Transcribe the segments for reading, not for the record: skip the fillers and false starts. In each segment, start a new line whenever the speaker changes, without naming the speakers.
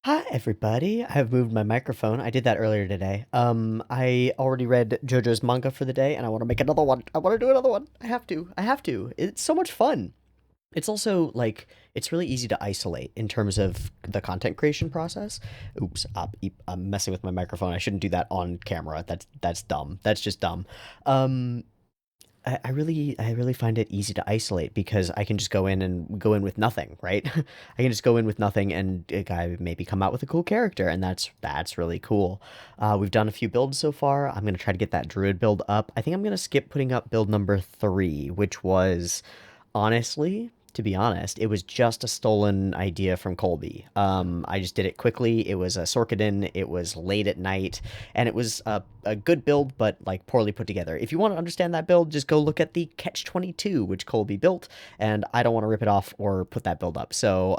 Hi everybody. I've moved my microphone. I did that earlier today. I already read JoJo's manga for the day and I want to make another one. I want to do another one. I have to. I have to. It's so much fun. It's also like it's really easy to isolate in terms of the content creation process. Oops, I'm messing with my microphone. I shouldn't do that on camera. That's dumb. That's just dumb. Um I really find it easy to isolate because I can just go in with nothing, right? I can just go in with nothing and a guy maybe come out with a cool character, and that's really cool. We've done a few builds so far. I'm gonna try to get that druid build up. I think I'm gonna skip putting up build number 3, which was honestly, to be honest, it was just a stolen idea from Colby. I just did it quickly. It was a Sorkadin. It was late at night, and it was a good build, but like poorly put together. If you want to understand that build, just go look at the Catch 22, which Colby built, and I don't want to rip it off or put that build up. So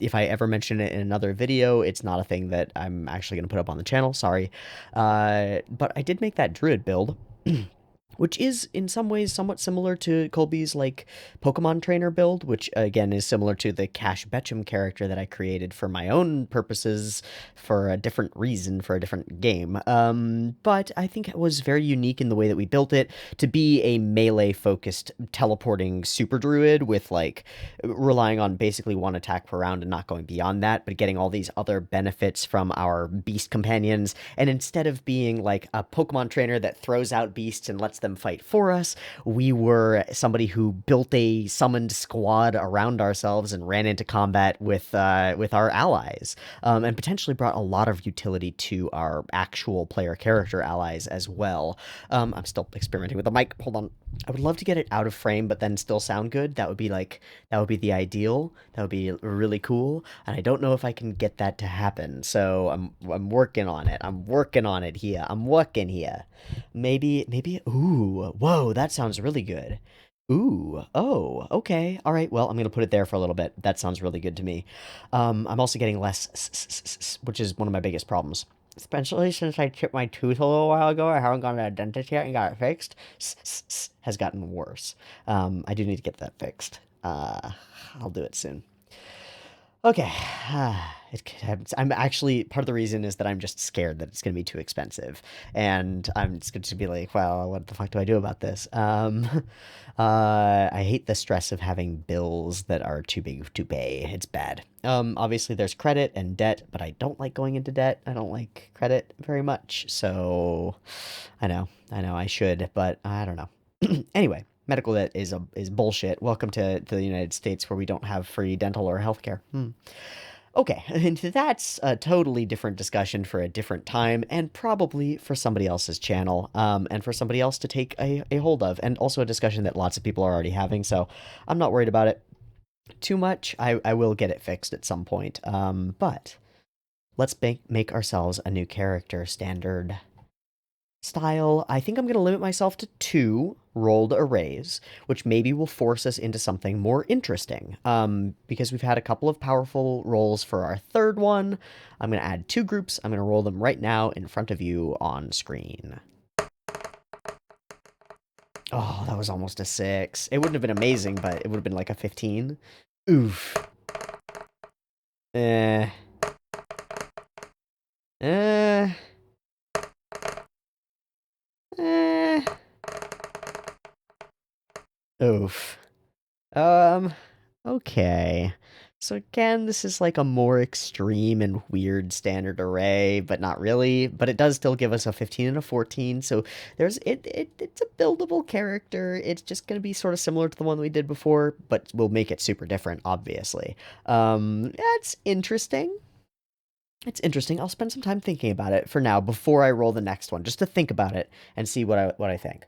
if I ever mention it in another video, it's not a thing that I'm actually going to put up on the channel. Sorry. But I did make that druid build. Which is in some ways somewhat similar to Colby's like Pokemon trainer build, which again is similar to the Cash Betchum character that I created for my own purposes for a different reason for a different game. But I think it was very unique in the way that we built it to be a melee focused teleporting super druid with like relying on basically one attack per round and not going beyond that, but getting all these other benefits from our beast companions. And instead of being like a Pokemon trainer that throws out beasts and lets them fight for us, we were somebody who built a summoned squad around ourselves and ran into combat with our allies, and potentially brought a lot of utility to our actual player character allies as well. I'm still experimenting with the mic. Hold on. I would love to get it out of frame, but then still sound good. That would be the ideal. That would be really cool. And I don't know if I can get that to happen. So I'm working on it. I'm working on it here. I'm working here. Maybe. Ooh, whoa, that sounds really good. Ooh, oh, okay. All right. Well, I'm gonna put it there for a little bit. That sounds really good to me. I'm also getting less, which is one of my biggest problems. Especially since I chipped my tooth a little while ago, I haven't gone to a dentist yet and got it fixed. Has gotten worse. I do need to get that fixed. I'll do it soon. Okay. I'm actually part of the reason is that I'm just scared that it's going to be too expensive, and I'm just going to be like, well, what the fuck do I do about this? I hate the stress of having bills that are too big to pay. It's bad. Obviously there's credit and debt, but I don't like going into debt. I don't like credit very much, so I know, I should, but I don't know. Anyway, medical debt is bullshit. Welcome to the United States where we don't have free dental or healthcare. Okay, and that's a totally different discussion for a different time, and probably for somebody else's channel, and for somebody else to take a hold of, and also a discussion that lots of people are already having, so I'm not worried about it too much. I will get it fixed at some point, but let's make ourselves a new character standard style. I think I'm going to limit myself to 2 rolled arrays, which maybe will force us into something more interesting. Because we've had a couple of powerful rolls for our third one. I'm going to add 2 groups. I'm going to roll them right now in front of you on screen. Oh, that was almost a 6. It wouldn't have been amazing, but it would have been like a 15. Oof. Eh. Eh. Eh. Oof. Um, okay. So again, this is like a more extreme and weird standard array, but not really. But it does still give us a 15 and a 14. So it's a buildable character. It's just gonna be sort of similar to the one we did before, but we'll make it super different, obviously. That's interesting. It's interesting. I'll spend some time thinking about it for now before I roll the next one, just to think about it and see what I think.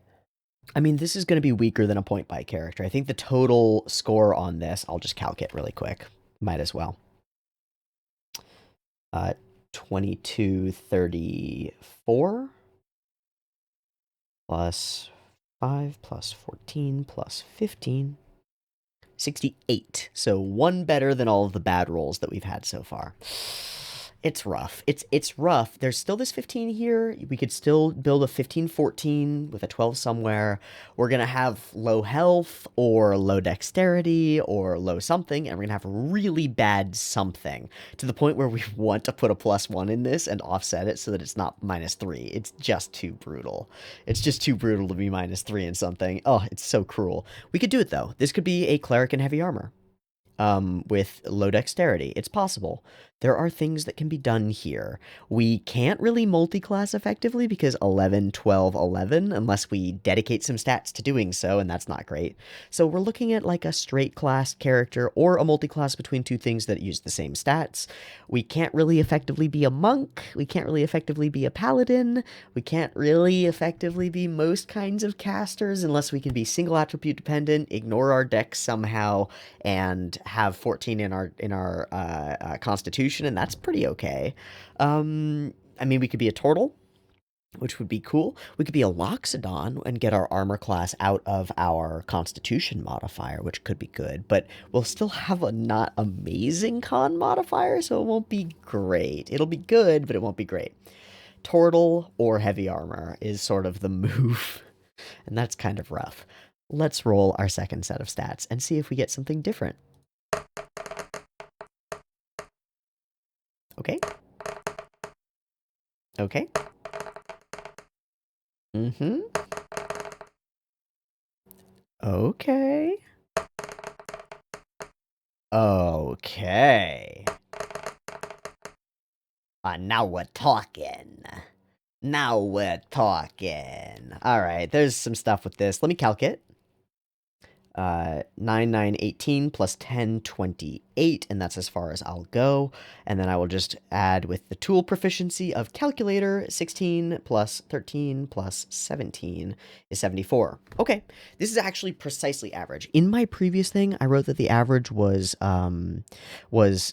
I mean, this is going to be weaker than a point buy character. I think the total score on this, I'll just calc it really quick. Might as well. 2234 plus 5 plus 14 plus 15. 68. So 1 better than all of the bad rolls that we've had so far. It's rough. It's rough. There's still this 15 here. We could still build a 15-14 with a 12 somewhere. We're gonna have low health or low dexterity or low something, and we're gonna have really bad something to the point where we want to put a +1 in this and offset it so that it's not -3. It's just too brutal. It's just too brutal to be -3 in something. Oh, it's so cruel. We could do it though. This could be a cleric in heavy armor with low dexterity. It's possible. There are things that can be done here. We can't really multi-class effectively because 11, 12, 11, unless we dedicate some stats to doing so, and that's not great. So we're looking at like a straight class character or a multi-class between two things that use the same stats. We can't really effectively be a monk. We can't really effectively be a paladin. We can't really effectively be most kinds of casters unless we can be single attribute dependent, ignore our dex somehow, and have 14 in our constitution, and that's pretty okay. I mean, we could be a turtle, which would be cool. We could be a loxodon and get our armor class out of our constitution modifier, which could be good, but we'll still have a not amazing con modifier, so it won't be great. It'll be good, but it won't be great. Turtle or heavy armor is sort of the move, and that's kind of rough. Let's roll our second set of stats and see if we get something different. Okay. Okay. Mm-hmm. Okay. Okay. Now we're talking. Now we're talking. All right, there's some stuff with this. Let me calc it. 9, 9, 18 plus 10, 28, and that's as far as I'll go. And then I will just add with the tool proficiency of calculator, 16 plus 13 plus 17 is 74. Okay, this is actually precisely average. In my previous thing, I wrote that the average was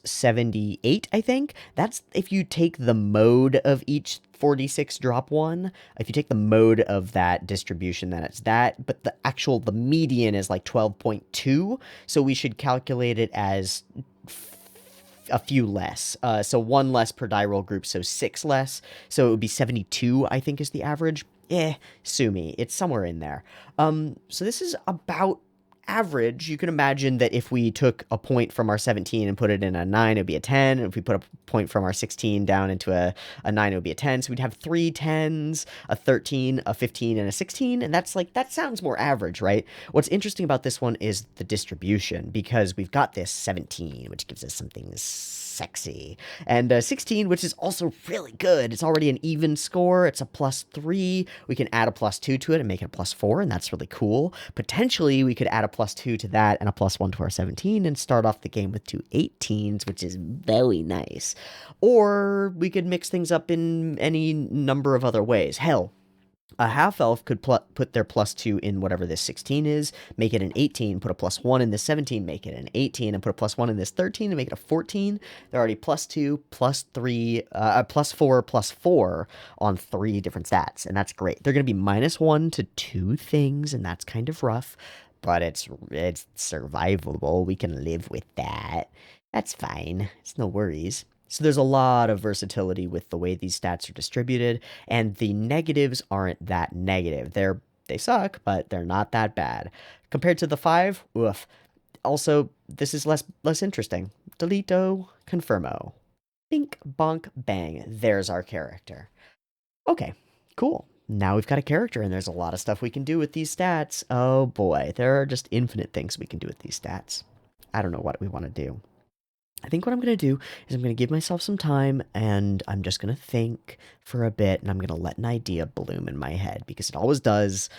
78, I think. That's if you take the mode of each 46 drop 1. If you take the mode of that distribution, then it's that, but the median is like 12.2, so we should calculate it as a few less. So 1 less per die roll group, so 6 less. So it would be 72, I think, is the average. Sue me. It's somewhere in there. So this is about average. You can imagine that if we took a point from our 17 and put it in a 9, it would be a 10. And if we put a point from our 16 down into a 9, it would be a 10. So we'd have 3 10s, a 13, a 15, and a 16. And that's like, that sounds more average, right? What's interesting about this one is the distribution, because we've got this 17, which gives us something sexy, and 16, which is also really good. It's already an even score. It's a +3. We can add a +2 to it and make it a +4, and that's really cool. Potentially, we could add a +2 to that and a +1 to our 17 and start off the game with 2 18s, which is very nice. Or we could mix things up in any number of other ways. Hell, a half-elf could put their +2 in whatever this 16 is, make it an 18, put a +1 in this 17, make it an 18, and put a +1 in this 13 and make it a 14. They're already +2, +3, +4, +4 on 3 different stats, and that's great. They're going to be -1 to 2 things, and that's kind of rough, but it's survivable. We can live with that. That's fine. It's no worries. So there's a lot of versatility with the way these stats are distributed, and the negatives aren't that negative. They suck, but they're not that bad. Compared to the 5, oof. Also, this is less interesting. Delito, confirmo. Bink, bonk, bang. There's our character. Okay, cool. Now we've got a character, and there's a lot of stuff we can do with these stats. Oh boy, there are just infinite things we can do with these stats. I don't know what we want to do. I think what I'm going to do is I'm going to give myself some time, and I'm just going to think for a bit, and I'm going to let an idea bloom in my head, because it always does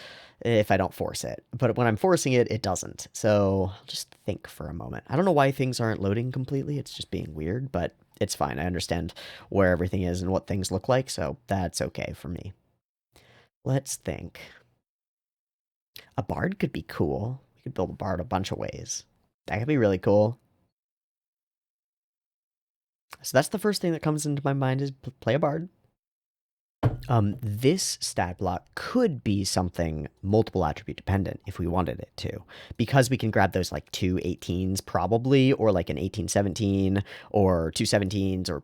if I don't force it. But when I'm forcing it, it doesn't. So I'll just think for a moment. I don't know why things aren't loading completely. It's just being weird, but it's fine. I understand where everything is and what things look like, so that's okay for me. Let's think. A bard could be cool. We could build a bard a bunch of ways. That could be really cool. So that's the first thing that comes into my mind is play a bard. This stat block could be something multiple attribute dependent if we wanted it to, because we can grab those like two 18s probably, or like an 1817 or two 17s or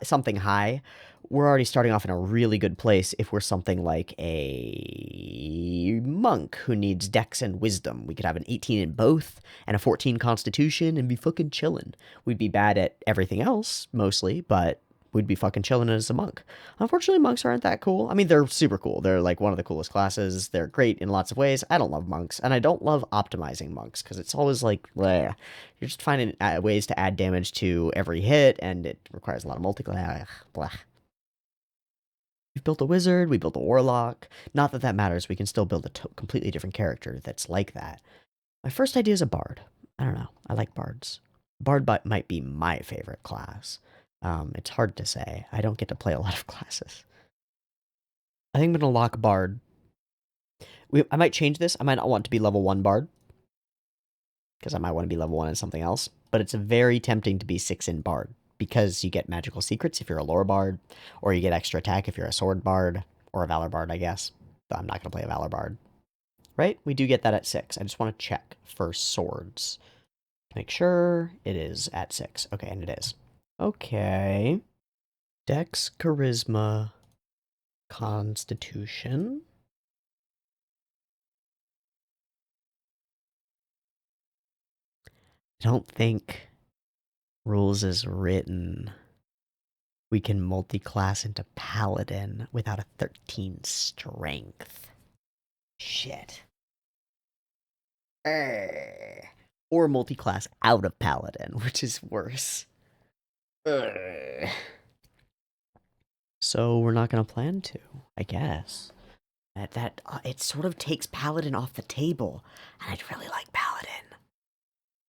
something high. We're already starting off in a really good place if we're something like a monk who needs dex and wisdom. We could have an 18 in both and a 14 constitution and be fucking chilling. We'd be bad at everything else mostly, but we'd be fucking chilling as a monk. Unfortunately, monks aren't that cool. I mean, they're super cool. They're like one of the coolest classes. They're great in lots of ways. I don't love monks, and I don't love optimizing monks because it's always like, bleh. You're just finding ways to add damage to every hit, and it requires a lot of multi-class. Blah. We've built a wizard, we built a warlock. Not that that matters, we can still build a completely different character that's like that. My first idea is a bard. I don't know, I like bards. Bard might be my favorite class. It's hard to say. I don't get to play a lot of classes. I think I'm going to lock bard. I might change this. I might not want to be level 1 bard, because I might want to be level 1 in something else. But it's very tempting to be 6 in bard, because you get magical secrets if you're a lore bard, or you get extra attack if you're a sword bard, or a valor bard, I guess. But I'm not going to play a valor bard. Right? We do get that at 6. I just want to check for swords. Make sure it is at 6. Okay, and it is. Okay. Dex, charisma, constitution. I don't think rules is written we can multi-class into paladin without a 13 strength. Shit. Or multi-class out of paladin, which is worse. So we're not gonna plan to, I guess. It sort of takes paladin off the table, and I'd really like paladin.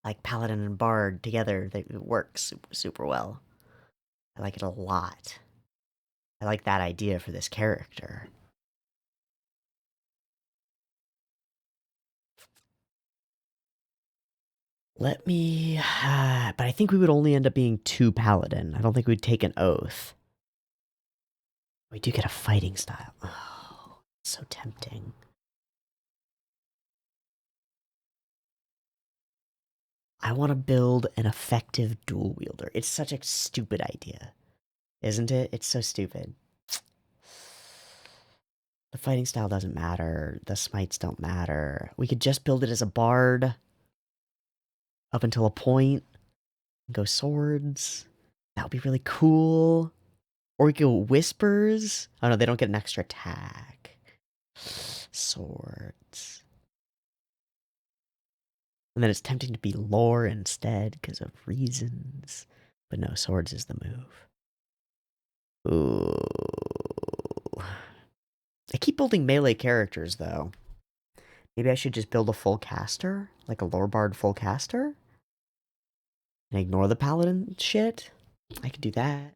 Like paladin and bard together, it works super, super well. I like it a lot. I like that idea for this character. Let me... but I think we would only end up being 2 paladin. I don't think we'd take an oath. We do get a fighting style. Oh, so tempting. I want to build an effective dual wielder. It's such a stupid idea, isn't it? It's so stupid. The fighting style doesn't matter. The smites don't matter. We could just build it as a bard up until a point. Go swords. That would be really cool. Or we go whispers. Oh no, they don't get an extra attack. Swords. And then it's tempting to be lore instead because of reasons. But no, swords is the move. Ooh. I keep building melee characters though. Maybe I should just build a full caster? Like a lore bard full caster? And ignore the paladin shit? I could do that.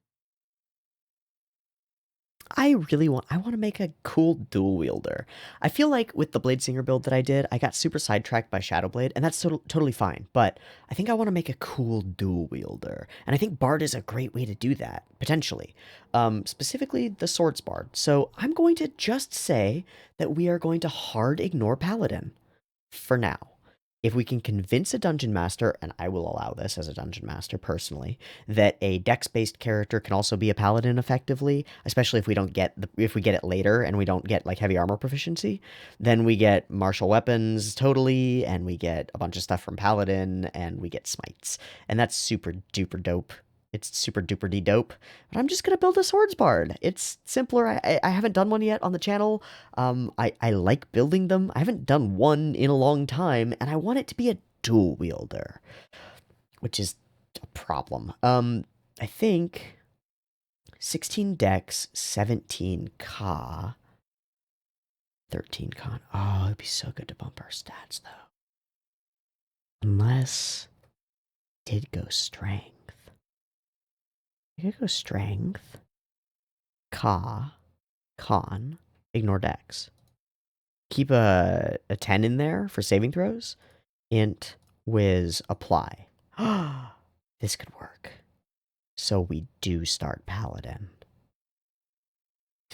I want to make a cool dual wielder. I feel like with the Bladesinger build that I did, I got super sidetracked by Shadowblade, and that's totally fine. But I think I want to make a cool dual wielder, and I think Bard is a great way to do that, potentially. Specifically, the Swords Bard. So I'm going to just say that we are going to hard ignore Paladin for now. If we can convince a dungeon master, and I will allow this as a dungeon master personally, that a dex-based character can also be a paladin effectively, especially if we get it later and we don't get like heavy armor proficiency, then we get martial weapons totally, and we get a bunch of stuff from paladin, and we get smites, and that's super duper dope. It's super duper dope. But I'm just gonna build a swords bard. It's simpler. I haven't done one yet on the channel. I like building them. I haven't done one in a long time, and I want it to be a dual wielder, which is a problem. I think 16 dex, 17 ka, 13 con. Oh, it'd be so good to bump our stats though. Unless it did go strength. I could go strength, con, ignore dex. Keep a 10 in there for saving throws. Int, whiz, apply. This could work. So we do start paladin.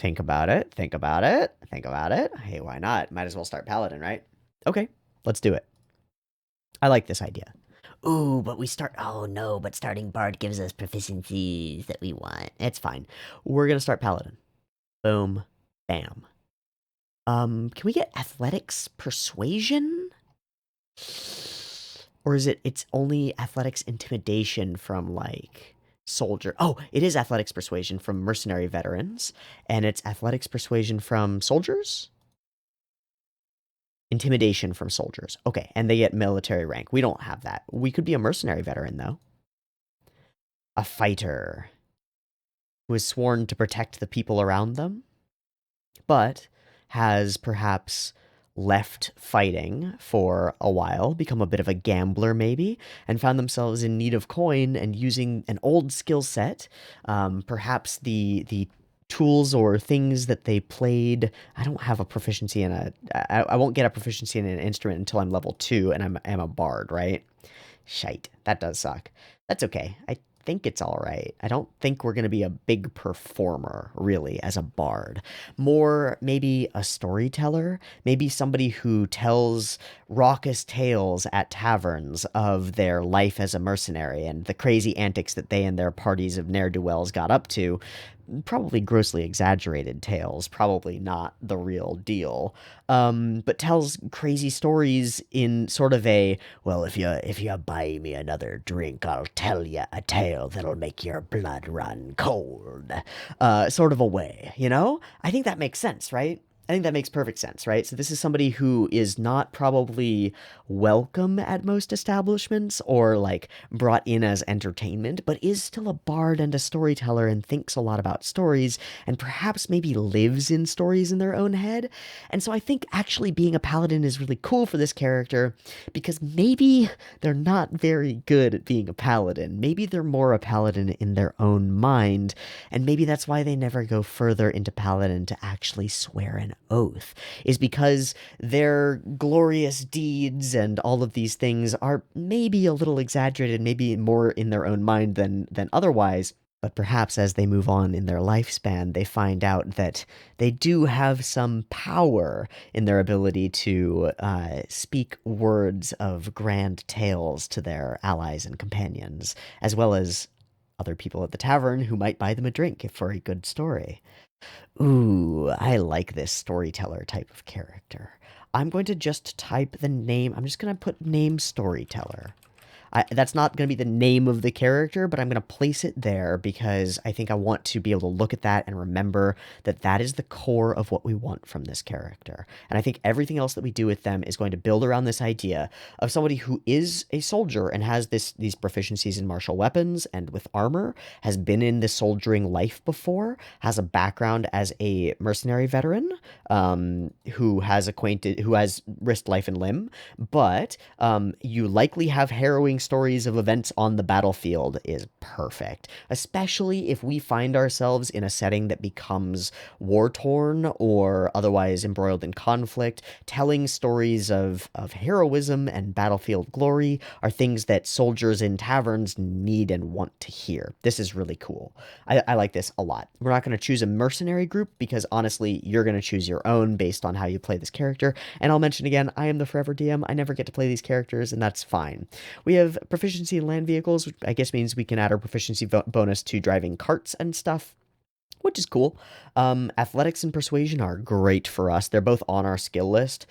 Think about it. Think about it. Think about it. Hey, why not? Might as well start Paladin, right? Okay, let's do it. I like this idea.
Ooh, but we start. Oh no, but starting Bard gives us proficiencies that we want.
It's fine. We're gonna start Paladin. Boom. Bam. Can we get athletics persuasion? Or is it's only athletics intimidation from like soldier? Oh, it is athletics persuasion from mercenary veterans, and it's athletics persuasion from soldiers? Intimidation from soldiers. Okay, and they get military rank. We don't have that. We could be a mercenary veteran though. A fighter who is sworn to protect the people around them, but has perhaps left fighting for a while, become a bit of a gambler maybe, and found themselves in need of coin and using an old skill set, perhaps the tools or things that they played. I don't have a proficiency in I won't get a proficiency in an instrument until I'm level 2 and I'm a bard, right? Shite. That does suck. That's okay. I think it's all right. I don't think we're going to be a big performer, really, as a bard. More maybe a storyteller, maybe somebody who tells raucous tales at taverns of their life as a mercenary and the crazy antics that they and their parties of ne'er-do-wells got up to. Probably grossly exaggerated tales, probably not the real deal, but tells crazy stories in sort of a, well, if you buy me another drink, I'll tell you a tale that'll make your blood run cold, sort of a way, you know? I think that makes sense, right? I think that makes perfect sense, right? So this is somebody who is not probably welcome at most establishments or like brought in as entertainment, but is still a bard and a storyteller and thinks a lot about stories and perhaps maybe lives in stories in their own head. And so I think actually being a paladin is really cool for this character because maybe they're not very good at being a paladin. Maybe they're more a paladin in their own mind, and maybe that's why they never go further into paladin to actually swear an oath, is because their glorious deeds and all of these things are maybe a little exaggerated, maybe more in their own mind than otherwise. But perhaps as they move on in their lifespan, they find out that they do have some power in their ability to speak words of grand tales to their allies and companions, as well as other people at the tavern who might buy them a drink for a good story. Ooh, I like this storyteller type of character. I'm going to just type the name. I'm just going to put name storyteller. That's not going to be the name of the character, but I'm going to place it there because I think I want to be able to look at that and remember that that is the core of what we want from this character. And I think everything else that we do with them is going to build around this idea of somebody who is a soldier and has these proficiencies in martial weapons and with armor, has been in the soldiering life before, has a background as a mercenary veteran, who has risked life and limb, but you likely have harrowing stories of events on the battlefield is perfect, especially if we find ourselves in a setting that becomes war-torn or otherwise embroiled in conflict. Telling stories of heroism and battlefield glory are things that soldiers in taverns need and want to hear. This is really cool. I like this a lot. We're not going to choose a mercenary group because honestly, you're going to choose your own based on how you play this character. And I'll mention again, I am the forever DM. I never get to play these characters, and that's fine. We have proficiency in land vehicles, which I guess means we can add our proficiency bonus to driving carts and stuff, which is cool. Athletics and persuasion are great for us. They're both on our skill list.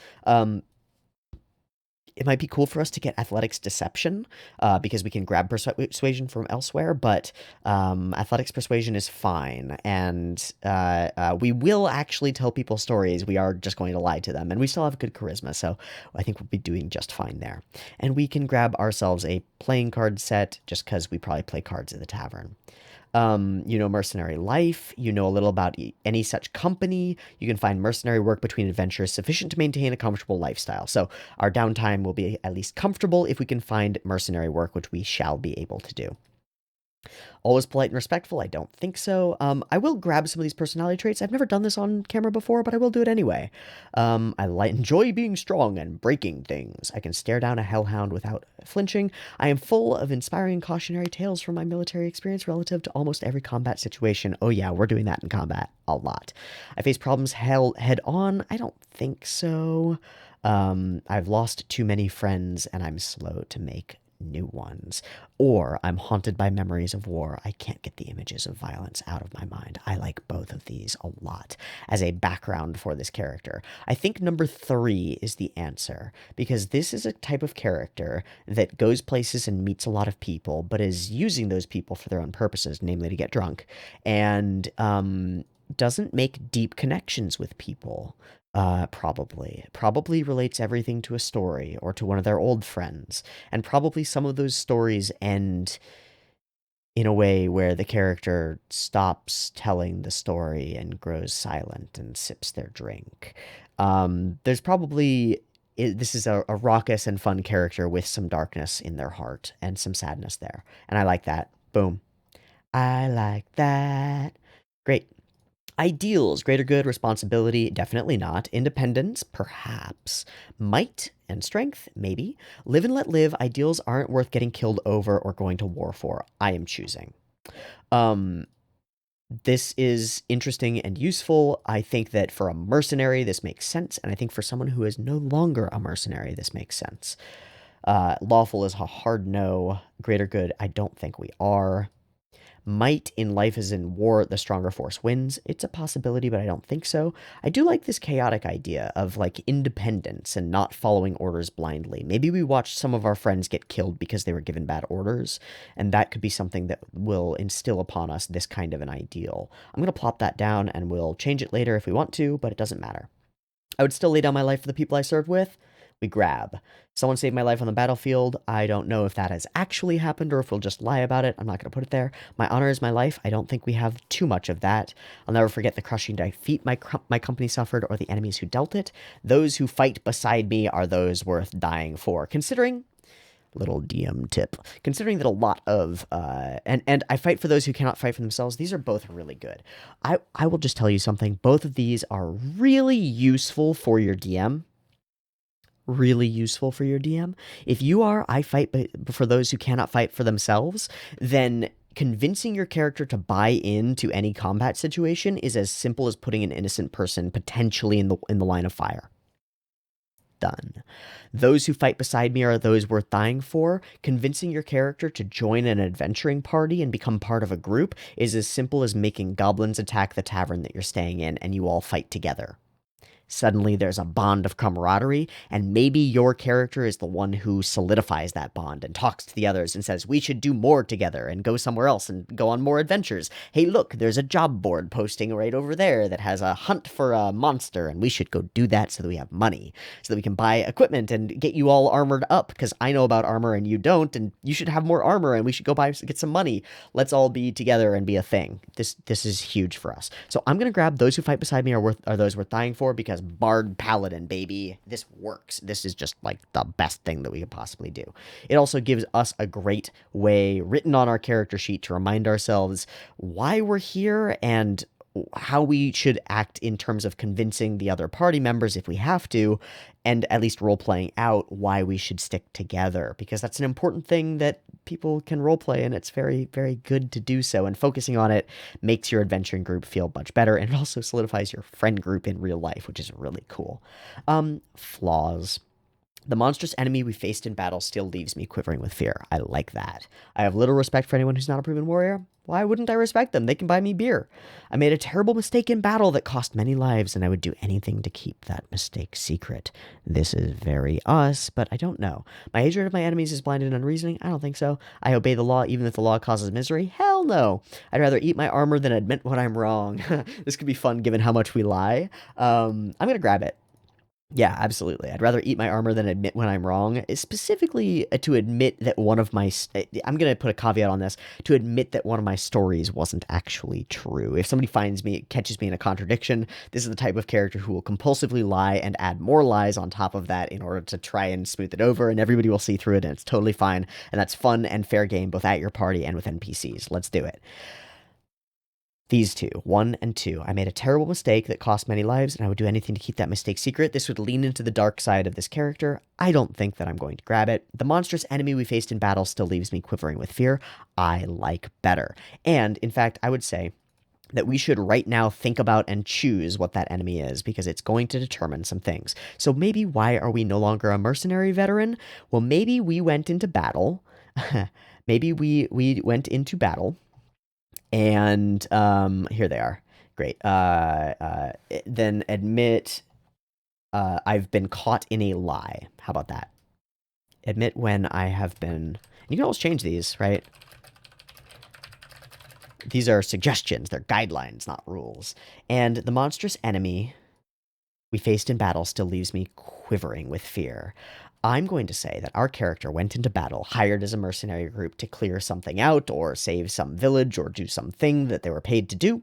It might be cool for us to get athletics deception because we can grab persuasion from elsewhere, but athletics persuasion is fine. And we will actually tell people stories. We are just going to lie to them. And we still have good charisma, so I think we'll be doing just fine there. And we can grab ourselves a playing card set just because we probably play cards at the tavern. You know mercenary life, you know a little about any such company. You can find mercenary work between adventures sufficient to maintain a comfortable lifestyle. So our downtime will be at least comfortable if we can find mercenary work, which we shall be able to do. Always polite and respectful? I don't think so. I will grab some of these personality traits. I've never done this on camera before, but I will do it anyway. Enjoy being strong and breaking things. I can stare down a hellhound without flinching. I am full of inspiring cautionary tales from my military experience relative to almost every combat situation. Oh yeah, we're doing that in combat a lot. I face problems head on. I don't think so. I've lost too many friends and I'm slow to make new ones. Or I'm haunted by memories of war. I can't get the images of violence out of my mind. I like both of these a lot as a background for this character. I think number 3 is the answer because this is a type of character that goes places and meets a lot of people, but is using those people for their own purposes, namely to get drunk, and doesn't make deep connections with people. Probably relates everything to a story or to one of their old friends, and probably some of those stories end in a way where the character stops telling the story and grows silent and sips their drink. There's probably this is a raucous and fun character with some darkness in their heart and some sadness there, and I like that. Boom. I like that. Great. Ideals, greater good, responsibility, definitely not. Independence, perhaps. Might and strength, maybe. Live and let live, ideals aren't worth getting killed over or going to war for. I am choosing. Um, this is interesting and useful. I think that for a mercenary, this makes sense. And I think for someone who is no longer a mercenary, this makes sense. Lawful is a hard no. Greater good, I don't think we are. Might in life as in war, the stronger force wins. It's a possibility, but I don't think so. I do like this chaotic idea of like independence and not following orders blindly. Maybe we watched some of our friends get killed because they were given bad orders, and that could be something that will instill upon us this kind of an ideal. I'm going to plop that down and we'll change it later if we want to, but it doesn't matter. I would still lay down my life for the people I served with. We grab. Someone saved my life on the battlefield. I don't know if that has actually happened or if we'll just lie about it. I'm not going to put it there. My honor is my life. I don't think we have too much of that. I'll never forget the crushing defeat my company suffered or the enemies who dealt it. Those who fight beside me are those worth dying for. Considering little DM tip. Considering that a lot of and I fight for those who cannot fight for themselves. These are both really good. I will just tell you something. Both of these are really useful for your DM. Really useful for your DM. If you are I fight for those who cannot fight for themselves, then convincing your character to buy into any combat situation is as simple as putting an innocent person potentially in the line of fire. Done. Those who fight beside me are those worth dying for. Convincing your character to join an adventuring party and become part of a group is as simple as making goblins attack the tavern that you're staying in and you all fight together. Suddenly there's a bond of camaraderie, and maybe your character is the one who solidifies that bond and talks to the others and says, we should do more together and go somewhere else and go on more adventures. Hey, look, there's a job board posting right over there that has a hunt for a monster, and we should go do that so that we have money, so that we can buy equipment and get you all armored up, because I know about armor and you don't, and you should have more armor, and we should go get some money. Let's all be together and be a thing. This is huge for us. So I'm going to grab those who fight beside me are those worth dying for, because Bard Paladin, baby. This works. This is just like the best thing that we could possibly do. It also gives us a great way written on our character sheet to remind ourselves why we're here and how we should act in terms of convincing the other party members if we have to, and at least role-playing out why we should stick together, because that's an important thing that people can role-play, and it's very, very good to do so, and focusing on it makes your adventuring group feel much better, and it also solidifies your friend group in real life, which is really cool. Flaws. The monstrous enemy we faced in battle still leaves me quivering with fear. I like that. I have little respect for anyone who's not a proven warrior. Why wouldn't I respect them? They can buy me beer. I made a terrible mistake in battle that cost many lives, and I would do anything to keep that mistake secret. This is very us, but I don't know. My hatred of my enemies is blind and unreasoning? I don't think so. I obey the law even if the law causes misery? Hell no. I'd rather eat my armor than admit when I'm wrong. This could be fun given how much we lie. I'm going to grab it. Yeah, absolutely. I'd rather eat my armor than admit when I'm wrong. Specifically, to admit that one of my. I'm going to put a caveat on this to admit that one of my stories wasn't actually true. If somebody finds me, catches me in a contradiction, this is the type of character who will compulsively lie and add more lies on top of that in order to try and smooth it over, and everybody will see through it, and it's totally fine. And that's fun and fair game both at your party and with NPCs. Let's do it. These two, 1 and 2. I made a terrible mistake that cost many lives, and I would do anything to keep that mistake secret. This would lean into the dark side of this character. I don't think that I'm going to grab it. The monstrous enemy we faced in battle still leaves me quivering with fear. I like better. And, in fact, I would say that we should right now think about and choose what that enemy is because it's going to determine some things. So maybe why are we no longer a mercenary veteran? Well, maybe we went into battle. Maybe we went into battle and here they are. Great. Then admit I've been caught in a lie. How about that? Admit when I have been. You can always change these, right? These are suggestions. They're guidelines, not rules. And the monstrous enemy we faced in battle still leaves me quivering with fear. I'm going to say that our character went into battle, hired as a mercenary group to clear something out, or save some village, or do something that they were paid to do,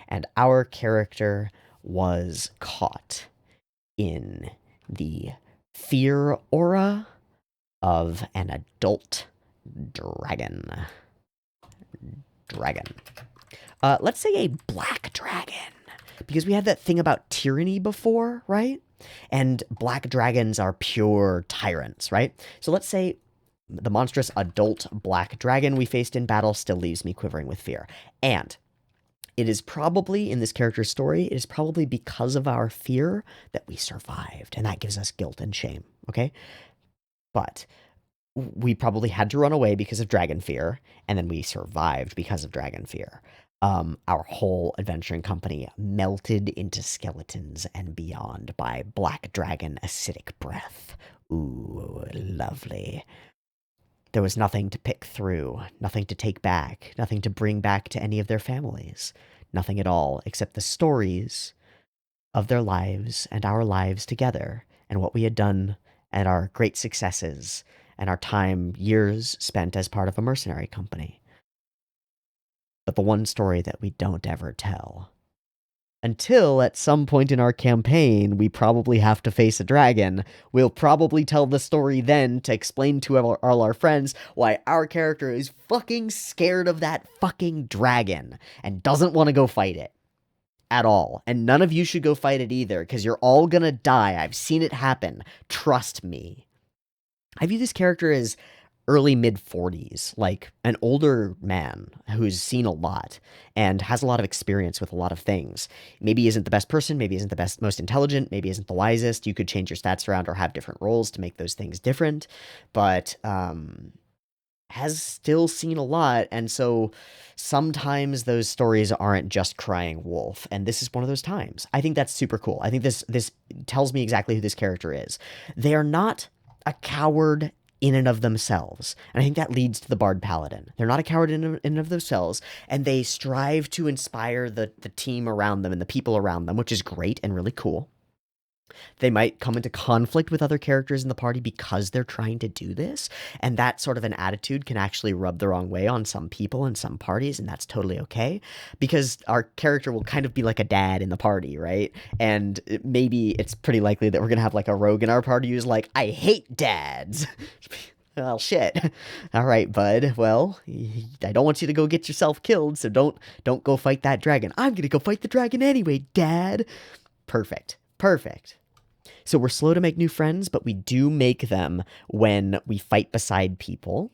and our character was caught in the fear aura of an adult dragon. Let's say a black dragon. Because we had that thing about tyranny before, right? And black dragons are pure tyrants, right? So let's say the monstrous adult black dragon we faced in battle still leaves me quivering with fear. And it is probably, in this character's story, it is probably because of our fear that we survived. And that gives us guilt and shame, okay? But we probably had to run away because of dragon fear, and then we survived because of dragon fear. Our whole adventuring company melted into skeletons and beyond by black dragon acidic breath. Ooh, lovely. There was nothing to pick through, nothing to take back, nothing to bring back to any of their families. Nothing at all except the stories of their lives and our lives together and what we had done and our great successes and our time, years spent as part of a mercenary company. But the one story that we don't ever tell. Until at some point in our campaign, we probably have to face a dragon. We'll probably tell the story then to explain to all our friends why our character is fucking scared of that fucking dragon and doesn't want to go fight it. At all. And none of you should go fight it either, because you're all gonna die. I've seen it happen. Trust me. I view this character as early mid 40s, like an older man who's seen a lot and has a lot of experience with a lot of things. Maybe isn't the best person, maybe isn't the best, most intelligent, maybe isn't the wisest. You could change your stats around or have different roles to make those things different, but has still seen a lot, and so sometimes those stories aren't just crying wolf, and this is one of those times. I think that's super cool. I think this tells me exactly who this character is. They are not a coward in and of themselves. And I think that leads to the Bard Paladin. They're not a coward in and of themselves, and they strive to inspire the team around them and the people around them, which is great and really cool. They might come into conflict with other characters in the party because they're trying to do this, and that sort of an attitude can actually rub the wrong way on some people and some parties, and that's totally okay, because our character will kind of be like a dad in the party, right? And maybe it's pretty likely that we're gonna have like a rogue in our party who's like, I hate dads. Well, shit. All right, bud. Well, I don't want you to go get yourself killed, so don't go fight that dragon. I'm gonna go fight the dragon anyway, Dad. Perfect. Perfect. So we're slow to make new friends, but we do make them when we fight beside people.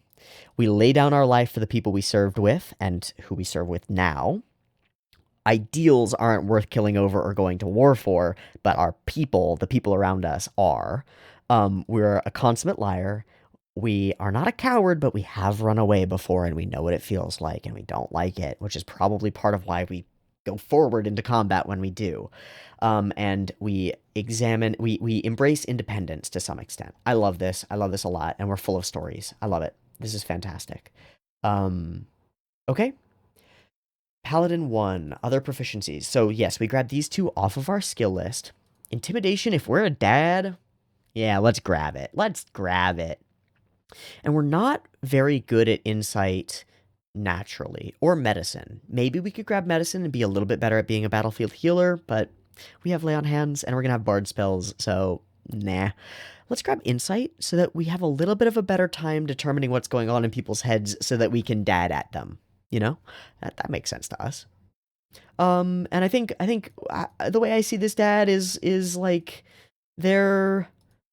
We lay down our life for the people we served with and who we serve with now. Ideals aren't worth killing over or going to war for, but our people, the people around us, are. We're a consummate liar. We are not a coward, but we have run away before and we know what it feels like and we don't like it, which is probably part of why we go forward into combat when we do. And we embrace independence to some extent. I love this. I love this a lot. And we're full of stories. I love it. This is fantastic. Okay. Paladin 1, other proficiencies. So yes, we grabbed these two off of our skill list. Intimidation, if we're a dad, yeah, let's grab it. Let's grab it. And we're not very good at insight naturally, or medicine. Maybe we could grab medicine and be a little bit better at being a battlefield healer, but we have lay on hands and we're gonna have bard spells, so nah. Let's grab insight so that we have a little bit of a better time determining what's going on in people's heads so that we can dad at them. You know? That makes sense to us. And I think the way I see this dad is like they're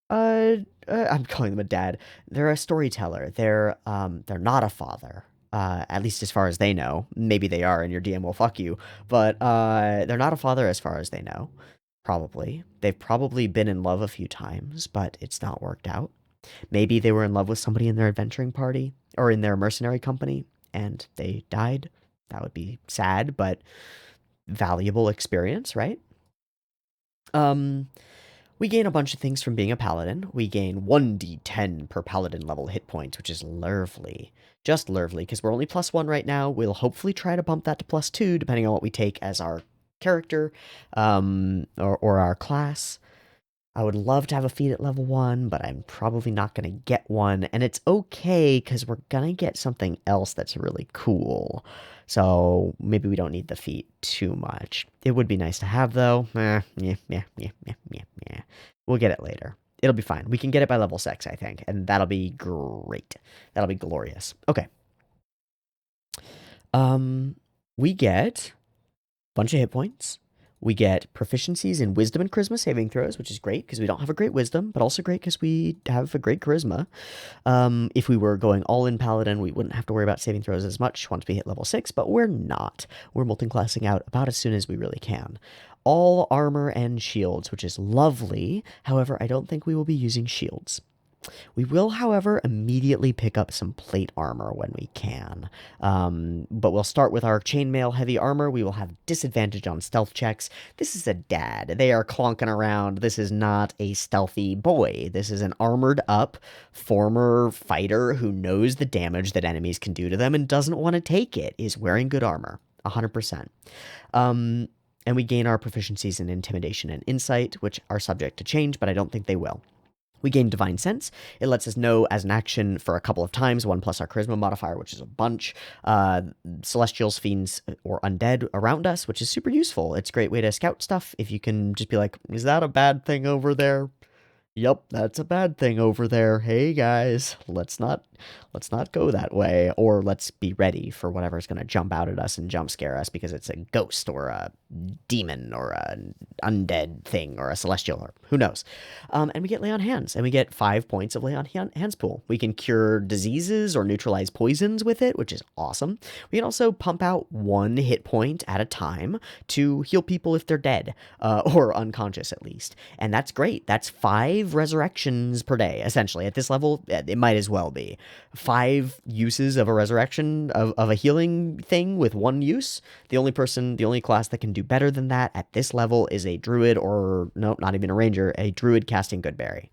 I'm calling them a dad. They're a storyteller. They're not a father. At least as far as they know. Maybe they are, and your DM will fuck you. But they're not a father as far as they know. Probably. They've probably been in love a few times, but it's not worked out. Maybe they were in love with somebody in their adventuring party or in their mercenary company, and they died. That would be sad, but valuable experience, right? Um, we gain a bunch of things from being a paladin. We gain 1d10 per paladin level hit points, which is lovely. Just lovely, because we're only +1 right now. We'll hopefully try to bump that to +2, depending on what we take as our character or our class. I would love to have a feat at level 1, but I'm probably not going to get one. And it's okay, because we're going to get something else that's really cool. So maybe we don't need the feat too much. It would be nice to have, though. We'll get it later. It'll be fine. We can get it by level 6, I think. And that'll be great. That'll be glorious. Okay. We get a bunch of hit points. We get proficiencies in wisdom and charisma saving throws, which is great because we don't have a great wisdom, but also great because we have a great charisma. If we were going all in paladin, we wouldn't have to worry about saving throws as much once we hit level 6, but we're not. We're multiclassing out about as soon as we really can. All armor and shields, which is lovely. However, I don't think we will be using shields. We will, however, immediately pick up some plate armor when we can. But we'll start with our chainmail heavy armor. We will have disadvantage on stealth checks. This is a dad. They are clonking around. This is not a stealthy boy. This is an armored up former fighter who knows the damage that enemies can do to them and doesn't want to take it, is wearing good armor. 100%. And we gain our proficiencies in intimidation and insight, which are subject to change, but I don't think they will. We gain Divine Sense. It lets us know as an action for a couple of times, 1 plus our Charisma modifier, which is a bunch, Celestials, Fiends, or Undead around us, which is super useful. It's a great way to scout stuff. If you can just be like, is that a bad thing over there? Yep, that's a bad thing over there. Hey guys, let's not go that way, or let's be ready for whatever's going to jump out at us and jump scare us because it's a ghost or a demon or an undead thing or a celestial or who knows. And we get lay on hands, and we get 5 points of lay on hands pool. We can cure diseases or neutralize poisons with it, which is awesome. We can also pump out 1 hit point at a time to heal people if they're dead or unconscious at least, and that's great. That's 5 resurrections per day, essentially. At this level, it might as well be 5 uses of a resurrection of a healing thing with 1 use. The only class that can do better than that at this level is a druid, or no, not even a ranger, a druid casting Goodberry,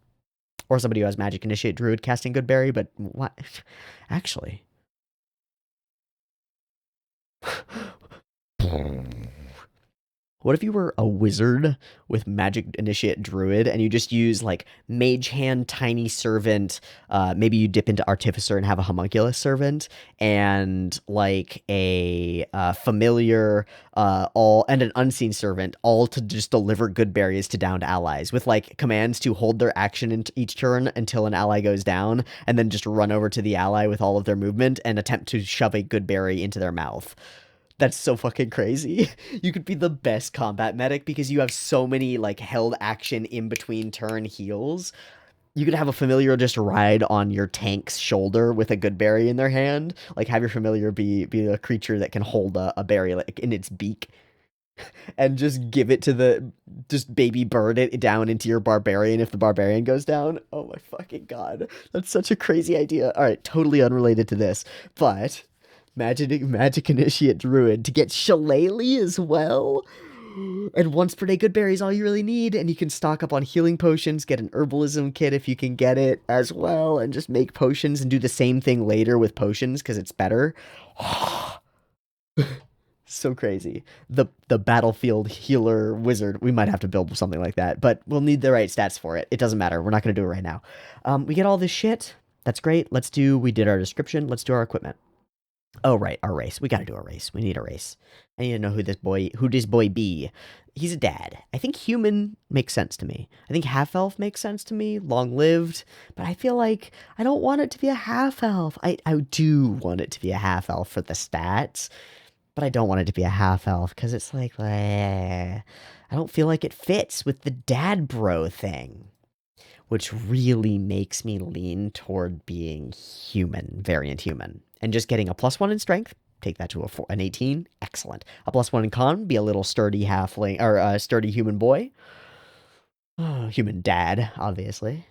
or somebody who has magic initiate druid casting Goodberry. But what, actually? What if you were a wizard with magic initiate druid and you just use like mage hand, tiny servant, maybe you dip into artificer and have a homunculus servant, and like a familiar all and an unseen servant, all to just deliver good berries to downed allies with like commands to hold their action in each turn until an ally goes down, and then just run over to the ally with all of their movement and attempt to shove a good berry into their mouth. That's so fucking crazy. You could be the best combat medic because you have so many like held action in between turn heals. You could have a familiar just ride on your tank's shoulder with a good berry in their hand. Like have your familiar be a creature that can hold a berry like in its beak and just give it to just baby bird it down into your barbarian if the barbarian goes down. Oh my fucking god. That's such a crazy idea. All right, totally unrelated to this, but magic initiate druid to get shillelagh as well. And once per day good berry is all you really need, and you can stock up on healing potions, get an herbalism kit if you can get it as well, and just make potions and do the same thing later with potions because it's better. So crazy. The battlefield healer wizard. We might have to build something like that, but we'll need the right stats for it. It doesn't matter. We're not going to do it right now. We get all this shit. That's great. We did our description. Let's do our equipment. Oh right, our race. We got to do a race. We need a race. I need to know who this boy be. He's a dad. I think human makes sense to me. I think half elf makes sense to me. Long lived, but I feel like I don't want it to be a half elf. I do want it to be a half elf for the stats, but I don't want it to be a half elf because it's like, I don't feel like it fits with the dad bro thing, which really makes me lean toward being human, variant human, and just getting a +1 in strength. Take that to an 18. Excellent. A +1 in con. Be a little sturdy halfling or a sturdy human boy. Human dad, obviously.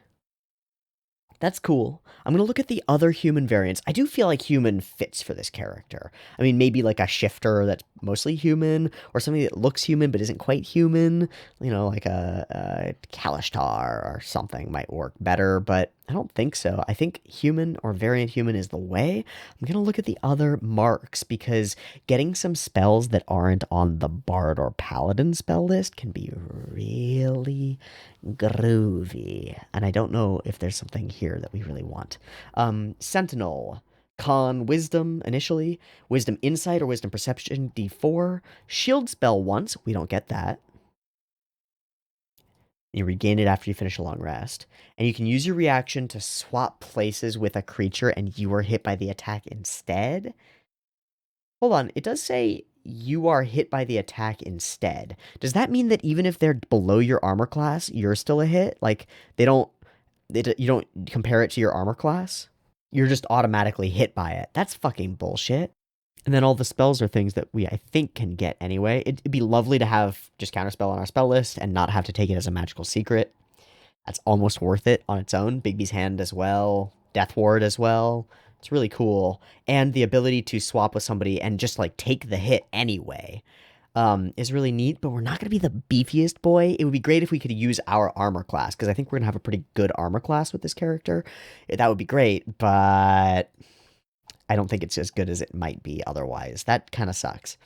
That's cool. I'm going to look at the other human variants. I do feel like human fits for this character. I mean, maybe like a shifter that's mostly human, or something that looks human but isn't quite human. Like a Kalishtar or something might work better, but I don't think so. I think human or variant human is the way. I'm going to look at the other marks because getting some spells that aren't on the Bard or Paladin spell list can be really groovy. And I don't know if there's something here that we really want. Sentinel. Con Wisdom initially. Wisdom Insight or Wisdom Perception D4. Shield spell once. We don't get that. You regain it after you finish a long rest. And you can use your reaction to swap places with a creature and you are hit by the attack instead. Hold on. It does say you are hit by the attack instead. Does that mean that even if they're below your armor class, you're still a hit? Like you don't compare it to your armor class? You're just automatically hit by it. That's fucking bullshit. And then all the spells are things that I think, can get anyway. It'd be lovely to have just counterspell on our spell list and not have to take it as a magical secret. That's almost worth it on its own. Bigby's Hand as well. Death Ward as well. It's really cool. And the ability to swap with somebody and just like take the hit anyway is really neat, but we're not going to be the beefiest boy. It would be great if we could use our armor class, because I think we're going to have a pretty good armor class with this character. That would be great, but I don't think it's as good as it might be otherwise. That kind of sucks.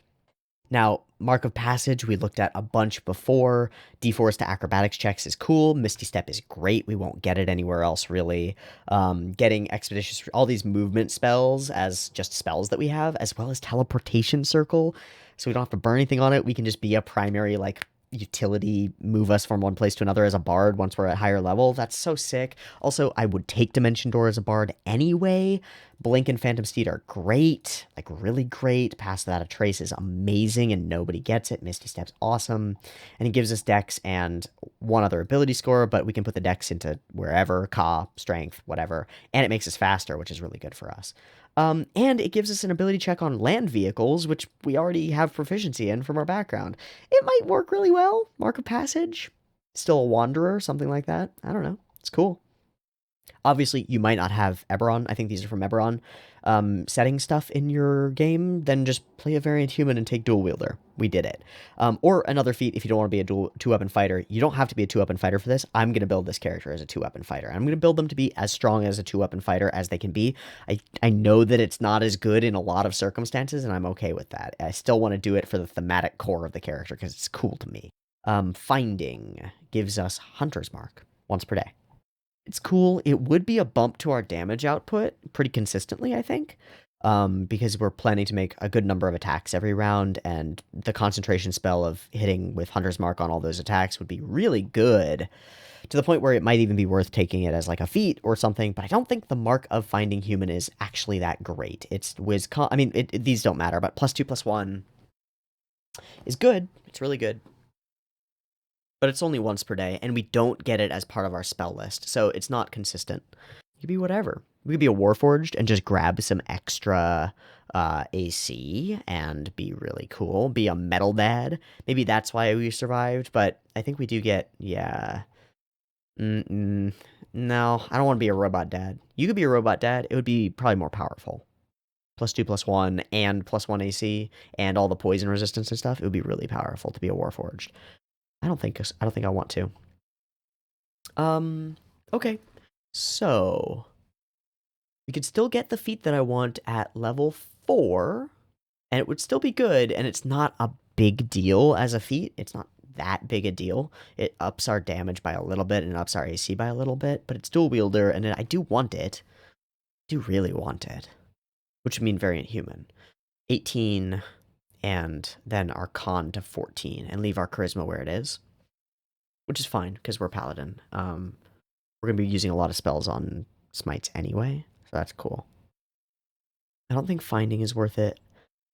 Now, Mark of Passage, we looked at a bunch before. D4s to acrobatics checks is cool. Misty Step is great. We won't get it anywhere else, really. Getting Expeditious, all these movement spells as just spells that we have, as well as Teleportation Circle. So we don't have to burn anything on it. We can just be a primary, like, utility, move us from one place to another as a bard once we're at higher level. That's so sick. Also, I would take Dimension Door as a bard anyway. Blink and Phantom Steed are great, like really great. Pass Without a Trace is amazing and nobody gets it. Misty Step's awesome. And it gives us dex and one other ability score, but we can put the dex into wherever, strength, whatever. And it makes us faster, which is really good for us. And it gives us an ability check on land vehicles, which we already have proficiency in from our background. It might work really well. Mark of Passage, still a Wanderer, something like that. I don't know. It's cool. Obviously, you might not have Eberron. I think these are from Eberron. Setting stuff in your game, then just play a variant human and take dual wielder. We did it. Or another feat if you don't want to be a dual 2-weapon fighter. You don't have to be a 2-weapon fighter for this. I'm going to build this character as a 2-weapon fighter. I'm going to build them to be as strong as a 2-weapon fighter as they can be. I know that it's not as good in a lot of circumstances, and I'm okay with that. I still want to do it for the thematic core of the character because it's cool to me. Finding gives us Hunter's Mark once per day. It's cool. It would be a bump to our damage output pretty consistently, I think, because we're planning to make a good number of attacks every round, and the concentration spell of hitting with Hunter's Mark on all those attacks would be really good, to the point where it might even be worth taking it as like a feat or something, but I don't think the Mark of Finding Human is actually that great. It's I mean, these don't matter, but +2/+1 is good. It's really good. But it's only once per day, and we don't get it as part of our spell list, so it's not consistent. It could be whatever. We could be a Warforged and just grab some extra AC and be really cool. Be a Metal Dad. Maybe that's why we survived, but I think we do get, yeah. No, I don't want to be a Robot Dad. You could be a Robot Dad. It would be probably more powerful. +2/+1 and +1 AC and all the poison resistance and stuff. It would be really powerful to be a Warforged. I don't think I want to. Okay. So we could still get the feat that I want at level 4 and it would still be good, and it's not a big deal as a feat. It's not that big a deal. It ups our damage by a little bit and ups our AC by a little bit, but it's dual wielder, and I do want it. I do really want it, which would mean variant human. 18, and then our con to 14, and leave our charisma where it is, which is fine because we're paladin. We're gonna be using a lot of spells on smites anyway, so that's cool. I don't think finding is worth it.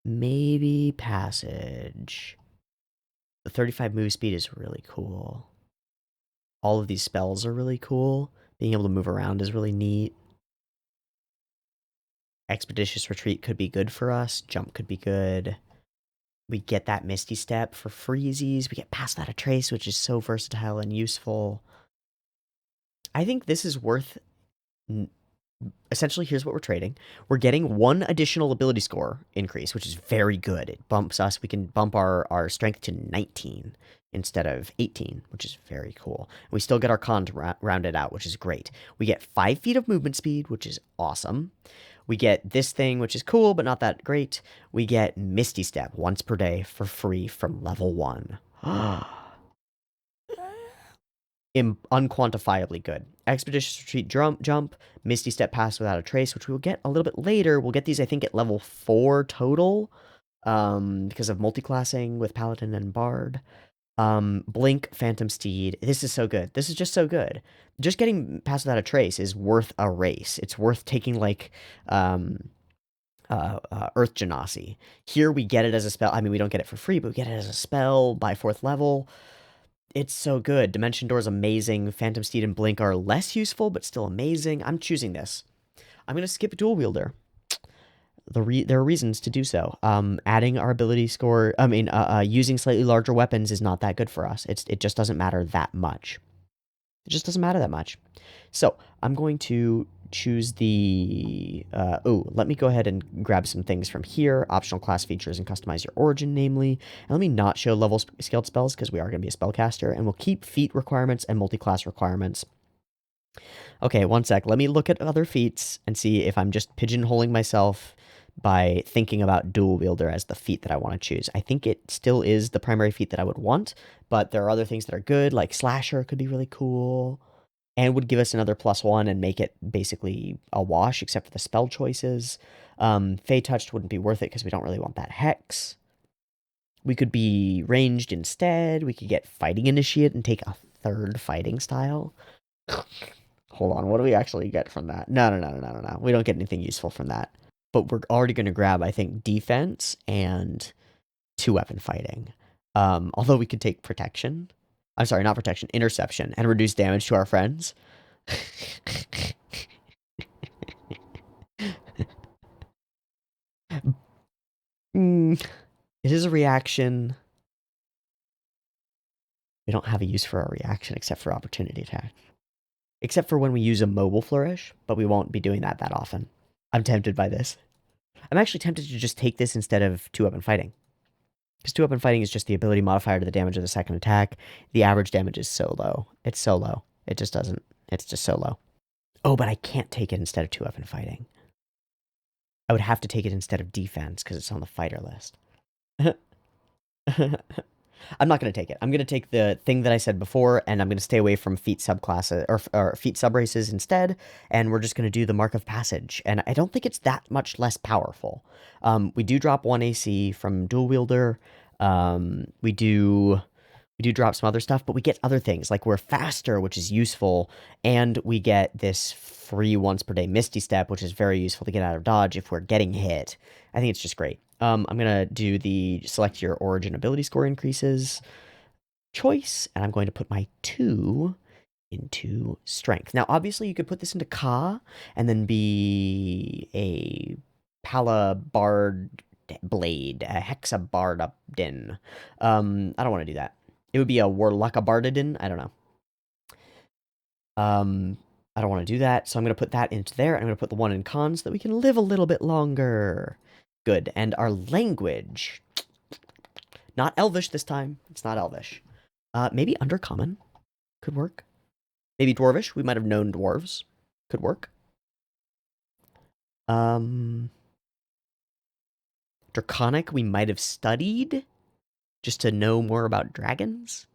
Maybe passage. The 35 move speed is really cool. All of these spells are really cool. Being able to move around is really neat. Expeditious retreat could be good for us. Jump could be good. We get that Misty Step for freezies. We get Pass Without a Trace, which is so versatile and useful. I think this is worth... Essentially, here's what we're trading. We're getting 1 additional ability score increase, which is very good. It bumps us. We can bump our strength to 19 instead of 18, which is very cool. We still get our con to round it out, which is great. We get 5 feet of movement speed, which is awesome. We get this thing, which is cool, but not that great. We get Misty Step once per day for free from level 1. Unquantifiably good. Expeditious Retreat jump, Misty Step Pass Without a Trace, which we'll get a little bit later. We'll get these, I think, at level 4 total, because of multiclassing with Paladin and Bard. Blink, Phantom Steed. This is so good. This is just so good. Just getting Pass Without a Trace is worth a race. It's worth taking, like, Earth Genasi. Here we get it as a spell. I mean, we don't get it for free, but we get it as a spell by 4th level. It's so good. Dimension Door is amazing. Phantom Steed and Blink are less useful, but still amazing. I'm choosing this. I'm going to skip Dual Wielder. There are reasons to do so. Adding our ability score, using slightly larger weapons is not that good for us. It just doesn't matter that much. It just doesn't matter that much. So I'm going to choose the... let me go ahead and grab some things from here. Optional class features and customize your origin, namely. And let me not show level scaled spells because we are going to be a spellcaster. And we'll keep feat requirements and multi-class requirements. Okay, one sec. Let me look at other feats and see if I'm just pigeonholing myself by thinking about dual wielder as the feat that I want to choose. I think it still is the primary feat that I would want, but there are other things that are good, like Slasher could be really cool, and would give us another +1 and make it basically a wash, except for the spell choices. Fey Touched wouldn't be worth it because we don't really want that Hex. We could be ranged instead. We could get Fighting Initiate and take a 3rd fighting style. Hold on, what do we actually get from that? No. We don't get anything useful from that. But we're already going to grab, I think, defense and 2-weapon fighting. Although we could take protection. I'm sorry, not protection, interception, and reduce damage to our friends. It is a reaction. We don't have a use for our reaction except for opportunity attack. Except for when we use a mobile flourish, but we won't be doing that often. I'm tempted by this. I'm actually tempted to just take this instead of 2-weapon fighting. Because 2-weapon fighting is just the ability modifier to the damage of the second attack. The average damage is so low. It's so low. It just doesn't. It's just so low. Oh, but I can't take it instead of 2-weapon fighting. I would have to take it instead of defense because it's on the fighter list. I'm not going to take it. I'm going to take the thing that I said before, and I'm going to stay away from feat subclasses or feat subraces instead, and we're just going to do the Mark of Passage. And I don't think it's that much less powerful. We do drop 1 AC from Dual Wielder. We do drop some other stuff, but we get other things, like we're faster, which is useful, and we get this free once per day Misty Step, which is very useful to get out of dodge if we're getting hit. I think it's just great. I'm going to do the select your origin ability score increases choice, and I'm going to put my 2 into strength. Now, obviously, you could put this into Ka and then be a Palabard Blade, a Hexabardin. I don't want to do that. It would be a Warlockabardidin. I don't know. I don't want to do that, so I'm going to put that into there. I'm going to put the 1 in con so that we can live a little bit longer. Good. And our language, not Elvish this time. It's not Elvish. Maybe Undercommon could work. Maybe Dwarvish. We might have known dwarves. Could work. Draconic Draconic we might have studied just to know more about dragons.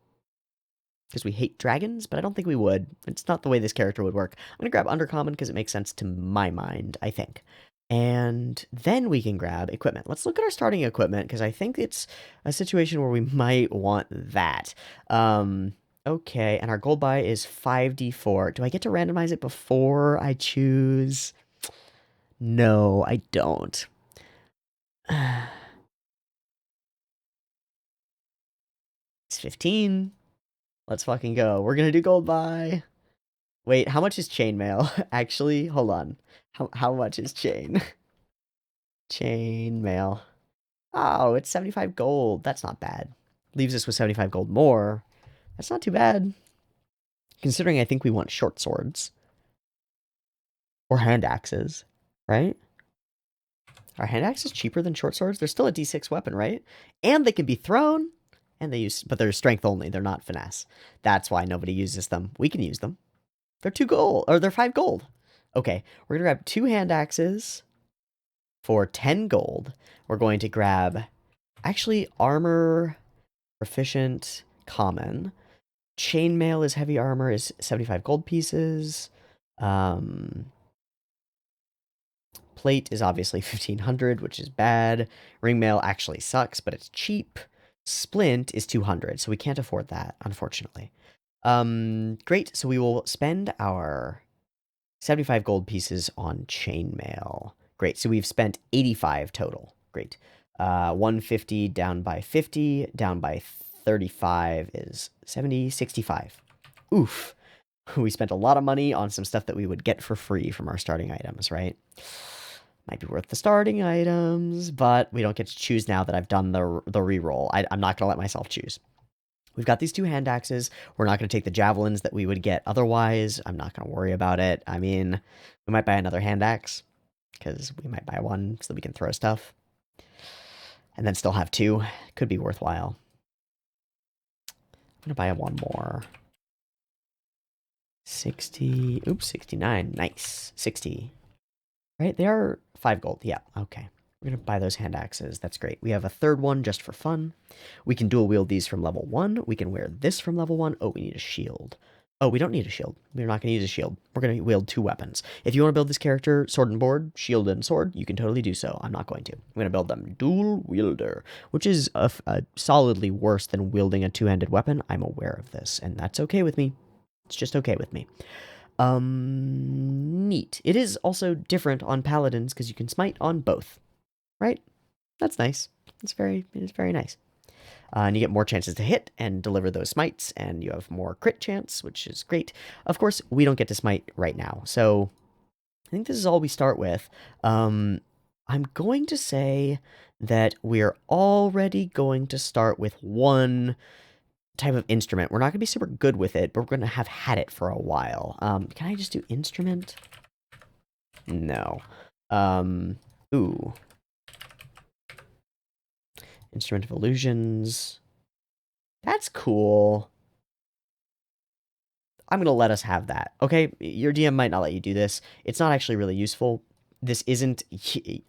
Because we hate dragons, but I don't think we would. It's not the way this character would work. I'm going to grab Undercommon because it makes sense to my mind, I think. And then we can grab equipment. Let's look at our starting equipment because I think it's a situation where we might want that. Okay, and our gold buy is 5d4. Do I get to randomize it before I choose? No, I don't. It's 15. Let's fucking go. We're gonna do gold buy. Wait, how much is chainmail? Actually, hold on. How much is chain? Chainmail. Oh, it's 75 gold. That's not bad. Leaves us with 75 gold more. That's not too bad. Considering I think we want short swords. Or hand axes, right? Are hand axes cheaper than short swords? They're still a d6 weapon, right? And they can be thrown. And they use, but they're strength only. They're not finesse. That's why nobody uses them. We can use them. They're 2 gold, or they're 5 gold. Okay, we're gonna grab 2 hand axes for 10 gold. We're going to grab, actually, armor, proficient, common. Chainmail is heavy armor, is 75 gold pieces. Plate is obviously 1500, which is bad. Ringmail actually sucks, but it's cheap. Splint is 200, so we can't afford that, unfortunately. Great, so we will spend our 75 gold pieces on chainmail. Great, so we've spent 85 total. Great. 150 down by 50, down by 35 is 70, 65. Oof. We spent a lot of money on some stuff that we would get for free from our starting items, right? Might be worth the starting items, but we don't get to choose now that I've done the reroll. I'm not going to let myself choose. We've got these 2 hand axes. We're not going to take the javelins that we would get otherwise. I'm not going to worry about it. I mean, we might buy another hand axe because we might buy one so that we can throw stuff. And then still have 2. Could be worthwhile. I'm going to buy one more. 60. Oops, 69. Nice. 60. Right? They are 5 gold. Yeah, okay. We're going to buy those hand axes. That's great. We have a third one just for fun. We can dual wield these from level 1. We can wear this from level 1. Oh, we need a shield. Oh, we don't need a shield. We're not going to use a shield. We're going to wield 2 weapons. If you want to build this character sword and board, shield and sword, you can totally do so. I'm not going to. I'm going to build them dual wielder, which is a solidly worse than wielding a 2-handed weapon. I'm aware of this, and that's okay with me. It's just okay with me. Neat. It is also different on paladins because you can smite on both, right? That's nice. It is very nice. And you get more chances to hit and deliver those smites, and you have more crit chance, which is great. Of course, we don't get to smite right now, so I think this is all we start with. I'm going to say that we're already going to start with one type of instrument. We're not going to be super good with it, but we're going to have had it for a while. Can I just do instrument? No. Ooh. Instrument of illusions. That's cool. I'm going to let us have that. Okay, your DM might not let you do this. It's not actually really useful. This isn't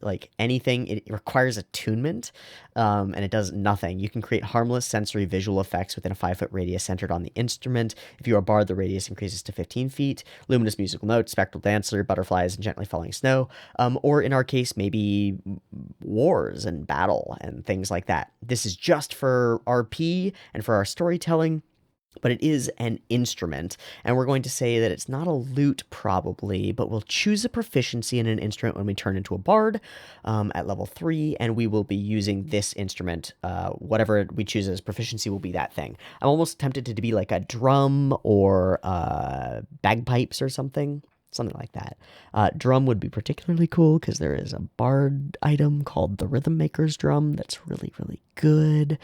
like anything. It requires attunement, and it does nothing. You can create harmless sensory visual effects within a 5-foot radius centered on the instrument. If you are bard, the radius increases to 15 feet. Luminous musical notes, spectral dancer, butterflies, and gently falling snow. Or in our case, maybe wars and battle and things like that. This is just for RP and for our storytelling. But it is an instrument, and we're going to say that it's not a lute probably, but we'll choose a proficiency in an instrument when we turn into a bard at level 3, and we will be using this instrument. Whatever we choose as proficiency will be that thing. I'm almost tempted to be like a drum or bagpipes or something like that. Drum would be particularly cool because there is a bard item called the Rhythm Maker's Drum that's really, really good.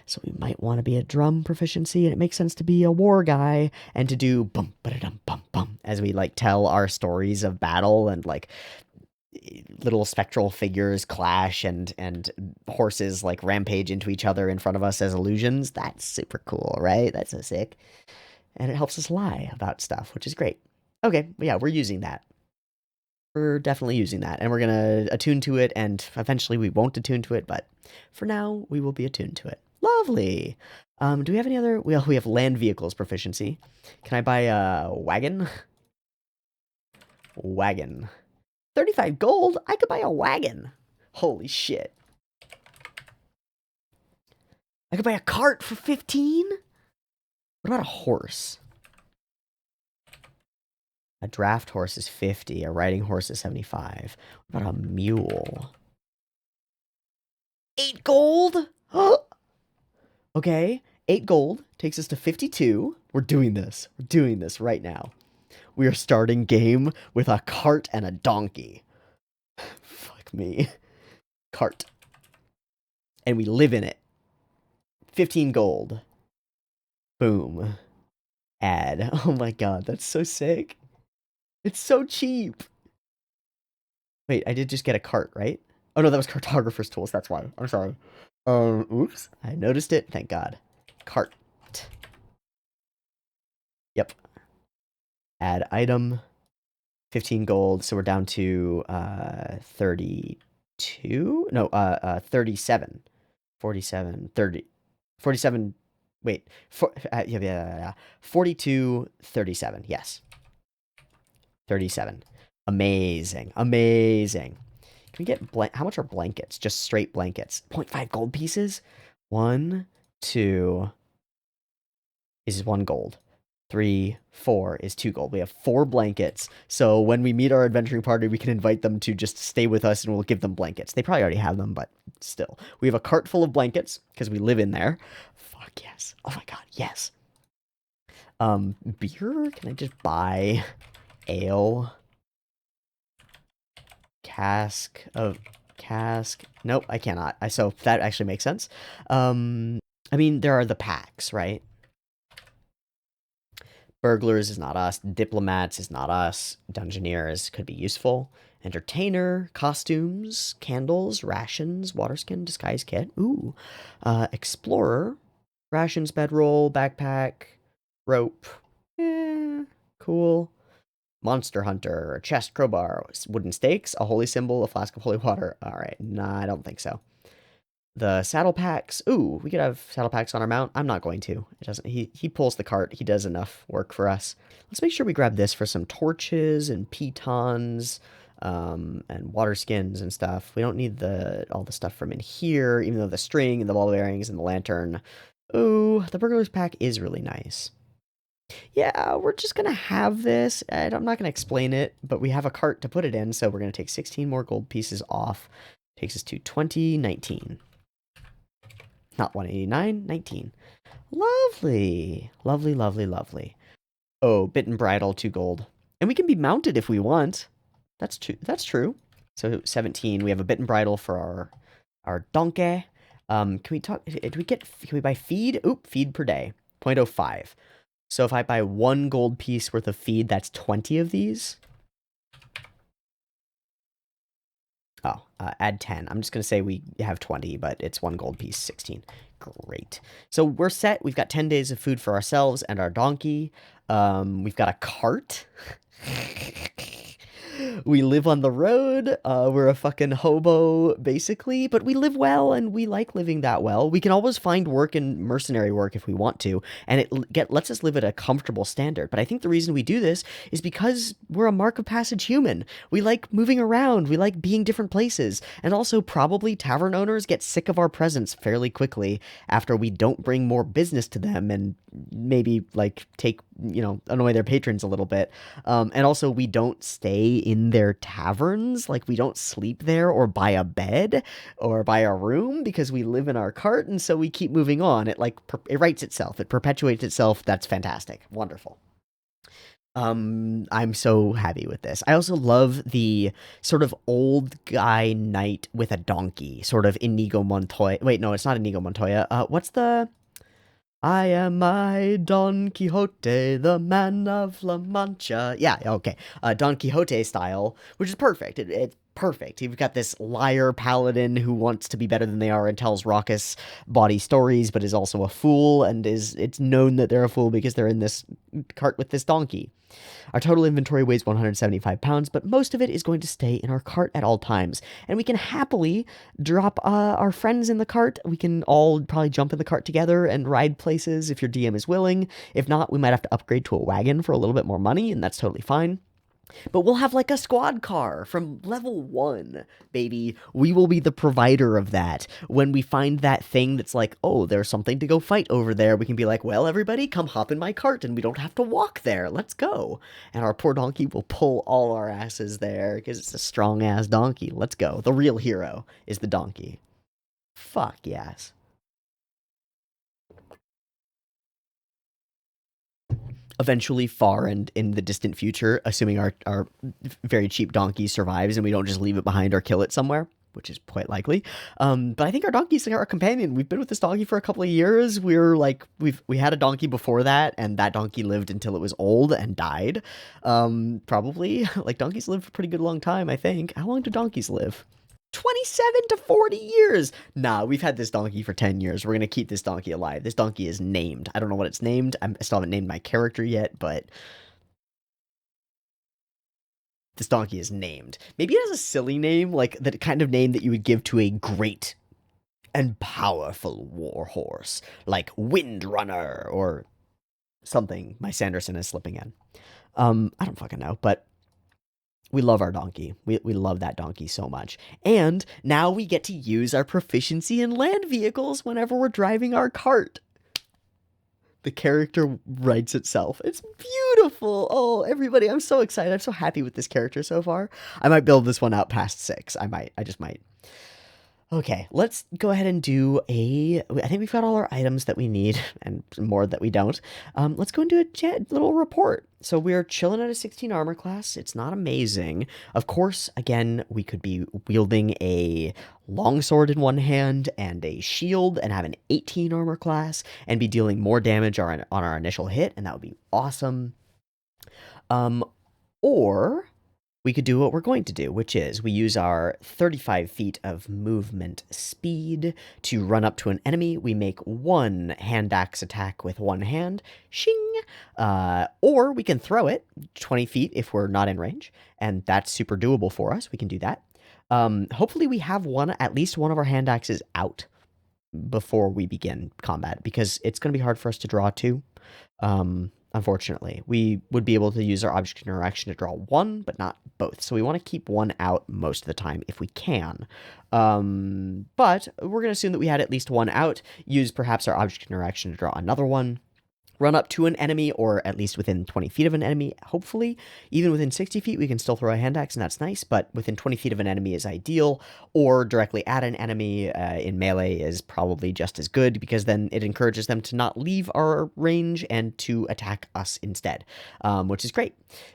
So we might want to be a drum proficiency, and it makes sense to be a war guy and to do bum ba-da-dum bum bum as we like tell our stories of battle and like little spectral figures clash and horses like rampage into each other in front of us as illusions. That's super cool, right? That's so sick. And it helps us lie about stuff, which is great. Okay, yeah, we're using that. we're definitely using that, and we're gonna attune to it, and eventually we won't attune to it, but for now we will be attuned to it. Lovely. Do we have any other? Well, we have land vehicles proficiency. Can I buy a wagon? Wagon. 35 gold? I could buy a wagon. Holy shit. I could buy a cart for 15? What about a horse? A draft horse is 50. A riding horse is 75. What about a mule? 8 gold? Okay. 8 gold takes us to 52. We're doing this. We're doing this right now. We are starting game with a cart and a donkey. Fuck me. Cart. And we live in it. 15 gold. Boom. Add. Oh my god, that's so sick. It's so cheap. Wait, I did just get a cart, right? Oh no, that was cartographer's tools. That's why. I'm sorry. Oops. I noticed it. Thank God. Cart. Yep. Add item. 15 gold. So we're down to 32? No, 37. 47, 30. 47. Wait. Yeah. 42, 37. Yes. 37. Amazing. Amazing. Can we get how much are blankets? Just straight blankets. 0.5 gold pieces? 1, 2 is 1 gold. 3, 4 is 2 gold. We have 4 blankets. So when we meet our adventuring party, we can invite them to just stay with us and we'll give them blankets. They probably already have them, but still. We have a cart full of blankets because we live in there. Fuck yes. Oh my god, yes. Beer? Can I just buy ale? Cask. Nope, I cannot. So that actually makes sense. I mean, there are the packs, right? Burglars is not us. Diplomats is not us. Dungeoneers could be useful. Entertainer, costumes, candles, rations, water skin, disguise kit. Ooh. Explorer, rations, bedroll, backpack, rope. Cool. Monster hunter, a chest, crowbar, wooden stakes, a holy symbol, a flask of holy water. All right, nah, I don't think so. The saddle packs. Ooh, we could have saddle packs on our mount. I'm not going to. It doesn't. He pulls the cart. He does enough work for us. Let's make sure we grab this for some torches and pitons, and water skins and stuff. We don't need all the stuff from in here, even though the string and the ball bearings and the lantern. Ooh, the burglar's pack is really nice. Yeah, we're just gonna have this. I'm not gonna explain it, but we have a cart to put it in, so we're gonna take 16 more gold pieces off. Takes us to 2019. Not 189, 19. Lovely. Lovely, lovely, lovely. Oh, bit and bridle, 2 gold. And we can be mounted if we want. That's true. That's true. So 17, we have a bit and bridle for our donkey. Can we buy feed? Oop, feed per day. 0.05. So if I buy 1 gold piece worth of feed, that's 20 of these. Oh, add 10. I'm just going to say we have 20, but it's 1 gold piece, 16. Great. So we're set. We've got 10 days of food for ourselves and our donkey. We've got a cart. We live on the road. We're a fucking hobo, basically, but we live well, and we like living that well. We can always find work and mercenary work if we want to, and it lets us live at a comfortable standard. But I think the reason we do this is because we're a mark of passage human. We like moving around. We like being different places. And also, probably tavern owners get sick of our presence fairly quickly after we don't bring more business to them and maybe, like, annoy their patrons a little bit. And also, we don't stay in their taverns. Like, we don't sleep there or buy a bed or buy a room because we live in our cart, and so we keep moving on. It it writes itself. It perpetuates itself. That's fantastic. Wonderful. I'm so happy with this. I also love the sort of old guy knight with a donkey, sort of Inigo Montoya. Wait, no, it's not Inigo Montoya. What's the... I am my Don Quixote, the man of La Mancha. Yeah, okay. Don Quixote style, which is perfect. It perfect. You've got this liar paladin who wants to be better than they are and tells raucous, bawdy stories, but is also a fool, and it's known that they're a fool because they're in this cart with this donkey. Our total inventory weighs 175 pounds, but most of it is going to stay in our cart at all times. And we can happily drop our friends in the cart. We can all probably jump in the cart together and ride places if your DM is willing. If not, we might have to upgrade to a wagon for a little bit more money, and that's totally fine. But we'll have like a squad car from level 1, baby. We will be the provider of that. When we find that thing that's like, oh, there's something to go fight over there, we can be like, well, everybody, come hop in my cart and we don't have to walk there. Let's go. And our poor donkey will pull all our asses there because it's a strong ass donkey. Let's go. The real hero is the donkey. Fuck yes. Eventually, far and in the distant future, assuming our very cheap donkey survives and we don't just leave it behind or kill it somewhere, which is quite likely. But I think our donkey's our companion. We've been with this donkey for a couple of years. We're like we had a donkey before that, and that donkey lived until it was old and died. Probably like donkeys live for a pretty good long time. I think. How long do donkeys live? 27 to 40 years. Nah, we've had this donkey for 10 years. We're going to keep this donkey alive. This donkey is named. I don't know what it's named. I still haven't named my character yet, but this donkey is named. Maybe it has a silly name, like the kind of name that you would give to a great and powerful war horse, like Windrunner or something my Sanderson is slipping in. I don't fucking know, but we love our donkey. We love that donkey so much. And now we get to use our proficiency in land vehicles whenever we're driving our cart. The character writes itself. It's beautiful. Oh, everybody, I'm so excited. I'm so happy with this character so far. I might build this one out past 6. I just might. Okay, let's go ahead and do I think we've got all our items that we need and more that we don't. Let's go and do a little report. So we're chilling at a 16 armor class. It's not amazing. Of course, again, we could be wielding a longsword in one hand and a shield and have an 18 armor class and be dealing more damage on our initial hit, and that would be awesome. Or we could do what we're going to do, which is we use our 35 feet of movement speed to run up to an enemy. We make one hand axe attack with one hand, shing, or we can throw it 20 feet if we're not in range, and that's super doable for us. We can do that. Hopefully we have at least one of our hand axes out before we begin combat, because it's going to be hard for us to draw two. Unfortunately, we would be able to use our object interaction to draw one, but not both. So we want to keep one out most of the time if we can. But we're going to assume that we had at least one out, use perhaps our object interaction to draw another one, run up to an enemy, or at least within 20 feet of an enemy, hopefully. Even within 60 feet, we can still throw a hand axe, and that's nice, but within 20 feet of an enemy is ideal, or directly at an enemy in melee is probably just as good, because then it encourages them to not leave our range and to attack us instead, which is great.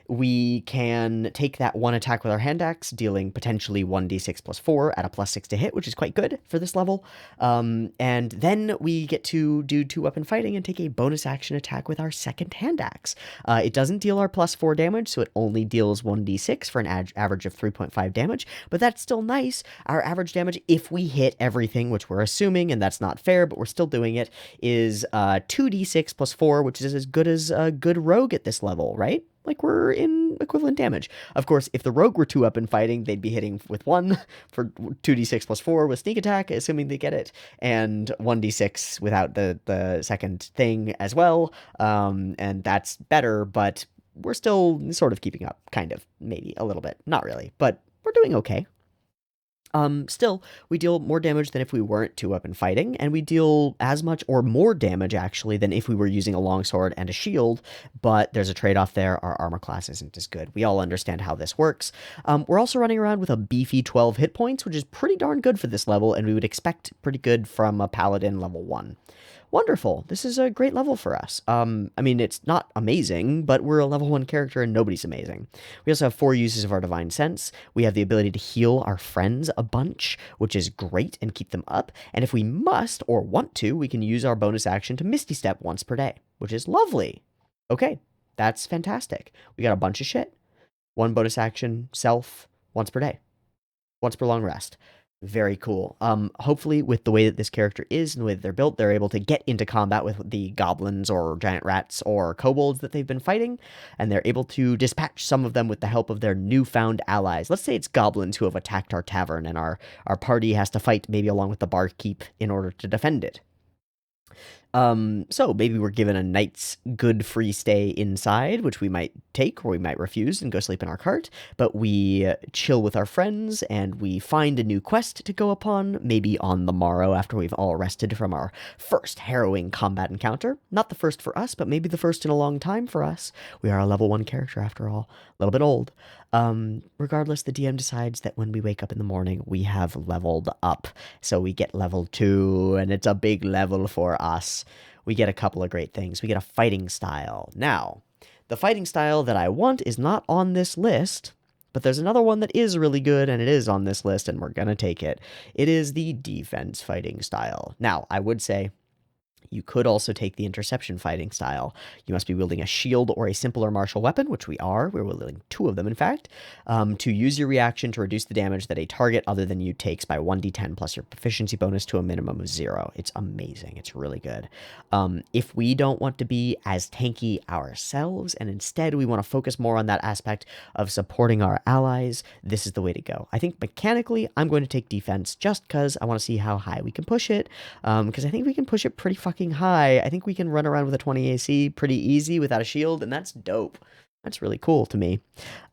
We can take that one attack with our hand axe, dealing potentially 1d6 plus 4 at a plus 6 to hit, which is quite good for this level, and then we get to do 2-weapon fighting and take a bonus action attack with our second hand axe. It doesn't deal our plus 4 damage, so it only deals 1d6 for an average of 3.5 damage, but that's still nice. Our average damage, if we hit everything, which we're assuming, and that's not fair, but we're still doing it, is 2d6 plus 4, which is as good as a good rogue at this level, right? Like, we're in equivalent damage. Of course, if the rogue were 2-up fighting, they'd be hitting with 1 for 2d6 plus 4 with sneak attack, assuming they get it, and 1d6 without the second thing as well, and that's better, but we're still sort of keeping up, kind of, maybe, a little bit. Not really, but we're doing okay. Still, we deal more damage than if we weren't 2-up fighting, and we deal as much or more damage, actually, than if we were using a longsword and a shield, but there's a trade-off there. Our armor class isn't as good. We all understand how this works. We're also running around with a beefy 12 hit points, which is pretty darn good for this level, and we would expect pretty good from a paladin level 1. Wonderful. This is a great level for us. I mean, it's not amazing, but we're a level 1 character and nobody's amazing. We also have 4 uses of our Divine Sense. We have the ability to heal our friends a bunch, which is great, and keep them up. And if we must or want to, we can use our bonus action to Misty Step once per day, which is lovely. Okay, that's fantastic. We got a bunch of shit. 1 bonus action, self, once per day. once per long rest. Very cool. Hopefully, with the way that this character is and the way that they're built, they're able to get into combat with the goblins or giant rats or kobolds that they've been fighting, and they're able to dispatch some of them with the help of their newfound allies. Let's say it's goblins who have attacked our tavern, and our party has to fight maybe along with the barkeep in order to defend it. So maybe we're given a night's good free stay inside, which we might take or we might refuse and go sleep in our cart, but we chill with our friends and we find a new quest to go upon, maybe on the morrow after we've all rested from our first harrowing combat encounter. Not the first for us, but maybe the first in a long time for us. We are a level 1 character after all, a little bit old. Regardless, the DM decides that when we wake up in the morning, we have leveled up. So we get level 2, and it's a big level for us. We get a couple of great things. We get a fighting style. Now, the fighting style that I want is not on this list, but there's another one that is really good, and it is on this list, and we're gonna take it. It is the defense fighting style. Now, I would say you could also take the interception fighting style. You must be wielding a shield or a simpler martial weapon, which we are. We're wielding 2 of them, in fact, to use your reaction to reduce the damage that a target other than you takes by 1d10 plus your proficiency bonus to a minimum of 0. It's amazing. It's really good. If we don't want to be as tanky ourselves, and instead we want to focus more on that aspect of supporting our allies, this is the way to go. I think mechanically, I'm going to take defense just because I want to see how high we can push it, because I think we can push it pretty fucking high. I think we can run around with a 20 AC pretty easy without a shield, and that's dope. That's really cool to me.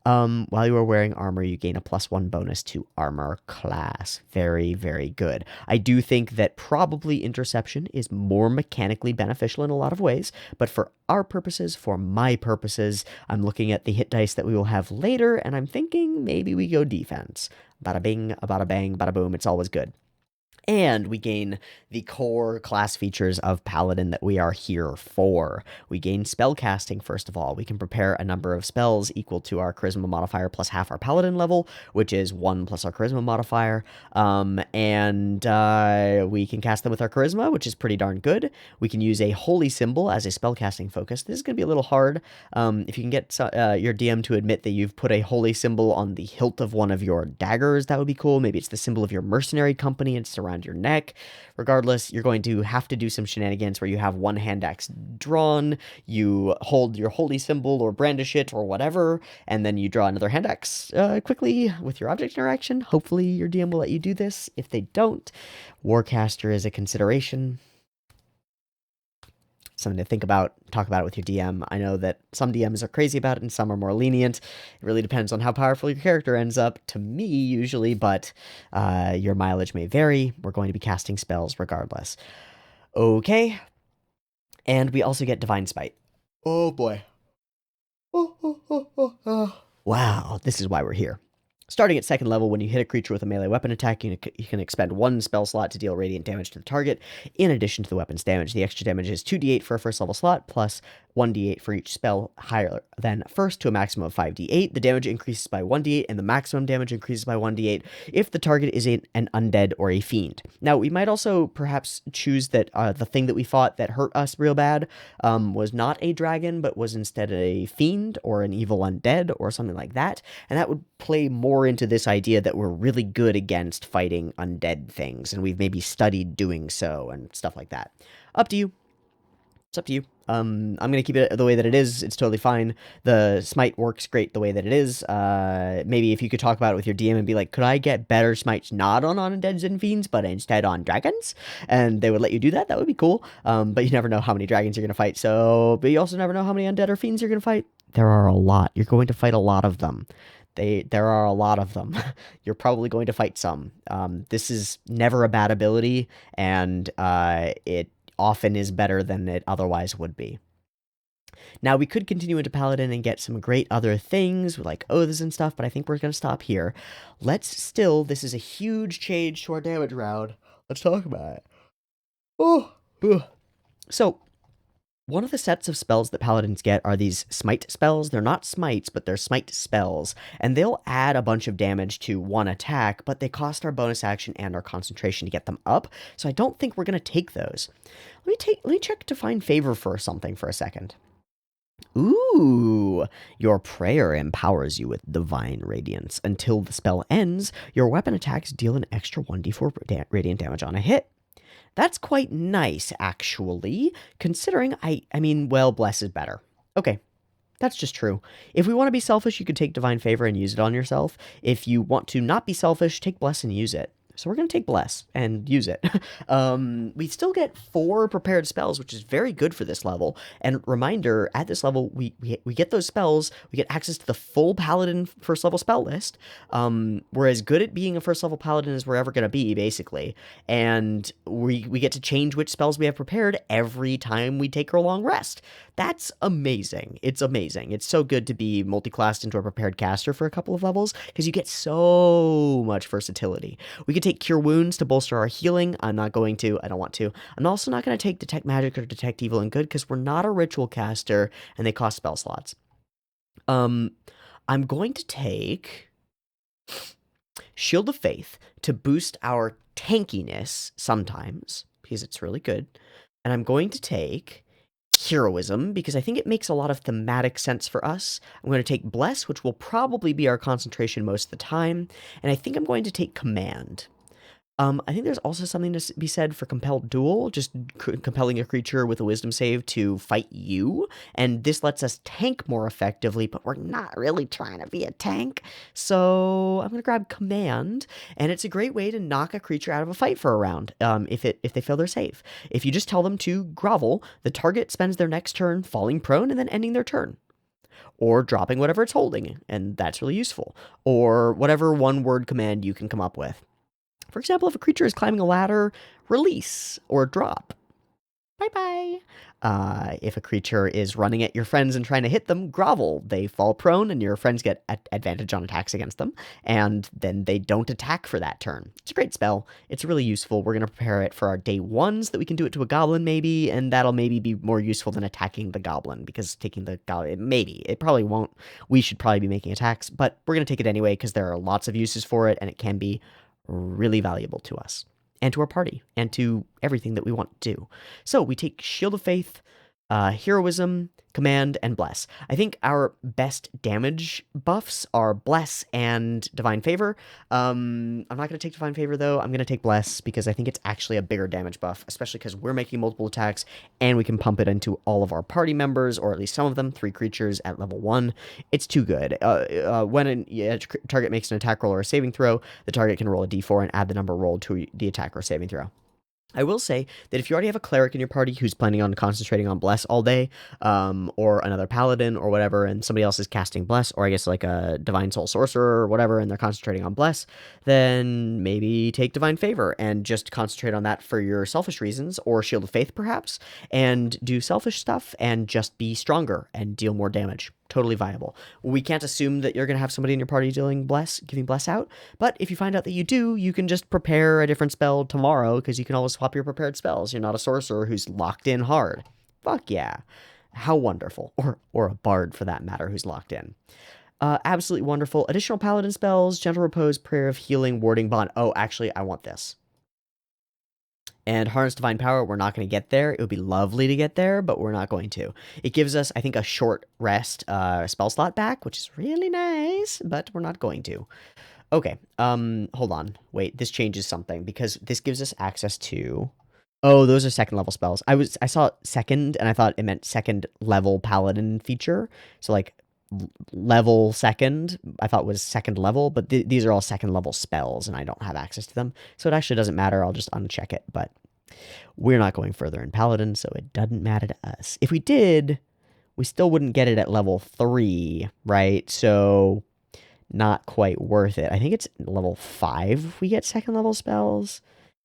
While you are wearing armor, you gain a +1 bonus to armor class. Very, very good. I do think that probably interception is more mechanically beneficial in a lot of ways, but for our purposes, for my purposes, I'm looking at the hit dice that we will have later, and I'm thinking maybe we go defense. Bada bing, bada bang, bada boom. It's always good. And we gain the core class features of Paladin that we are here for. We gain spellcasting, first of all. We can prepare a number of spells equal to our Charisma modifier plus half our Paladin level, which is 1 plus our Charisma modifier. We can cast them with our Charisma, which is pretty darn good. We can use a Holy Symbol as a spellcasting focus. This is going to be a little hard. If you can get your DM to admit that you've put a Holy Symbol on the hilt of one of your daggers, that would be cool. Maybe it's the symbol of your mercenary company and it's around your neck. Regardless, you're going to have to do some shenanigans where you have one hand axe drawn, you hold your holy symbol or brandish it or whatever, and then you draw another hand axe quickly with your object interaction. Hopefully your DM will let you do this. If they don't, Warcaster is a consideration. Something to think about, talk about it with your DM. I know that some DMs are crazy about it and some are more lenient. It really depends on how powerful your character ends up, to me usually, but your mileage may vary. We're going to be casting spells regardless. Okay. And we also get Divine Smite. Oh boy. Wow, this is why we're here. Starting at 2nd level, when you hit a creature with a melee weapon attack, you can expend 1 spell slot to deal radiant damage to the target, in addition to the weapon's damage. The extra damage is 2d8 for a 1st level slot, plus 1d8 for each spell higher than first to a maximum of 5d8. The damage increases by 1d8, and the maximum damage increases by 1d8 if the target is an undead or a fiend. Now, we might also perhaps choose that the thing that we fought that hurt us real bad was not a dragon, but was instead a fiend or an evil undead or something like that, and that would play more into this idea that we're really good against fighting undead things, and we've maybe studied doing so and stuff like that. Up to you. It's up to you. I'm going to keep it the way that it is. It's totally fine. The smite works great the way that it is. Maybe if you could talk about it with your DM and be like, could I get better smites not on undeads and fiends, but instead on dragons? And they would let you do that. That would be cool. But you never know how many dragons you're going to fight. But you also never know how many undead or fiends you're going to fight. There are a lot. You're going to fight a lot of them. There are a lot of them. You're probably going to fight some. This is never a bad ability, and it often is better than it otherwise would be. Now, we could continue into Paladin and get some great other things, like oaths and stuff, but I think we're going to stop here. This is a huge change to our damage round. Let's talk about it. Oh, ugh. So, one of the sets of spells that paladins get are these smite spells. They're not smites, but they're smite spells. And they'll add a bunch of damage to one attack, but they cost our bonus action and our concentration to get them up. So I don't think we're going to take those. Let me check Divine Favor for something for a second. Ooh, your prayer empowers you with divine radiance. Until the spell ends, your weapon attacks deal an extra 1d4 radiant damage on a hit. That's quite nice, actually, considering I mean, well, bless is better. Okay, that's just true. If we want to be selfish, you could take Divine Favor and use it on yourself. If you want to not be selfish, take Bless and use it. So we're going to take Bless and use it. We still get 4 prepared spells, which is very good for this level. And reminder, at this level, we get those spells. We get access to the full Paladin first level spell list. We're as good at being a first level Paladin as we're ever going to be, basically. And we get to change which spells we have prepared every time we take our long rest. That's amazing. It's amazing. It's so good to be multi-classed into a prepared caster for a couple of levels because you get so much versatility. We could take Cure Wounds to bolster our healing. I'm not going to. I don't want to. I'm also not going to take Detect Magic or Detect Evil and Good because we're not a ritual caster and they cost spell slots. I'm going to take Shield of Faith to boost our tankiness sometimes because it's really good. And I'm going to take Heroism, because I think it makes a lot of thematic sense for us. I'm going to take Bless, which will probably be our concentration most of the time, and I think I'm going to take Command. I think there's also something to be said for Compelled Duel, just compelling a creature with a Wisdom save to fight you, and this lets us tank more effectively, but we're not really trying to be a tank, so I'm going to grab Command, and it's a great way to knock a creature out of a fight for a round, if they fail their save. If you just tell them to grovel, the target spends their next turn falling prone and then ending their turn. Or dropping whatever it's holding, and that's really useful. Or whatever one-word command you can come up with. For example, if a creature is climbing a ladder, release or drop. Bye-bye. If a creature is running at your friends and trying to hit them, grovel. They fall prone and your friends get advantage on attacks against them, and then they don't attack for that turn. It's a great spell. It's really useful. We're going to prepare it for our day 1s so that we can do it to a goblin maybe, and that'll maybe be more useful than attacking the goblin, because taking the goblin, maybe. It probably won't. We should probably be making attacks, but we're going to take it anyway because there are lots of uses for it, and it can be really valuable to us and to our party and to everything that we want to do. So we take Shield of Faith, Heroism, Command, and Bless. I think our best damage buffs are Bless and Divine Favor. I'm not going to take Divine Favor, though. I'm going to take Bless because I think it's actually a bigger damage buff, especially because we're making multiple attacks and we can pump it into all of our party members, or at least some of them, 3 creatures at level 1. It's too good. When a target makes an attack roll or a saving throw, the target can roll a d4 and add the number rolled to the attack or saving throw. I will say that if you already have a cleric in your party who's planning on concentrating on Bless all day, or another paladin or whatever, and somebody else is casting Bless, or I guess like a Divine Soul Sorcerer or whatever, and they're concentrating on Bless, then maybe take Divine Favor and just concentrate on that for your selfish reasons, or Shield of Faith perhaps, and do selfish stuff and just be stronger and deal more damage. Totally viable. We can't assume that you're going to have somebody in your party giving Bless out, but if you find out that you do, you can just prepare a different spell tomorrow, because you can always swap your prepared spells. You're not a sorcerer who's locked in hard. Fuck yeah. How wonderful. Or a bard, for that matter, who's locked in. Absolutely wonderful. Additional paladin spells, Gentle Repose, Prayer of Healing, Warding Bond. Oh, actually, I want this. And Harness Divine Power, we're not going to get there. It would be lovely to get there, but we're not going to. It gives us, I think, a short rest spell slot back, which is really nice, but we're not going to. Okay, hold on. Wait, this changes something, because this gives us access to... Oh, those are second level spells. I saw second, and I thought it meant second level paladin feature. So, like, level second, I thought was second level, but these are all second level spells, and I don't have access to them. So it actually doesn't matter. I'll just uncheck it, but we're not going further in Paladin, so it doesn't matter to us. If we did, we still wouldn't get it at level 3, right? So not quite worth it. I think it's level 5 we get second level spells.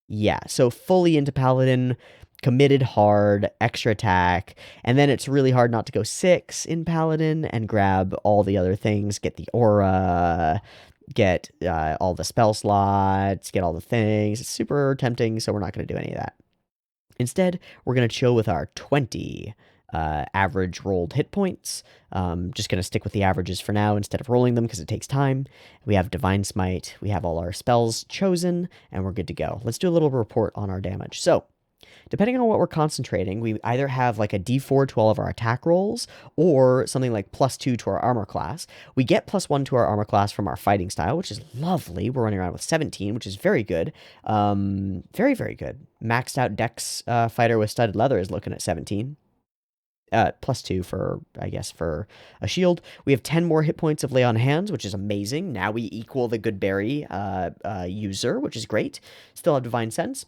Yeah, so fully into Paladin, committed hard, extra attack, and then it's really hard not to go 6 in Paladin and grab all the other things, get the aura, get all the spell slots, get all the things. It's super tempting, so we're not going to do any of that. Instead, we're going to chill with our 20 average rolled hit points. Just going to stick with the averages for now instead of rolling them because it takes time. We have Divine Smite, we have all our spells chosen, and we're good to go. Let's do a little report on our damage. So, depending on what we're concentrating, we either have like a d4 to all of our attack rolls or something like +2 to our armor class. We get +1 to our armor class from our fighting style, which is lovely. We're running around with 17, which is very good. Very, very good. Maxed out Dex fighter with studded leather is looking at 17. +2 for, I guess, for a shield. We have 10 more hit points of lay on hands, which is amazing. Now we equal the Goodberry user, which is great. Still have divine sense.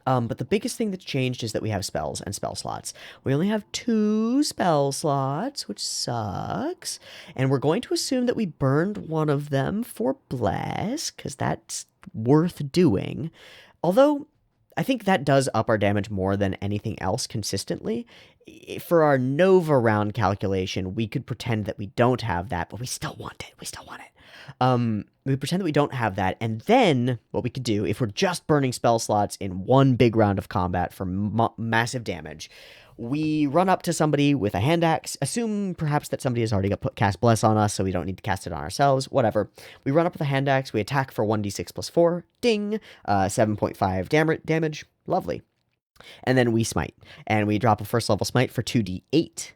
But the biggest thing that's changed is that we have spells and spell slots. We only have 2 spell slots, which sucks. And we're going to assume that we burned one of them for Bless, because that's worth doing. Although, I think that does up our damage more than anything else consistently. For our Nova round calculation, we could pretend that we don't have that, but we still want it. We still want it. We pretend that we don't have that, and then what we could do, if we're just burning spell slots in one big round of combat for massive damage, we run up to somebody with a hand axe, assume perhaps that somebody has already cast Bless on us, so we don't need to cast it on ourselves, whatever. We run up with a hand axe, we attack for 1d6 plus 4, ding, 7.5 damage, lovely. And then we smite, and we drop a first level smite for 2d8.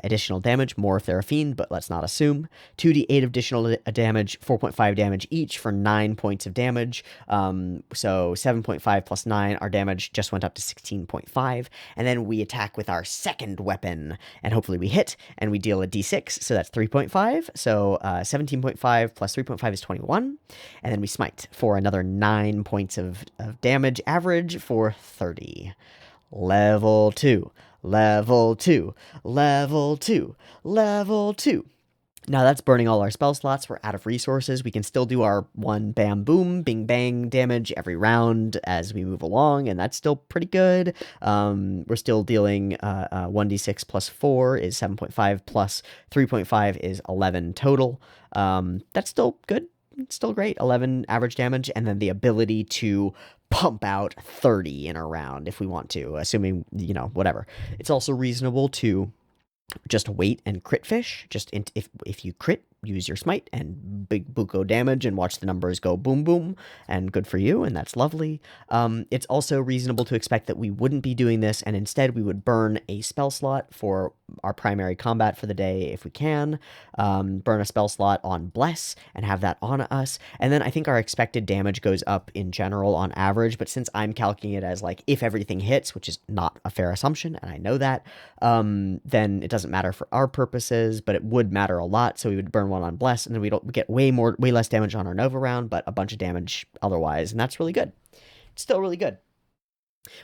Additional damage, more if they're a fiend, but let's not assume. 2d8 additional damage, 4.5 damage each for 9 points of damage. So 7.5 plus 9, our damage just went up to 16.5. And then we attack with our second weapon, and hopefully we hit, and we deal a d6, so that's 3.5. So 17.5 plus 3.5 is 21. And then we smite for another 9 points of damage, average for 30. Level 2. Level 2, level 2, level 2. Now that's burning all our spell slots. We're out of resources. We can still do our 1 bam boom, bing bang damage every round as we move along, and that's still pretty good. We're still dealing 1d6 plus 4 is 7.5 plus 3.5 is 11 total. That's still good. It's still great. 11 average damage, and then the ability to pump out 30 in a round if we want to, assuming, whatever. It's also reasonable to just wait and crit fish. If you crit, use your smite and big buko damage and watch the numbers go boom boom, and good for you, and that's lovely. It's also reasonable to expect that we wouldn't be doing this, and instead we would burn a spell slot for our primary combat for the day if we can. Burn a spell slot on Bless and have that on us, and then I think our expected damage goes up in general on average, but since I'm calculating it as like if everything hits, which is not a fair assumption, and I know that, then it doesn't matter for our purposes, but it would matter a lot, so we would burn one on Bless, and then we get way less damage on our Nova round, but a bunch of damage otherwise, and that's really good. It's still really good.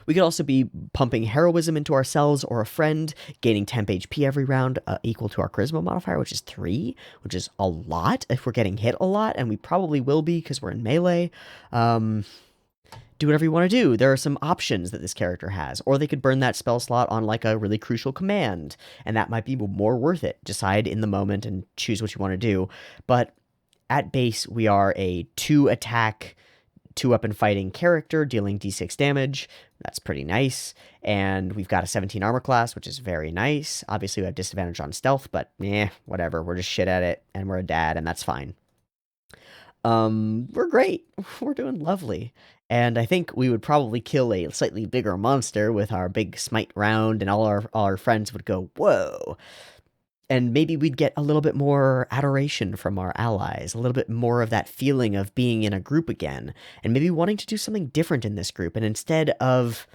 We could also be pumping heroism into ourselves or a friend, gaining temp HP every round, equal to our charisma modifier, which is 3, which is a lot if we're getting hit a lot, and we probably will be because we're in melee. Do whatever you want to do. There are some options that this character has, or they could burn that spell slot on like a really crucial command, and that might be more worth it. Decide in the moment and choose what you want to do. But at base, we are a 2 attack, 2 weapon fighting character dealing d6 damage. That's pretty nice. And we've got a 17 armor class, which is very nice. Obviously, we have disadvantage on stealth, but whatever. We're just shit at it, and we're a dad, and that's fine. We're great. We're doing lovely. And I think we would probably kill a slightly bigger monster with our big smite round, and all our friends would go, whoa. And maybe we'd get a little bit more adoration from our allies, a little bit more of that feeling of being in a group again, and maybe wanting to do something different in this group. And instead of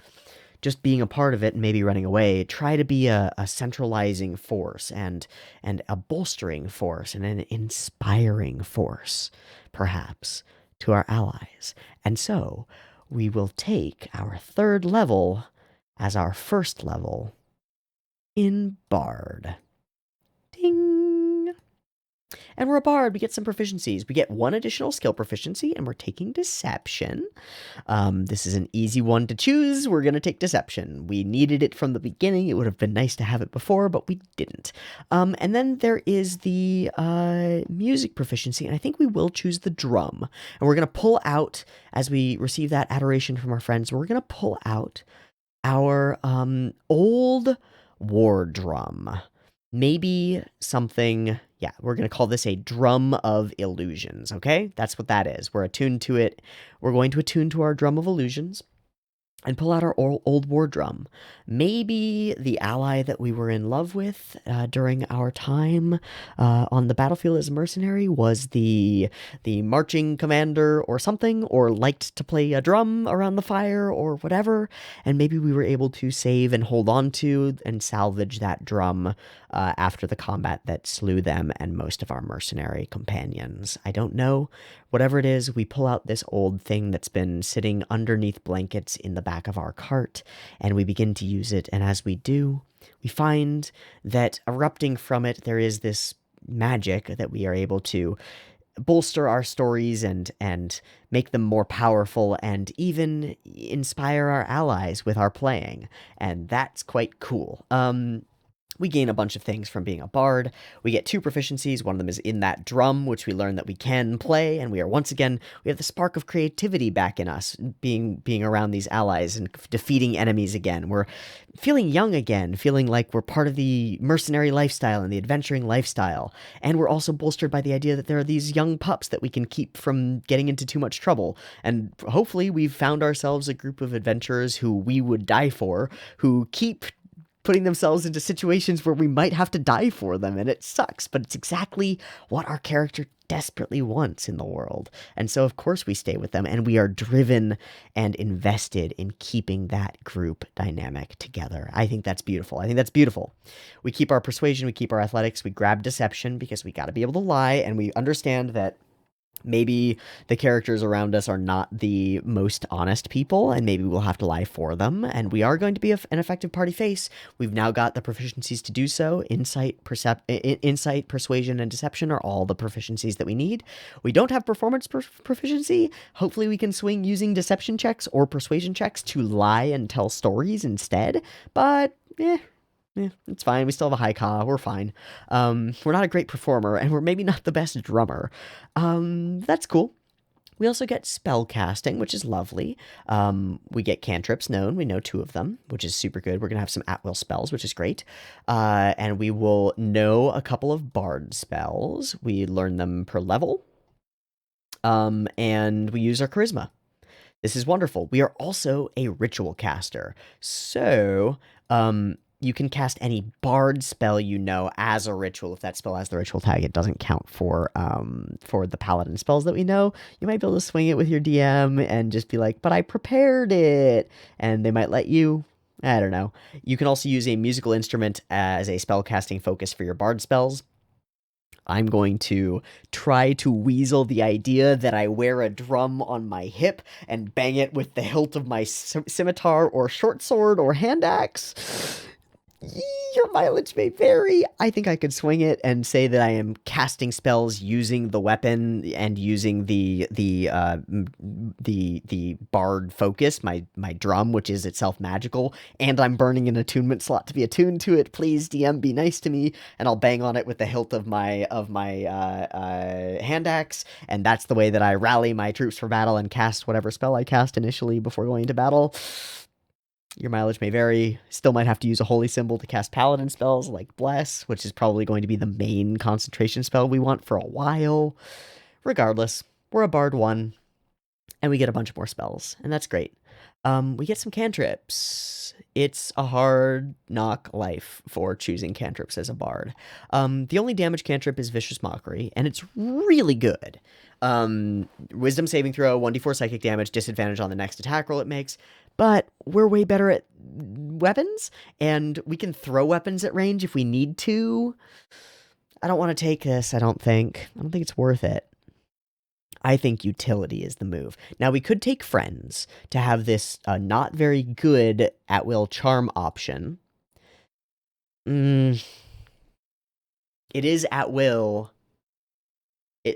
just being a part of it and maybe running away, try to be a centralizing force and a bolstering force and an inspiring force, perhaps, to our allies. And so we will take our 3rd level as our 1st level in Bard. Ding! And we're a bard. We get some proficiencies. We get 1 additional skill proficiency, and we're taking Deception. This is an easy one to choose. We're going to take Deception. We needed it from the beginning. It would have been nice to have it before, but we didn't. And then there is the music proficiency, and I think we will choose the drum. And we're going to pull out, as we receive that adoration from our friends, we're going to pull out our old war drum. Maybe something, we're going to call this a Drum of Illusions, okay? That's what that is. We're attuned to it. We're going to attune to our Drum of Illusions. and pull out our old war drum. Maybe the ally that we were in love with during our time on the battlefield as a mercenary was the marching commander or something, or liked to play a drum around the fire or whatever. And maybe we were able to save and hold on to and salvage that drum after the combat that slew them and most of our mercenary companions. I don't know. Whatever it is, we pull out this old thing that's been sitting underneath blankets in the back of our cart, and we begin to use it. And as we do, we find that erupting from it, there is this magic that we are able to bolster our stories and make them more powerful and even inspire our allies with our playing. And that's quite cool. We gain a bunch of things from being a bard. We get 2 proficiencies. One of them is in that drum, which we learn that we can play, and we are once again, we have the spark of creativity back in us, being around these allies and defeating enemies again. We're feeling young again, feeling like we're part of the mercenary lifestyle and the adventuring lifestyle. And we're also bolstered by the idea that there are these young pups that we can keep from getting into too much trouble. And hopefully we've found ourselves a group of adventurers who we would die for, who keep putting themselves into situations where we might have to die for them, and it sucks, but it's exactly what our character desperately wants in the world. And so, of course, we stay with them, and we are driven and invested in keeping that group dynamic together. I think that's beautiful. I think that's beautiful. We keep our persuasion, we keep our athletics, we grab deception because we got to be able to lie, and we understand that maybe the characters around us are not the most honest people, and maybe we'll have to lie for them. And we are going to be an effective party face. We've now got the proficiencies to do so. Insight, persuasion, and deception are all the proficiencies that we need. We don't have performance proficiency. Hopefully, we can swing using deception checks or persuasion checks to lie and tell stories instead. But yeah, it's fine. We still have a high ca. We're fine. We're not a great performer, and we're maybe not the best drummer. That's cool. We also get spell casting, which is lovely. We get cantrips known. We know 2 of them, which is super good. We're going to have some at-will spells, which is great. And we will know a couple of bard spells. We learn them per level. And we use our charisma. This is wonderful. We are also a ritual caster. So, you can cast any bard spell you know as a ritual. If that spell has the ritual tag, it doesn't count for the paladin spells that we know. You might be able to swing it with your DM and just be like, but I prepared it. And they might let you. I don't know. You can also use a musical instrument as a spell casting focus for your bard spells. I'm going to try to weasel the idea that I wear a drum on my hip and bang it with the hilt of my scimitar or short sword or hand axe. Your mileage may vary. I think I could swing it and say that I am casting spells using the weapon and using the bard focus, my drum, which is itself magical, and I'm burning an attunement slot to be attuned to it. Please, DM, be nice to me, and I'll bang on it with the hilt of my hand axe, and that's the way that I rally my troops for battle and cast whatever spell I cast initially before going into battle. Your mileage may vary. Still might have to use a holy symbol to cast paladin spells like Bless, which is probably going to be the main concentration spell we want for a while. Regardless, we're a Bard 1, and we get a bunch more spells, and that's great. We get some cantrips. It's a hard knock life for choosing cantrips as a bard. The only damage cantrip is Vicious Mockery, and it's really good. Wisdom saving throw, 1d4 psychic damage, disadvantage on the next attack roll it makes. But we're way better at weapons, and we can throw weapons at range if we need to. I don't want to take this, I don't think. I don't think it's worth it. I think utility is the move. Now, we could take friends to have this not very good at-will charm option. It is at will.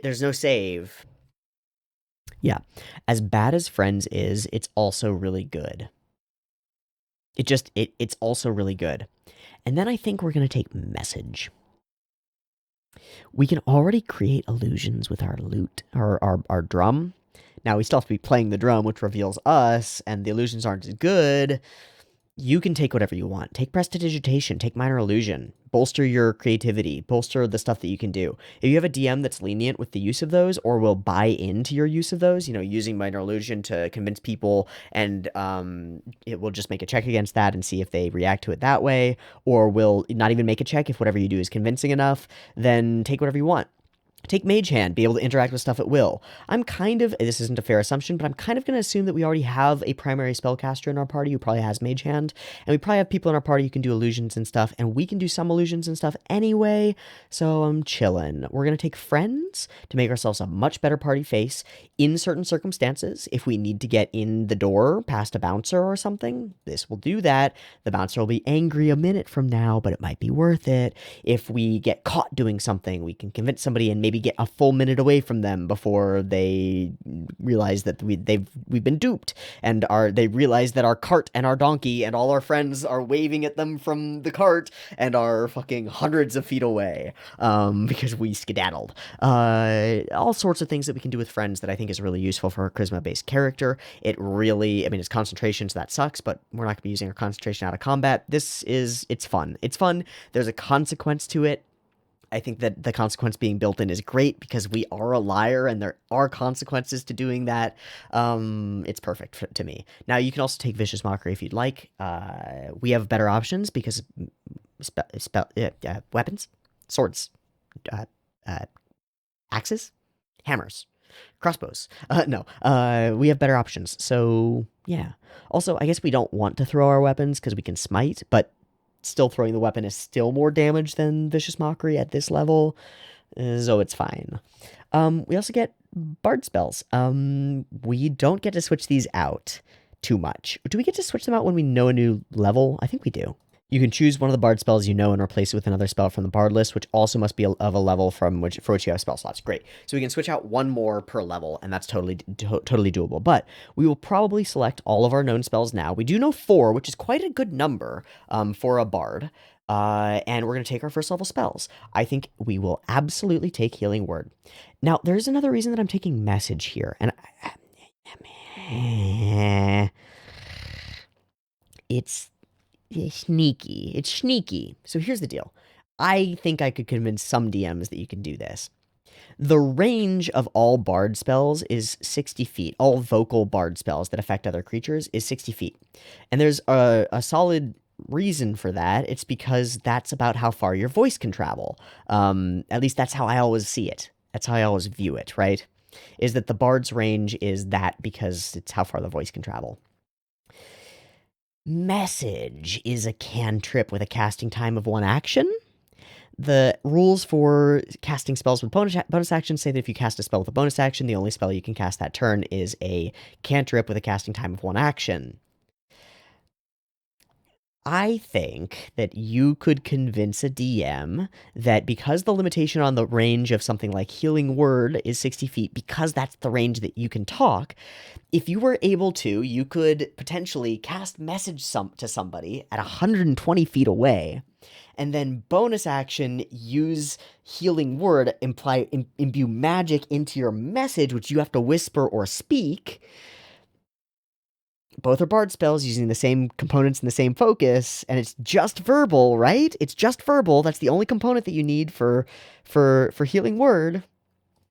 There's no save. Yeah. As bad as friends is, it's also really good. It's also really good. And then I think we're going to take message. We can already create illusions with our lute, our drum. Now, we still have to be playing the drum, which reveals us, and the illusions aren't as good. you can take whatever you want. Take prestidigitation, take minor illusion, bolster your creativity, bolster the stuff that you can do. If you have a DM that's lenient with the use of those or will buy into your use of those, using minor illusion to convince people, and it will just make a check against that and see if they react to it that way, or will not even make a check if whatever you do is convincing enough, then take whatever you want. Take Mage Hand, be able to interact with stuff at will. This isn't a fair assumption, but I'm kind of going to assume that we already have a primary spellcaster in our party who probably has Mage Hand, and we probably have people in our party who can do illusions and stuff, and we can do some illusions and stuff anyway, so I'm chillin'. We're going to take Friends to make ourselves a much better party face in certain circumstances. If we need to get in the door past a bouncer or something, this will do that. The bouncer will be angry a minute from now, but it might be worth it. If we get caught doing something, we can convince somebody and maybe get a full minute away from them before they realize that we've been duped, and they realize that our cart and our donkey and all our friends are waving at them from the cart and are fucking hundreds of feet away because we skedaddled. All sorts of things that we can do with Friends that I think is really useful for a charisma-based character. It's concentration, so that sucks, but we're not going to be using our concentration out of combat. It's fun. It's fun. There's a consequence to it. I think that the consequence being built in is great because we are a liar and there are consequences to doing that. It's perfect to me. Now, you can also take Vicious Mockery if you'd like. We have better options because weapons, swords, axes, hammers, crossbows. No, we have better options. So, yeah. Also, I guess we don't want to throw our weapons because we can smite, but still throwing the weapon is still more damage than Vicious Mockery at this level, so it's fine. We also get Bard spells. We don't get to switch these out too much. Do we get to switch them out when we know a new level? I think we do. You can choose one of the Bard spells and replace it with another spell from the Bard list, which also must be of a level for which you have spell slots. Great. So we can switch out one more per level, and that's totally doable. But we will probably select all of our known spells now. We do know 4, which is quite a good number for a Bard. And we're going to take our first level spells. I think we will absolutely take Healing Word. Now, there's another reason that I'm taking Message here, and it's sneaky. It's sneaky. So here's the deal. I think I could convince some DMs that you can do this. The range of all Bard spells is 60 feet. All vocal Bard spells that affect other creatures is 60 feet. And there's a solid reason for that. It's because that's about how far your voice can travel. At least that's how I always see it. That's how I always view it, right? Is that the Bard's range is that because it's how far the voice can travel. Message is a cantrip with a casting time of 1 action. The rules for casting spells with bonus actions say that if you cast a spell with a bonus action, the only spell you can cast that turn is a cantrip with a casting time of 1 action. I think that you could convince a DM that because the limitation on the range of something like Healing Word is 60 feet, because that's the range that you can talk, if you were able to, you could potentially cast Message to somebody at 120 feet away, and then bonus action, use Healing Word, imbue magic into your message, which you have to whisper or speak. Both are Bard spells using the same components and the same focus, and it's just verbal, right? It's just verbal. That's the only component that you need for Healing Word.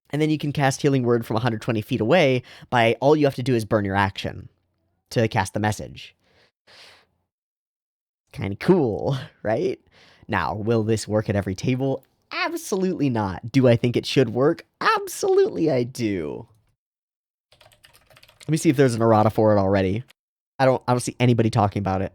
And then you can cast Healing Word from 120 feet away by all you have to do is burn your action to cast the message. Kind of cool, right? Now, will this work at every table? Absolutely not. Do I think it should work? Absolutely I do. Let me see if there's an errata for it already. I don't see anybody talking about it.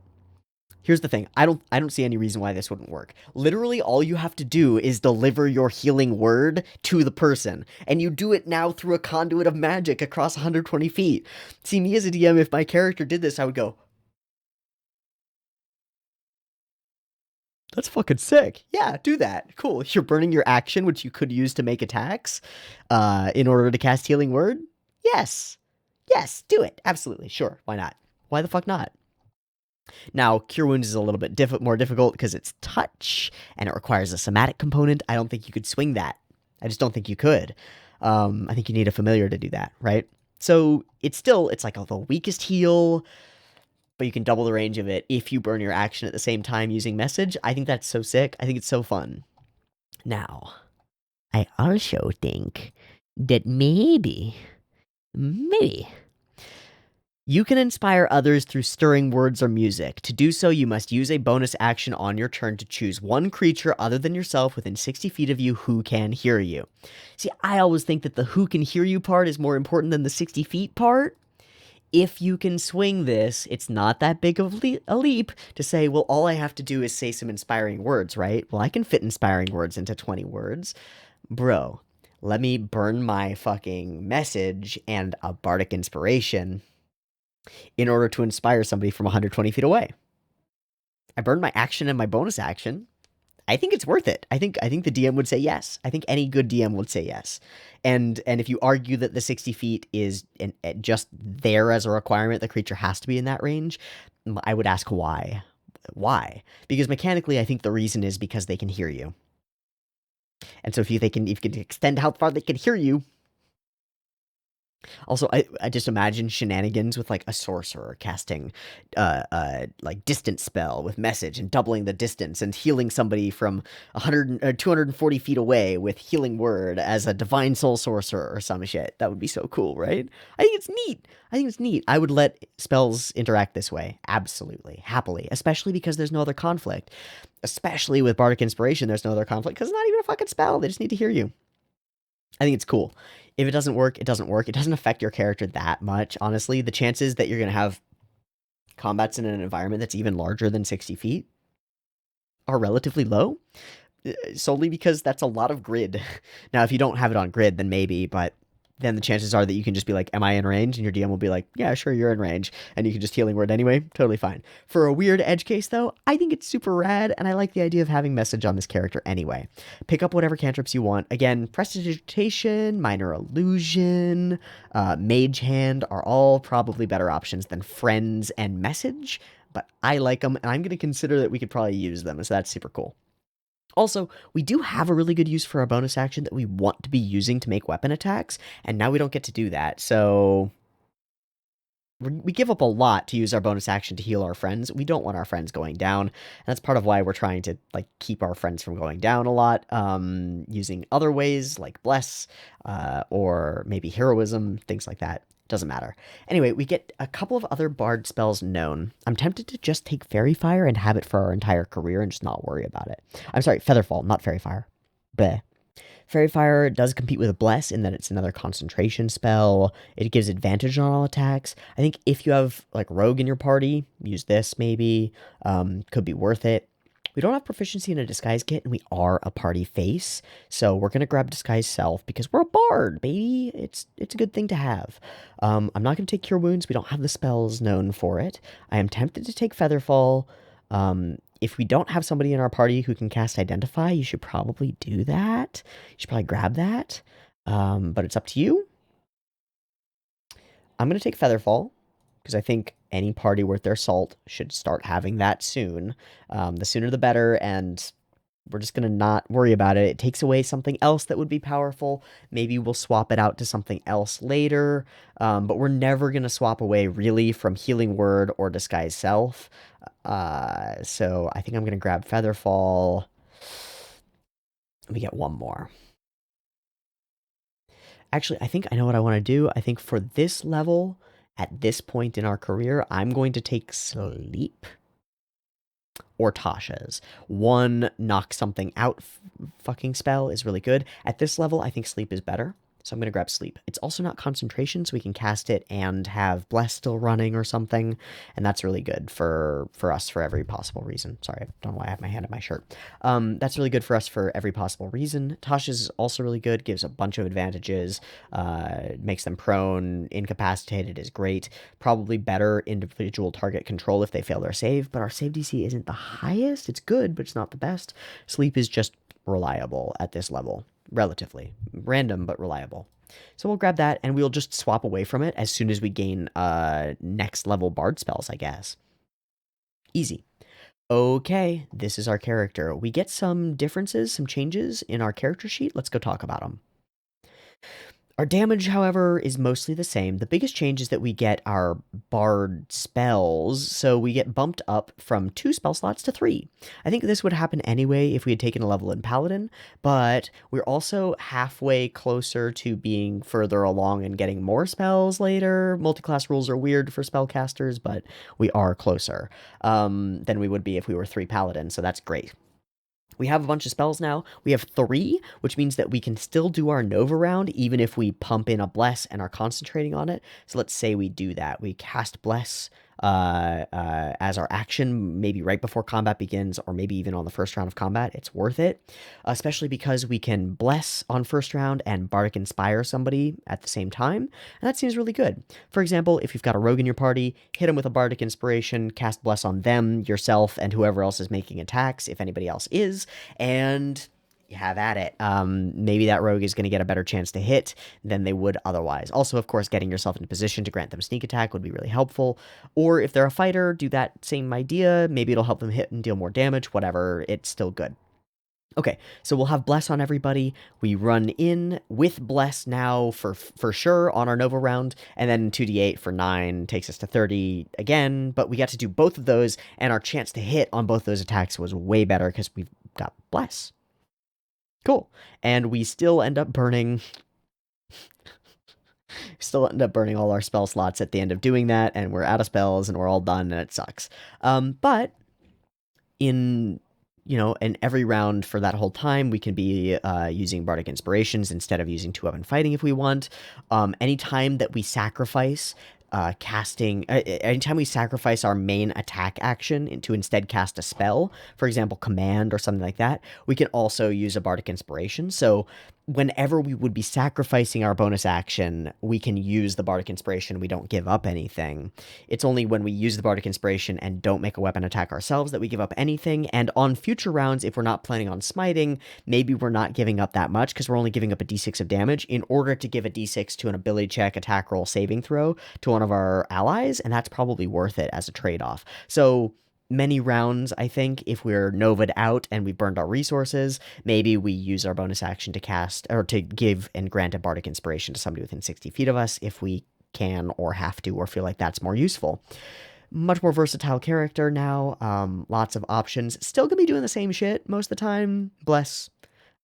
Here's the thing. I don't see any reason why this wouldn't work. Literally all you have to do is deliver your Healing Word to the person, and you do it now through a conduit of magic across 120 feet. See, me as a DM, if my character did this, I would go, that's fucking sick. Yeah, do that. Cool. You're burning your action, which you could use to make attacks, in order to cast Healing Word? Yes. Yes, do it. Absolutely. Sure. Why not? Why the fuck not? Now, Cure Wounds is a little bit more difficult because it's touch, and it requires a somatic component. I don't think you could swing that. I just don't think you could. I think you need a familiar to do that, right? So it's like the weakest heal, but you can double the range of it if you burn your action at the same time using message. I think that's so sick. I think it's so fun. Now, I also think that maybe, you can inspire others through stirring words or music. To do so, you must use a bonus action on your turn to choose one creature other than yourself within 60 feet of you who can hear you. See, I always think that the who can hear you part is more important than the 60 feet part. If you can swing this, it's not that big of a leap to say, well, all I have to do is say some inspiring words, right? Well, I can fit inspiring words into 20 words. Bro, let me burn my fucking message and a bardic inspiration in order to inspire somebody from 120 feet away. I burned my action and my bonus action. I think it's worth it. I think the DM would say yes. I think any good DM would say yes. And if you argue that the 60 feet is just there as a requirement, the creature has to be in that range, I would ask why. Why? Because mechanically, I think the reason is because they can hear you. And so if you can extend how far they can hear you. Also, I just imagine shenanigans with like a sorcerer casting like distance spell with message and doubling the distance and healing somebody from 100 or 240 feet away with healing word as a divine soul sorcerer or some shit. That would be so cool, right? I think it's neat. I would let spells interact this way. Absolutely. Happily. Especially because there's no other conflict. Especially with bardic inspiration, there's no other conflict because it's not even a fucking spell. They just need to hear you. I think it's cool. If it doesn't work, it doesn't work. It doesn't affect your character that much, honestly. The chances that you're going to have combats in an environment that's even larger than 60 feet are relatively low, solely because that's a lot of grid. Now, if you don't have it on grid, then maybe, but then the chances are that you can just be like, am I in range? And your DM will be like, yeah, sure, you're in range. And you can just healing word anyway. Totally fine. For a weird edge case, though, I think it's super rad, and I like the idea of having message on this character anyway. Pick up whatever cantrips you want. Again, Prestidigitation, Minor Illusion, Mage Hand are all probably better options than Friends and Message, but I like them, and I'm going to consider that we could probably use them, so that's super cool. Also, we do have a really good use for our bonus action that we want to be using to make weapon attacks, and now we don't get to do that. So we give up a lot to use our bonus action to heal our friends. We don't want our friends going down, and that's part of why we're trying to like keep our friends from going down a lot, using other ways like bless, or maybe heroism, things like that. Doesn't matter. Anyway, we get a couple of other bard spells known. I'm tempted to just take Fairy Fire and have it for our entire career and just not worry about it. I'm sorry, Featherfall, not Fairy Fire. Bleh. Fairy Fire does compete with Bless in that it's another concentration spell. It gives advantage on all attacks. I think if you have like Rogue in your party, use this maybe. Could be worth it. We don't have proficiency in a disguise kit, and we are a party face, so we're gonna grab disguise self because we're a bard, baby. It's a good thing to have. I'm not gonna take cure wounds. We don't have the spells known for it. I am tempted to take Featherfall. If we don't have somebody in our party who can cast Identify, you should probably do that. You should probably grab that, but it's up to you. I'm gonna take Featherfall because I think any party worth their salt should start having that soon. The sooner the better, and we're just going to not worry about it. It takes away something else that would be powerful. Maybe we'll swap it out to something else later, but we're never going to swap away really from Healing Word or Disguise Self. So I think I'm going to grab Featherfall. Let me get one more. Actually, I think I know what I want to do. I think for this level, at this point in our career, I'm going to take Sleep or Tasha's. One knock something out fucking spell is really good. At this level, I think Sleep is better. So I'm going to grab Sleep. It's also not concentration, so we can cast it and have Bless still running or something. And that's really good for us for every possible reason. Sorry, I don't know why I have my hand in my shirt. That's really good for us for every possible reason. Tasha's is also really good, gives a bunch of advantages, makes them prone, incapacitated is great. Probably better individual target control if they fail their save, but our save DC isn't the highest. It's good, but it's not the best. Sleep is just reliable at this level. Relatively random but reliable. So we'll grab that and we'll just swap away from it as soon as we gain next level bard spells, I guess. Easy. Okay, this is our character. We get some differences, some changes in our character sheet. Let's go talk about them. Our damage, however, is mostly the same. The biggest change is that we get our bard spells, so we get bumped up from 2 spell slots to 3. I think this would happen anyway if we had taken a level in paladin, but we're also halfway closer to being further along and getting more spells later. Multiclass rules are weird for spellcasters, but we are closer than we would be if we were 3 paladins, so that's great. We have a bunch of spells now. We have 3, which means that we can still do our Nova round even if we pump in a Bless and are concentrating on it. So let's say we do that. We cast Bless as our action, maybe right before combat begins, or maybe even on the first round of combat. It's worth it, especially because we can Bless on first round and Bardic Inspire somebody at the same time, and that seems really good. For example, if you've got a rogue in your party, hit them with a Bardic Inspiration, cast Bless on them, yourself, and whoever else is making attacks, if anybody else is, and you have at it. Maybe that rogue is going to get a better chance to hit than they would otherwise. Also, of course, getting yourself into position to grant them sneak attack would be really helpful. Or if they're a fighter, do that same idea. Maybe it'll help them hit and deal more damage. Whatever, it's still good. Okay, so we'll have Bless on everybody. We run in with Bless now for sure on our Nova round, and then 2d8 for 9 takes us to 30 again, but we got to do both of those, and our chance to hit on both those attacks was way better because we've got Bless. Cool. And we still end up burning all our spell slots at the end of doing that, and we're out of spells, and we're all done, and it sucks. But in in every round for that whole time, we can be using Bardic Inspirations instead of using 2-up fighting if we want. Anytime that we sacrifice anytime we sacrifice our main attack action to instead cast a spell, for example, command or something like that, we can also use a Bardic Inspiration. So whenever we would be sacrificing our bonus action, we can use the Bardic Inspiration. We don't give up anything. It's only when we use the Bardic Inspiration and don't make a weapon attack ourselves that we give up anything. And on future rounds, if we're not planning on smiting, maybe we're not giving up that much because we're only giving up a d6 of damage in order to give a d6 to an ability check, attack roll, saving throw to one of our allies, and that's probably worth it as a trade-off. So many rounds, I think, if we're Nova'd out and we've burned our resources, maybe we use our bonus action to cast, or to give and grant a Bardic Inspiration to somebody within 60 feet of us if we can or have to or feel like that's more useful. Much more versatile character now, lots of options. Still gonna be doing the same shit most of the time. Bless,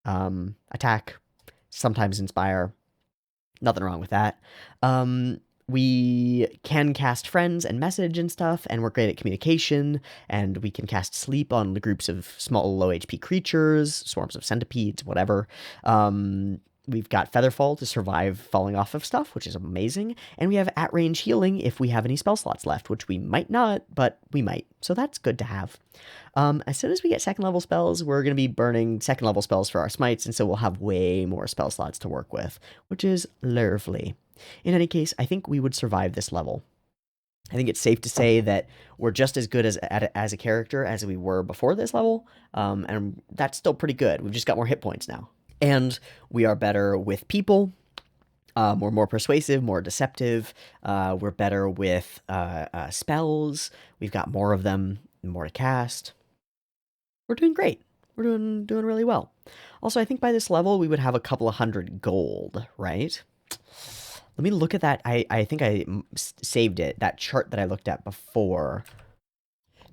attack, sometimes inspire. Nothing wrong with that. We can cast friends and message and stuff, and we're great at communication, and we can cast sleep on the groups of small low HP creatures, swarms of centipedes, whatever. We've got Featherfall to survive falling off of stuff, which is amazing, and we have at-range healing if we have any spell slots left, which we might not, but we might, so that's good to have. As soon as we get second level spells, we're going to be burning second level spells for our smites, and so we'll have way more spell slots to work with, which is lovely. In any case, I think we would survive this level. I think it's safe to say that we're just as good as a character as we were before this level, and that's still pretty good. We've just got more hit points now. And we are better with people. We're more persuasive, more deceptive. We're better with spells. We've got more of them, more to cast. We're doing great. We're doing really well. Also, I think by this level, we would have a couple of 100 gold, right? Let me look at that. I think I saved it, that chart that I looked at before.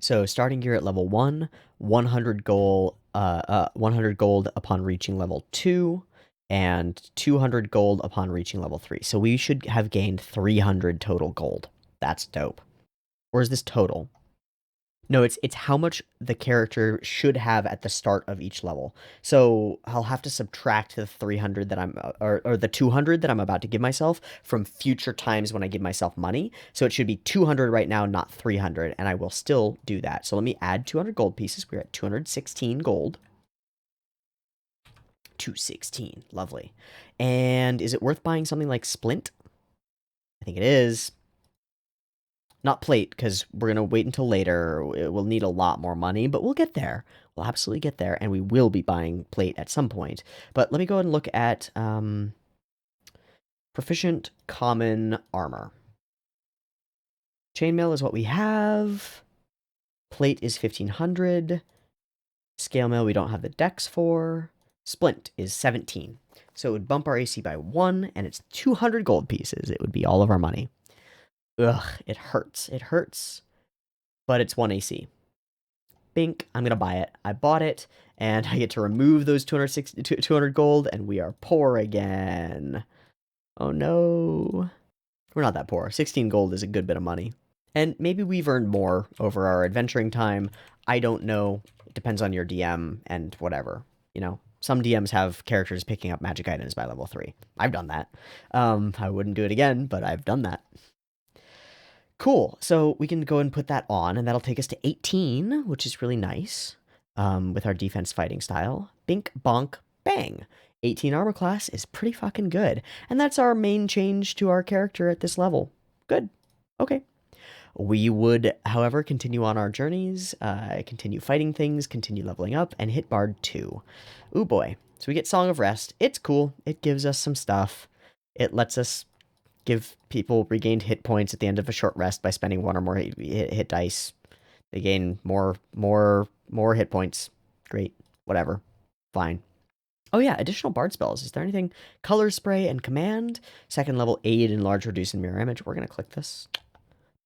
So starting here at level 1, 100 gold, 100 gold upon reaching level 2, and 200 gold upon reaching level 3. So we should have gained 300 total gold. That's dope. Or is this total? No, it's how much the character should have at the start of each level. So I'll have to subtract the 300 that or the 200 that I'm about to give myself from future times when I give myself money. So it should be 200 right now, not 300, and I will still do that. So let me add 200 gold pieces. We're at 216 gold. 216, lovely. And is it worth buying something like Splint? I think it is. Not plate, because we're going to wait until later. We'll need a lot more money, but we'll get there. We'll absolutely get there, and we will be buying plate at some point. But let me go ahead and look at proficient common armor. Chainmail is what we have. Plate is 1500. Scale mail we don't have the dex for. Splint is 17. So it would bump our AC by 1, and it's 200 gold pieces. It would be all of our money. Ugh, it hurts. It hurts, but it's 1 AC. Bink, I'm going to buy it. I bought it, and I get to remove those 200 gold, and we are poor again. Oh no. We're not that poor. 16 gold is a good bit of money. And maybe we've earned more over our adventuring time. I don't know. It depends on your DM and whatever. You know, some DMs have characters picking up magic items by level 3. I've done that. I wouldn't do it again, but I've done that. Cool. So we can go and put that on, and that'll take us to 18, which is really nice with our defense fighting style. Bink, bonk, bang. 18 armor class is pretty fucking good. And that's our main change to our character at this level. Good. Okay. We would, however, continue on our journeys, continue fighting things, continue leveling up, and hit Bard 2. Ooh boy. So we get Song of Rest. It's cool. It gives us some stuff. It lets us give people regained hit points at the end of a short rest by spending 1 or more hit dice. They gain more hit points. Great. Whatever. Fine. Oh yeah, additional bard spells. Is there anything? Color Spray and Command. 2nd level Aid, Enlarge, Reduce, and Mirror Image. We're going to click this.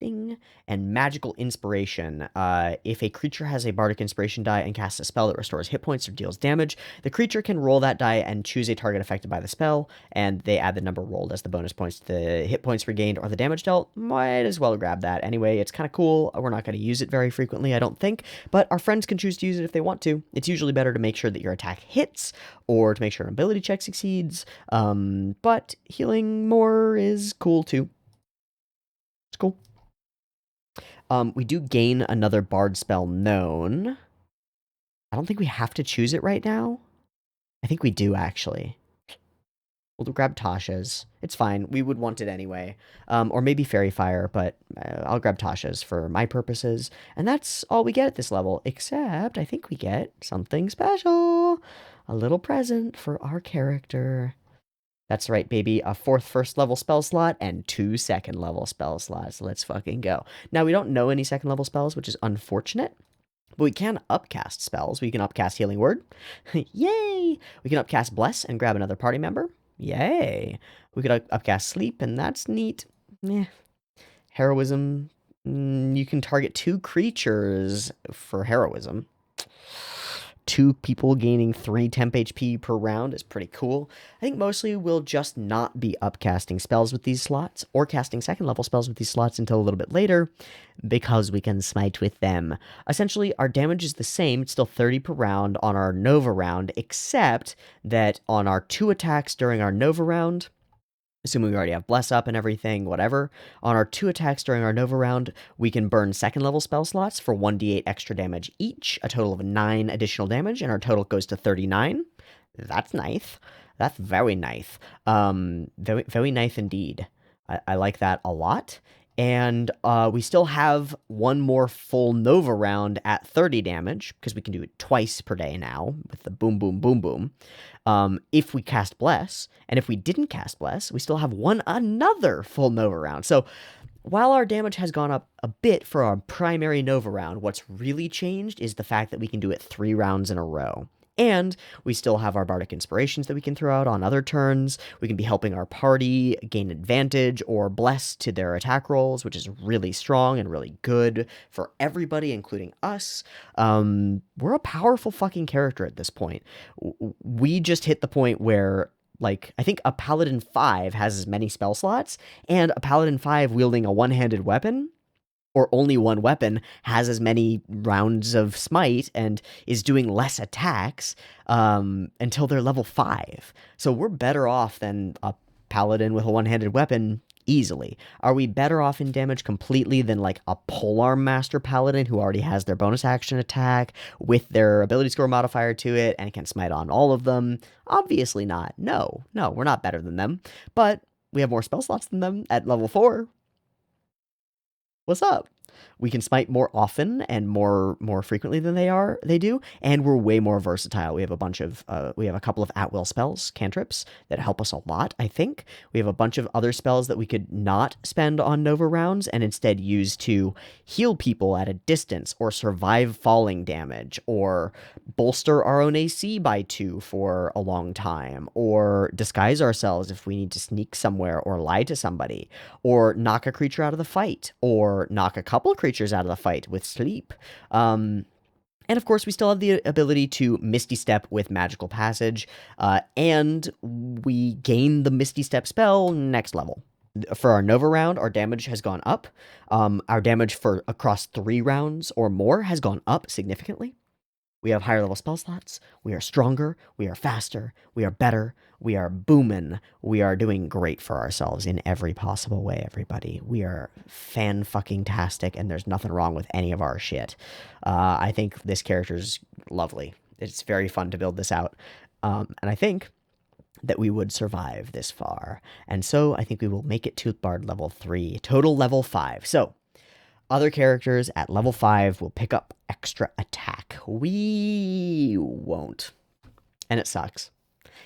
Ding. And Magical Inspiration. If a creature has a Bardic Inspiration die and casts a spell that restores hit points or deals damage, the creature can roll that die and choose a target affected by the spell, and they add the number rolled as the bonus points to the hit points regained or the damage dealt. Might as well grab that. Anyway, it's kind of cool. We're not going to use it very frequently, I don't think, but our friends can choose to use it if they want to. It's usually better to make sure that your attack hits or to make sure an ability check succeeds, but healing more is cool too. It's cool. We do gain another bard spell known. I don't think we have to choose it right now. I think we do, actually. We'll grab Tasha's. It's fine. We would want it anyway. Or maybe Fairy Fire, but I'll grab Tasha's for my purposes. And that's all we get at this level, except I think we get something special. A little present for our character. That's right, baby. A 4th first level spell slot and 2 2nd level spell slots. Let's fucking go. Now, we don't know any 2nd level spells, which is unfortunate. But we can upcast spells. We can upcast Healing Word. Yay! We can upcast Bless and grab another party member. Yay! We could upcast Sleep, and that's neat. Heroism. You can target 2 creatures for Heroism. 2 people gaining 3 temp HP per round is pretty cool. I think mostly we'll just not be upcasting spells with these slots, or casting 2nd level spells with these slots until a little bit later, because we can smite with them. Essentially, our damage is the same. It's still 30 per round on our Nova round, except that on our 2 attacks during our Nova round, assuming we already have Bless up and everything, whatever, on our 2 attacks during our Nova round, we can burn 2nd level spell slots for 1d8 extra damage each, a total of 9 additional damage, and our total goes to 39. That's nice. That's very nice. Very, very nice indeed. I like that a lot. And we still have 1 more full Nova round at 30 damage, because we can do it twice per day now, with the boom, boom, boom, boom. If we cast Bless, and if we didn't cast Bless, we still have another full Nova round. So while our damage has gone up a bit for our primary Nova round, what's really changed is the fact that we can do it 3 rounds in a row. And we still have our Bardic Inspirations that we can throw out on other turns. We can be helping our party gain advantage or bless to their attack rolls, which is really strong and really good for everybody, including us. We're a powerful fucking character at this point. We just hit the point where, like, I think a Paladin 5 has as many spell slots, and a Paladin 5 wielding a one-handed weapon or only 1 weapon has as many rounds of smite and is doing less attacks until they're level 5. So we're better off than a paladin with a one-handed weapon easily. Are we better off in damage completely than like a polearm master paladin who already has their bonus action attack with their ability score modifier to it and can smite on all of them? Obviously not. No, we're not better than them. But we have more spell slots than them at level 4. What's up? We can smite more often and more frequently than they do, and we're way more versatile. We have we have a couple of at will spells, cantrips that help us a lot. I think we have a bunch of other spells that we could not spend on Nova rounds and instead use to heal people at a distance, or survive falling damage, or bolster our own AC by 2 for a long time, or disguise ourselves if we need to sneak somewhere or lie to somebody, or knock a creature out of the fight, or knock a couple creatures out of the fight with sleep. And of course, we still have the ability to Misty Step with Magical Passage, and we gain the Misty Step spell next level. For our Nova round, our damage has gone up. Our damage for across 3 rounds or more has gone up significantly. We have higher level spell slots. We are stronger. We are faster. We are better. We are booming. We are doing great for ourselves in every possible way, everybody. We are fan-fucking-tastic, and there's nothing wrong with any of our shit. I think this character's lovely. It's very fun to build this out. And I think that we would survive this far. And so I think we will make it to Bard level 3, total level 5. So other characters at level 5 will pick up extra attack. We won't. And it sucks.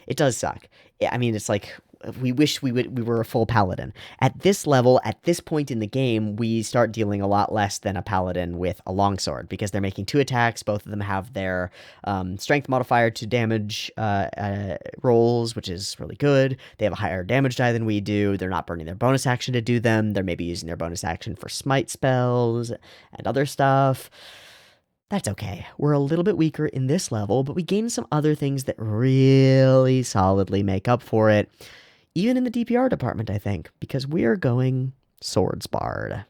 It does suck. I mean, it's like we wish we were a full paladin. At this level, at this point in the game, we start dealing a lot less than a paladin with a longsword, because they're making 2 attacks. Both of them have their strength modifier to damage rolls, which is really good. They have a higher damage die than we do. They're not burning their bonus action to do them. They're maybe using their bonus action for smite spells and other stuff. That's okay. We're a little bit weaker in this level, but we gain some other things that really solidly make up for it, even in the DPR department, I think, because we're going Swords Bard.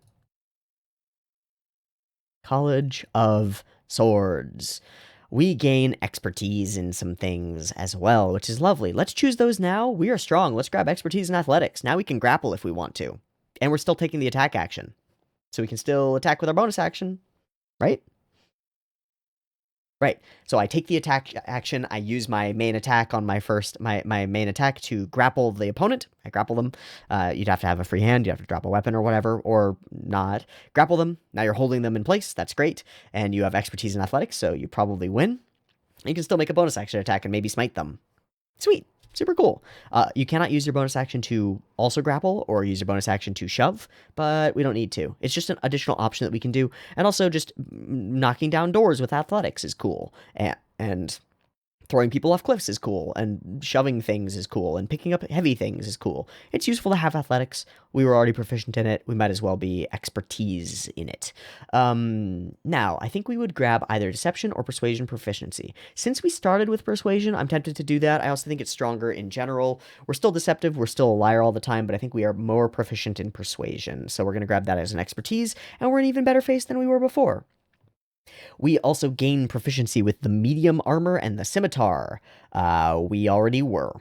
College of Swords. We gain expertise in some things as well, which is lovely. Let's choose those now. We are strong. Let's grab expertise in athletics. Now we can grapple if we want to. And we're still taking the attack action. So we can still attack with our bonus action, right? Right. So I take the attack action. I use my main attack on my main attack to grapple the opponent. I grapple them. You'd have to have a free hand. You have to drop a weapon or whatever, or not. Grapple them. Now you're holding them in place. That's great. And you have expertise in athletics, so you probably win. You can still make a bonus action attack and maybe smite them. Sweet. Super cool. You cannot use your bonus action to also grapple or use your bonus action to shove, but we don't need to. It's just an additional option that we can do. And also just knocking down doors with athletics is cool. And throwing people off cliffs is cool, and shoving things is cool, and picking up heavy things is cool. It's useful to have athletics. We were already proficient in it. We might as well be expertise in it. Now, I think we would grab either Deception or Persuasion proficiency. Since we started with Persuasion, I'm tempted to do that. I also think it's stronger in general. We're still deceptive. We're still a liar all the time, but I think we are more proficient in Persuasion. So we're going to grab that as an expertise, and we're in even better face than we were before. We also gain proficiency with the medium armor and the scimitar. We already were.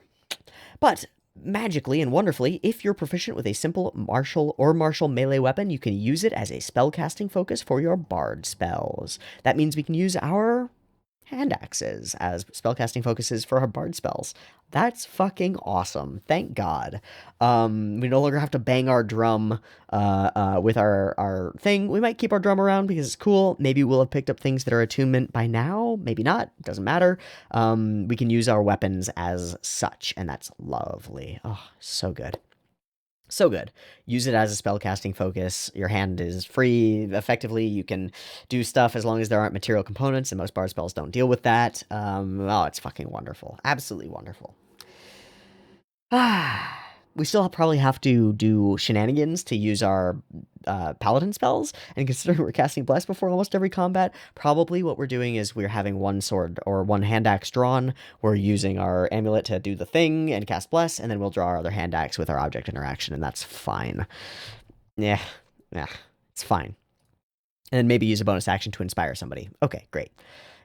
But magically and wonderfully, if you're proficient with a simple martial or martial melee weapon, you can use it as a spellcasting focus for your bard spells. That means we can use our hand axes as spellcasting focuses for our bard spells. That's fucking awesome. Thank God. We no longer have to bang our drum with our thing. We might keep our drum around because it's cool. Maybe we'll have picked up things that are attunement by now. Maybe not. Doesn't matter. We can use our weapons as such, and that's lovely. Oh, so good. So good. Use it as a spellcasting focus. Your hand is free. Effectively, you can do stuff as long as there aren't material components, and most bard spells don't deal with that. Oh, it's fucking wonderful. Absolutely wonderful. We still probably have to do shenanigans to use our paladin spells, and considering we're casting Bless before almost every combat, probably what we're doing is we're having one sword or one hand axe drawn, we're using our amulet to do the thing and cast Bless, and then we'll draw our other hand axe with our object interaction, and that's fine. Yeah, it's fine. And then maybe use a bonus action to inspire somebody. Okay, great.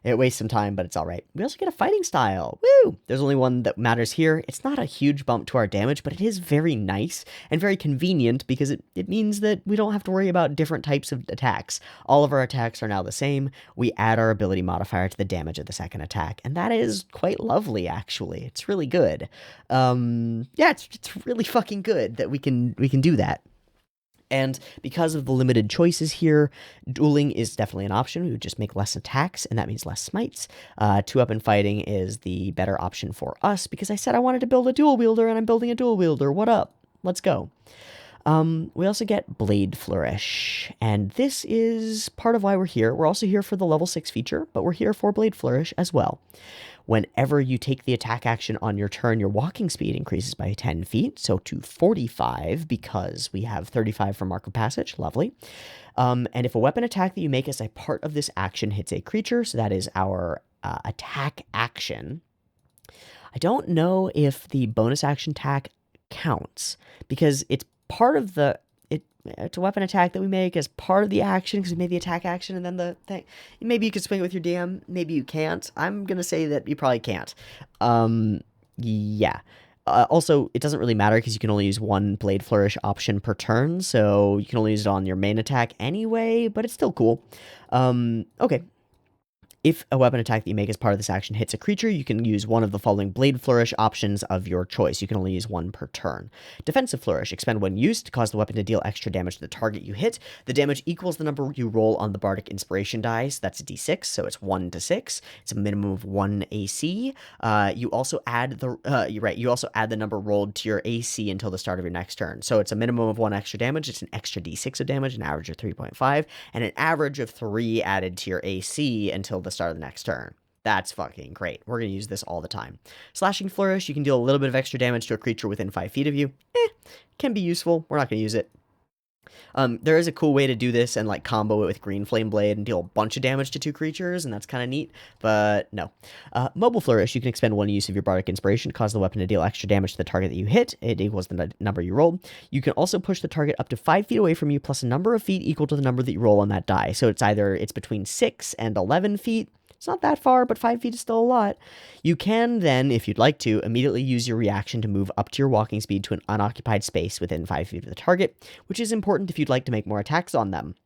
It wastes some time, but it's all right. We also get a fighting style. Woo! There's only one that matters here. It's not a huge bump to our damage, but it is very nice and very convenient because it means that we don't have to worry about different types of attacks. All of our attacks are now the same. We add our ability modifier to the damage of the second attack, and that is quite lovely, actually. It's really good. Yeah, it's really fucking good that we can do that. And because of the limited choices here, dueling is definitely an option. We would just make less attacks, and that means less smites. 2-up and fighting is the better option for us, because I said I wanted to build a dual wielder, and I'm building a dual wielder. What up? Let's go. We also get Blade Flourish, and this is part of why we're here. We're also here for the level 6 feature, but we're here for Blade Flourish as well. Whenever you take the attack action on your turn, your walking speed increases by 10 feet, so to 45 because we have 35 from Mark of Passage. Lovely. And if a weapon attack that you make as a part of this action hits a creature, so that is our attack action. I don't know if the bonus action attack counts because it's part of it's a weapon attack that we make as part of the action because we made the attack action and then the thing. Maybe you can swing it with your DM. Maybe you can't. I'm going to say that you probably can't. Yeah. Also, it doesn't really matter because you can only use one Blade Flourish option per turn, so you can only use it on your main attack anyway, but it's still cool. Okay. If a weapon attack that you make as part of this action hits a creature, you can use one of the following Blade Flourish options of your choice. You can only use one per turn. Defensive Flourish. Expend when used to cause the weapon to deal extra damage to the target you hit. The damage equals the number you roll on the Bardic Inspiration dice. That's a d6, so it's 1 to 6. It's a minimum of 1 AC. You also add the number rolled to your AC until the start of your next turn. So it's a minimum of 1 extra damage. It's an extra d6 of damage, an average of 3.5, and an average of 3 added to your AC until the start of the next turn. That's fucking great. We're going to use this all the time. Slashing Flourish, you can deal a little bit of extra damage to a creature within 5 feet of you. Can be useful. We're not going to use it. There is a cool way to do this and like combo it with Green Flame Blade and deal a bunch of damage to 2 creatures, and that's kind of neat, but no. Mobile Flourish, you can expend 1 use of your Bardic Inspiration to cause the weapon to deal extra damage to the target that you hit. It equals the number you rolled. You can also push the target up to 5 feet away from you plus a number of feet equal to the number that you roll on that die. So it's between 6 and 11 feet. It's not that far, but 5 feet is still a lot. You can then, if you'd like to, immediately use your reaction to move up to your walking speed to an unoccupied space within 5 feet of the target, which is important if you'd like to make more attacks on them.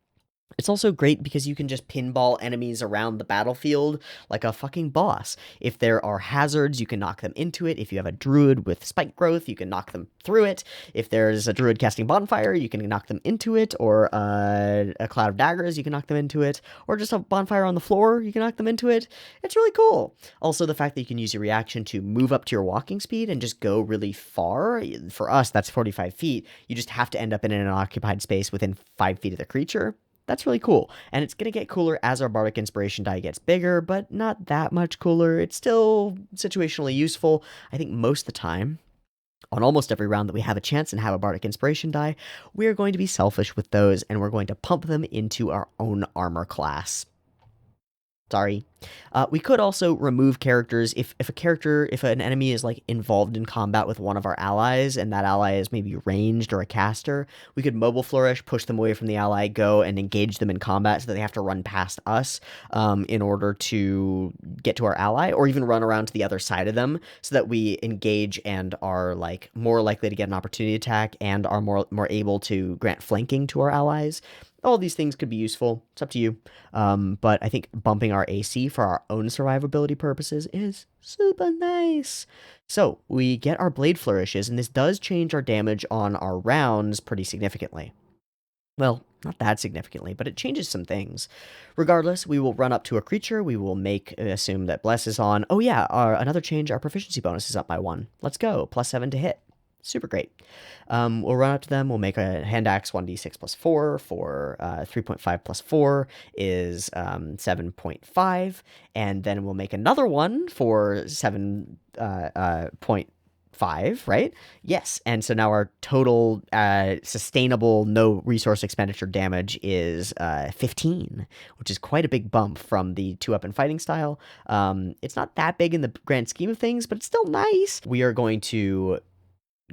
It's also great because you can just pinball enemies around the battlefield like a fucking boss. If there are hazards, you can knock them into it. If you have a druid with spike growth, you can knock them through it. If there's a druid casting bonfire, you can knock them into it. Or a cloud of daggers, you can knock them into it. Or just a bonfire on the floor, you can knock them into it. It's really cool. Also, the fact that you can use your reaction to move up to your walking speed and just go really far. For us, that's 45 feet. You just have to end up in an unoccupied space within 5 feet of the creature. That's really cool, and it's going to get cooler as our Bardic Inspiration die gets bigger, but not that much cooler. It's still situationally useful. I think most of the time, on almost every round that we have a chance and have a Bardic Inspiration die, we're going to be selfish with those, and we're going to pump them into our own armor class. Sorry. We could also remove characters if an enemy is like involved in combat with one of our allies and that ally is maybe ranged or a caster. We could Mobile Flourish, push them away from the ally, go and engage them in combat so that they have to run past us in order to get to our ally, or even run around to the other side of them so that we engage and are like more likely to get an opportunity attack and are more able to grant flanking to our allies. All these things could be useful. It's up to you. But I think bumping our AC for our own survivability purposes is super nice. So we get our Blade Flourishes, and this does change our damage on our rounds pretty significantly. Well, not that significantly, but it changes some things. Regardless, we will run up to a creature. We will assume that Bless is on. Oh yeah, another change, our proficiency bonus is up by 1. Let's go. +7 to hit. Super great. We'll run up to them. We'll make a hand axe 1d6 plus 4 for 3.5 plus 4 is 7.5. And then we'll make another one for 7.5, right? Yes. And so now our total sustainable no resource expenditure damage is 15, which is quite a big bump from the 2-up and fighting style. It's not that big in the grand scheme of things, but it's still nice. We are going to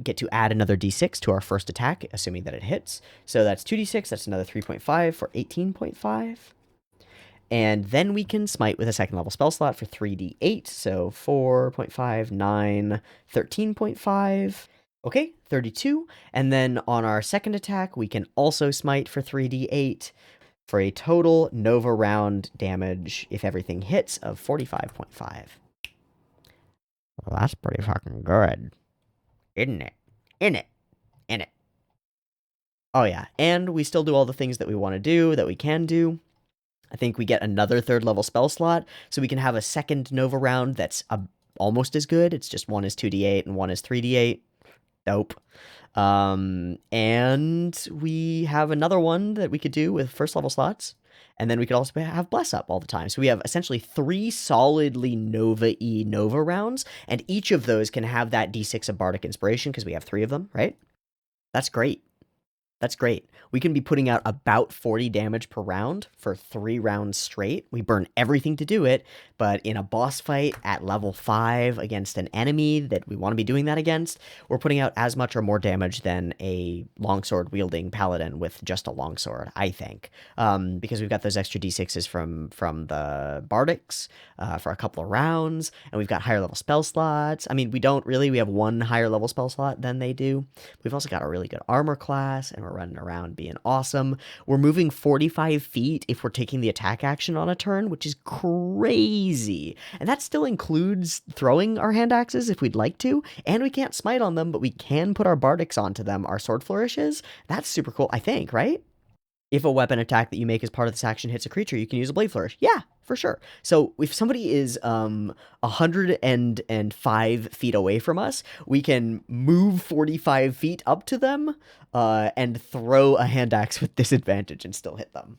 get to add another d6 to our first attack, assuming that it hits. So that's 2d6, that's another 3.5 for 18.5. And then we can smite with a second level spell slot for 3d8, so 4.5, 9, 13.5. Okay, 32. And then on our second attack, we can also smite for 3d8 for a total Nova round damage, if everything hits, of 45.5. Well, that's pretty fucking good. Isn't it? In it. Oh yeah, and we still do all the things that we want to do, that we can do. I think we get another third level spell slot, so we can have a second Nova round that's almost as good. It's just one is 2d8 and one is 3d8. Dope. And we have another one that we could do with first level slots. And then we could also have Bless Up all the time. So we have essentially 3 solidly Nova-y Nova rounds, and each of those can have that d6 of Bardic Inspiration because we have 3 of them, right? That's great. That's great. We can be putting out about 40 damage per round for 3 rounds straight. We burn everything to do it, but in a boss fight at level 5 against an enemy that we want to be doing that against, we're putting out as much or more damage than a longsword wielding paladin with just a longsword, I think. Because we've got those extra d6s from the bardics for a couple of rounds, and we've got higher level spell slots. I mean, we don't really. We have 1 higher level spell slot than they do. We've also got a really good armor class, and we're running around being awesome. We're moving 45 feet if we're taking the attack action on a turn, which is crazy. And that still includes throwing our hand axes if we'd like to, and we can't smite on them, but we can put our bardics onto them, our sword flourishes. That's super cool, I think, right? If a weapon attack that you make as part of this action hits a creature, you can use a blade flourish. Yeah, for sure. So if somebody is 105 feet away from us, we can move 45 feet up to them and throw a hand axe with disadvantage and still hit them.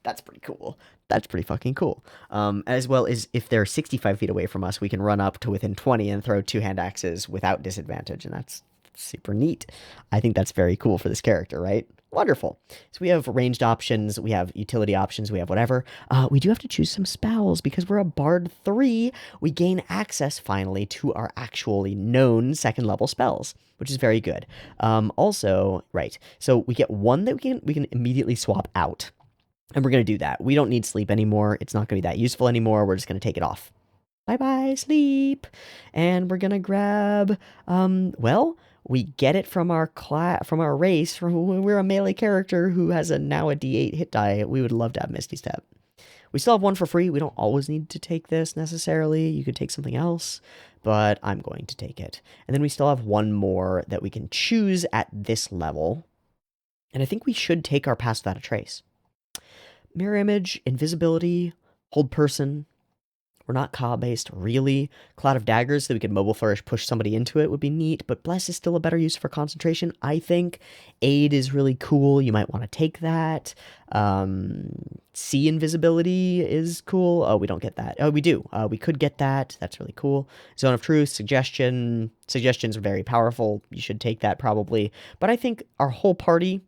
That's pretty cool. That's pretty fucking cool. As well as if they're 65 feet away from us, we can run up to within 20 and throw 2 hand axes without disadvantage, and that's super neat. I think that's very cool for this character, right? Wonderful. So we have ranged options, we have utility options, we have whatever. We do have to choose some spells because we're a Bard 3. We gain access finally to our actually known second level spells, which is very good. Also, right. So we get one that we can immediately swap out. And we're going to do that. We don't need sleep anymore. It's not going to be that useful anymore. We're just going to take it off. Bye-bye, sleep. And we're going to grab, well, we get it from our race. We're a melee character who has now a D8 hit die. We would love to have Misty Step. We still have one for free. We don't always need to take this necessarily. You could take something else, but I'm going to take it. And then we still have one more that we can choose at this level. And I think we should take our Pass Without a Trace. Mirror Image, Invisibility, Hold Person. We're not Ka-based, really. Cloud of Daggers, so we could Mobile Flourish, push somebody into it would be neat, but Bless is still a better use for concentration, I think. Aid is really cool. You might want to take that. See Invisibility is cool. Oh, we don't get that. Oh, we do. We could get that. That's really cool. Zone of Truth, Suggestion. Suggestions are very powerful. You should take that probably. But I think our whole party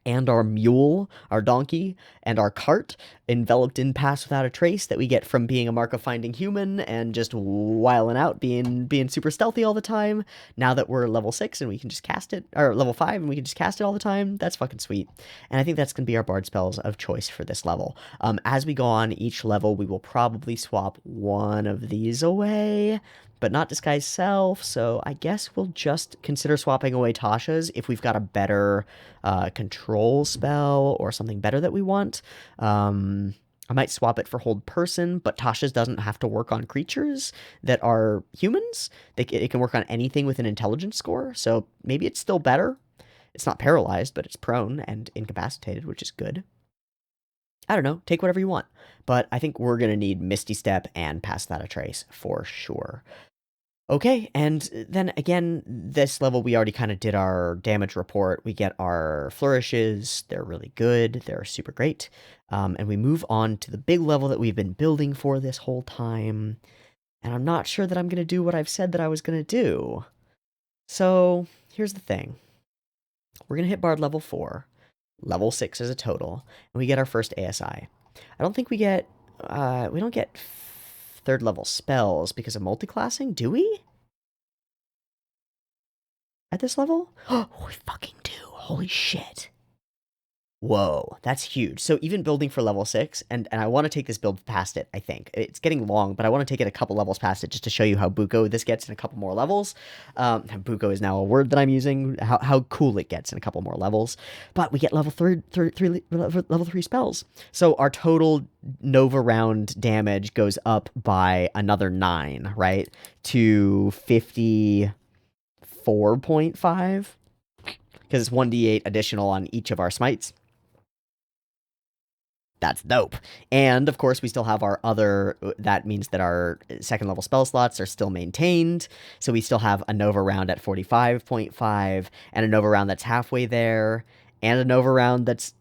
and our mule, our donkey, and our cart enveloped in Pass Without a Trace that we get from being a Mark of Finding Human and just whiling out, being super stealthy all the time. Now that we're level 6 and we can just cast it, or level 5 and we can just cast it all the time, that's fucking sweet. And I think that's going to be our bard spells of choice for this level. As we go on each level, we will probably swap one of these away, but not Disguise Self, so I guess we'll just consider swapping away Tasha's if we've got a better control spell or something better that we want. I might swap it for Hold Person, but Tasha's doesn't have to work on creatures that are humans. It can work on anything with an intelligence score, so maybe it's still better. It's not paralyzed, but it's prone and incapacitated, which is good. I don't know, take whatever you want. But I think we're going to need Misty Step and Pass Without a Trace for sure. Okay, and then again, this level we already kind of did our damage report. We get our flourishes. They're really good. They're super great. And we move on to the big level that we've been building for this whole time. And I'm not sure that I'm going to do what I've said that I was going to do. So here's the thing. We're going to hit Bard level 4. Level 6 as a total. And we get our first ASI. I don't think we get... we don't get third level spells because of multiclassing, do we? At this level? Oh, we fucking do. Holy shit. Whoa, that's huge. So even building for level 6, and I want to take this build past it, I think. It's getting long, but I want to take it a couple levels past it just to show you how buco this gets in a couple more levels. Buco is now a word that I'm using, how cool it gets in a couple more levels. But we get level 3 spells. So our total Nova round damage goes up by another 9, right? To 54.5. because it's 1d8 additional on each of our smites. That's dope. And of course, we still have our other, that means that our second level spell slots are still maintained. So we still have a Nova round at 45.5 and a Nova round that's halfway there and a Nova round that's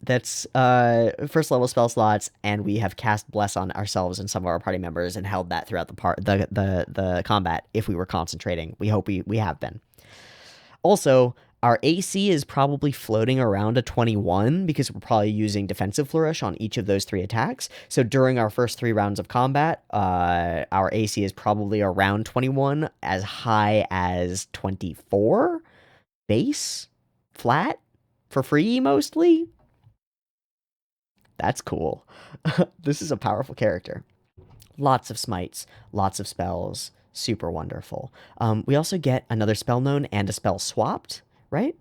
first level spell slots, and we have cast Bless on ourselves and some of our party members and held that throughout the combat if we were concentrating. We hope we have been. Also, our AC is probably floating around a 21 because we're probably using Defensive Flourish on each of those 3 attacks. So during our first 3 rounds of combat, our AC is probably around 21, as high as 24 base, flat, for free mostly. That's cool. This is a powerful character. Lots of smites, lots of spells, super wonderful. We also get another spell known and a spell swapped, right?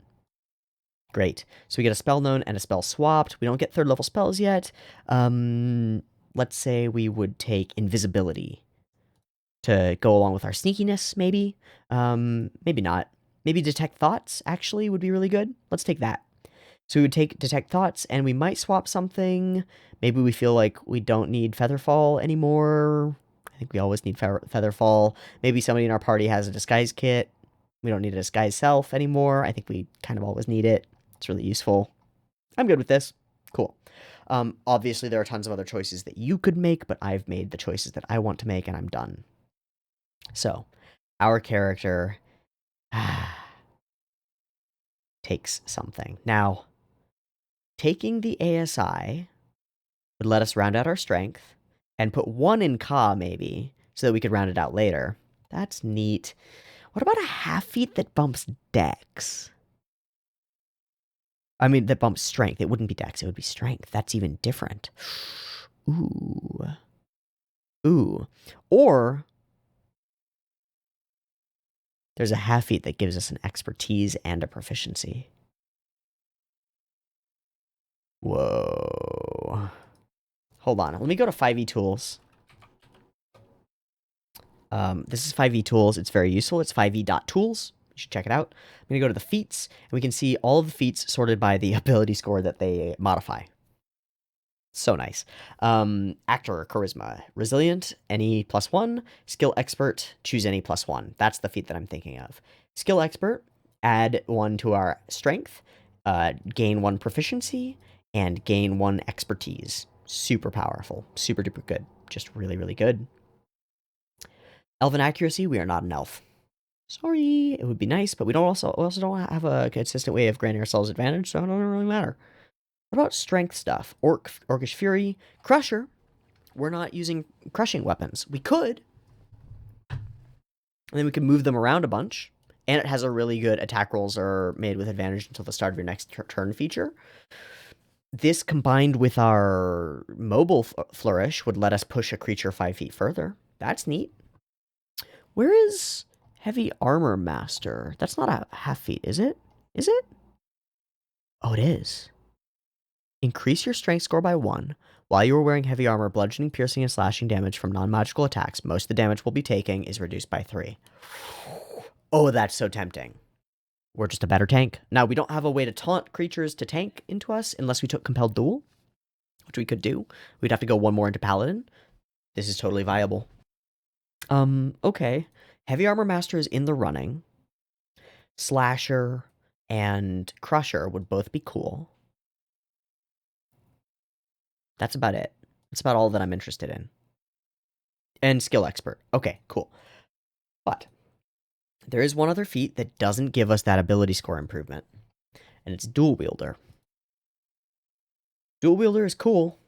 Great. So we get a spell known and a spell swapped. We don't get third level spells yet. Let's say we would take invisibility to go along with our sneakiness, maybe. Maybe not. Maybe detect thoughts, actually, would be really good. Let's take that. So we would take detect thoughts, and we might swap something. Maybe we feel like we don't need Featherfall anymore. I think we always need Featherfall. Maybe somebody in our party has a disguise kit. We don't need a disguise self anymore. I think we kind of always need it. It's really useful. I'm good with this. Cool. Obviously, there are tons of other choices that you could make, but I've made the choices that I want to make, and I'm done. So, our character takes something. Now, taking the ASI would let us round out our strength and put 1 in Ka, maybe, so that we could round it out later. That's neat. What about a half feat that bumps Dex? I mean, that bumps strength. It wouldn't be Dex, it would be strength. That's even different. Ooh. Ooh. Or there's a half feat that gives us an expertise and a proficiency. Whoa. Hold on. Let me go to 5e tools. This is 5e tools. It's very useful. It's 5e.tools. You should check it out. I'm going to go to the feats, and we can see all of the feats sorted by the ability score that they modify. So nice. Actor, charisma, resilient, any +1, skill expert, choose any +1. That's the feat that I'm thinking of. Skill expert, add 1 to our strength, gain 1 proficiency, and gain 1 expertise. Super powerful, super duper good. Just really, really good. Elven accuracy, we are not an elf. Sorry, it would be nice, but we also don't have a consistent way of granting ourselves advantage, so it doesn't really matter. What about strength stuff? Orcish Fury, Crusher. We're not using crushing weapons. We could. And then we can move them around a bunch. And it has a really good attack rolls are made with advantage until the start of your next turn feature. This combined with our mobile flourish would let us push a creature 5 feet further. That's neat. Where is Heavy Armor Master? That's not a half feat, is it? Is it? Oh, it is. Increase your strength score by 1. While you are wearing heavy armor, bludgeoning, piercing, and slashing damage from non-magical attacks, most of the damage we'll be taking is reduced by 3. Oh, that's so tempting. We're just a better tank. Now, we don't have a way to taunt creatures to tank into us unless we took Compelled Duel, which we could do. We'd have to go 1 more into Paladin. This is totally viable. Okay. Heavy Armor Master is in the running. Slasher and Crusher would both be cool. That's about it. That's about all that I'm interested in. And Skill Expert. Okay, cool. But there is one other feat that doesn't give us that ability score improvement, and it's Dual Wielder. Dual Wielder is cool.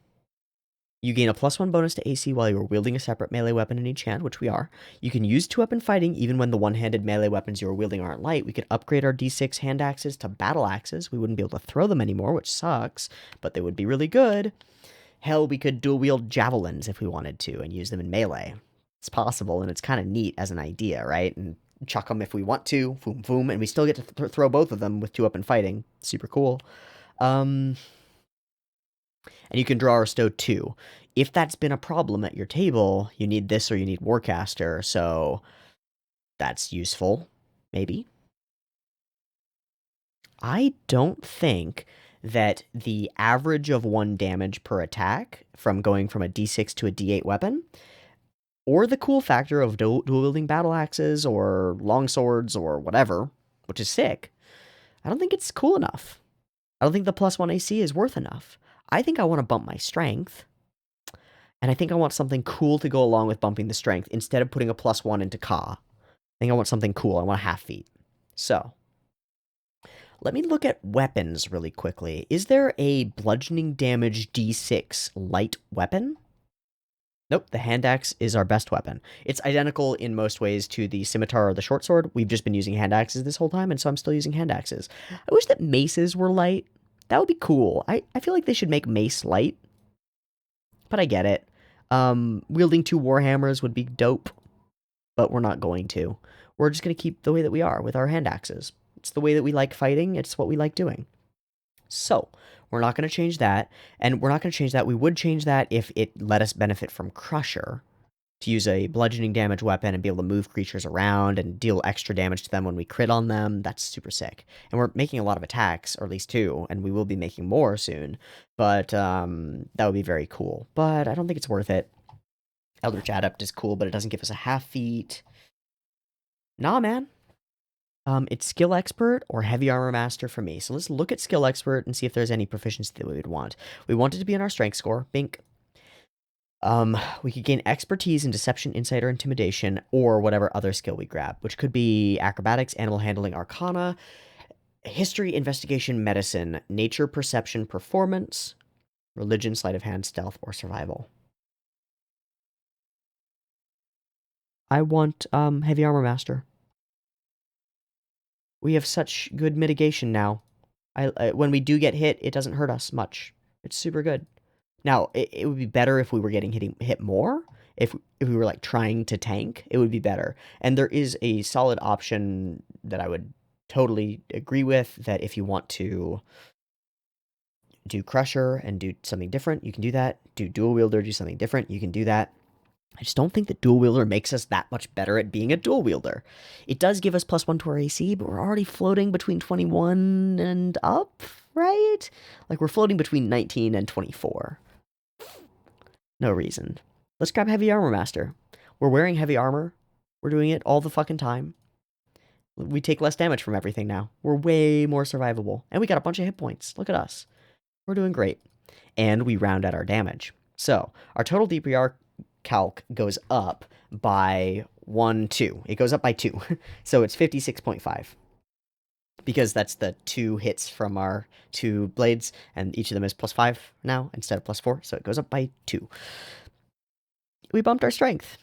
You gain a +1 bonus to AC while you are wielding a separate melee weapon in each hand, which we are. You can use 2-weapon fighting even when the one-handed melee weapons you are wielding aren't light. We could upgrade our D6 hand axes to battle axes. We wouldn't be able to throw them anymore, which sucks, but they would be really good. Hell, we could dual wield javelins if we wanted to and use them in melee. It's possible, and it's kind of neat as an idea, right? And chuck them if we want to, boom, boom, and we still get to throw both of them with 2-weapon fighting. Super cool. And you can draw or stow 2. If that's been a problem at your table, you need this or you need Warcaster, so that's useful, maybe. I don't think that the average of 1 damage per attack from going from a d6 to a d8 weapon, or the cool factor of dual wielding battle axes or long swords or whatever, which is sick, I don't think it's cool enough. I don't think the plus 1 AC is worth enough. I think I want to bump my strength, and I think I want something cool to go along with bumping the strength instead of putting a plus 1 into Ka. I think I want something cool. I want a half feat. So, let me look at weapons really quickly. Is there a bludgeoning damage d6 light weapon? Nope, the hand axe is our best weapon. It's identical in most ways to the scimitar or the short sword. We've just been using hand axes this whole time, and so I'm still using hand axes. I wish that maces were light. That would be cool. I feel like they should make mace light, but I get it. Wielding 2 warhammers would be dope, but we're not going to. We're just going to keep the way that we are with our hand axes. It's the way that we like fighting. It's what we like doing. So, we're not going to change that, and we're not going to change that. We would change that if it let us benefit from Crusher, to use a bludgeoning damage weapon and be able to move creatures around and deal extra damage to them when we crit on them. That's super sick. And we're making a lot of attacks, or at least 2, and we will be making more soon, but that would be very cool. But I don't think it's worth it. Eldritch Adept is cool, but it doesn't give us a half feat. Nah, man. It's Skill Expert or Heavy Armor Master for me. So let's look at Skill Expert and see if there's any proficiency that we would want. We want it to be in our Strength score. Bink. We could gain Expertise in Deception, Insight, or Intimidation, or whatever other skill we grab, which could be Acrobatics, Animal Handling, Arcana, History, Investigation, Medicine, Nature, Perception, Performance, Religion, Sleight of Hand, Stealth, or Survival. I want Heavy Armor Master. We have such good mitigation now. When we do get hit, it doesn't hurt us much. It's super good. Now, it would be better if we were getting hit more. If we were like trying to tank, it would be better. And there is a solid option that I would totally agree with, that if you want to do Crusher and do something different, you can do that. Do Dual Wielder, do something different, you can do that. I just don't think that Dual Wielder makes us that much better at being a Dual Wielder. It does give us +1 to our AC, but we're already floating between 21 and up, right? Like, we're floating between 19 and 24. No reason. Let's grab Heavy Armor Master. We're wearing heavy armor. We're doing it all the fucking time. We take less damage from everything now. We're way more survivable. And we got a bunch of hit points. Look at us. We're doing great. And we round out our damage. So, our total DPR calc goes up by 2. It goes up by 2. So it's 56.5. Because that's the 2 hits from our 2 blades, and each of them is +5 now instead of +4, so it goes up by 2. We bumped our strength.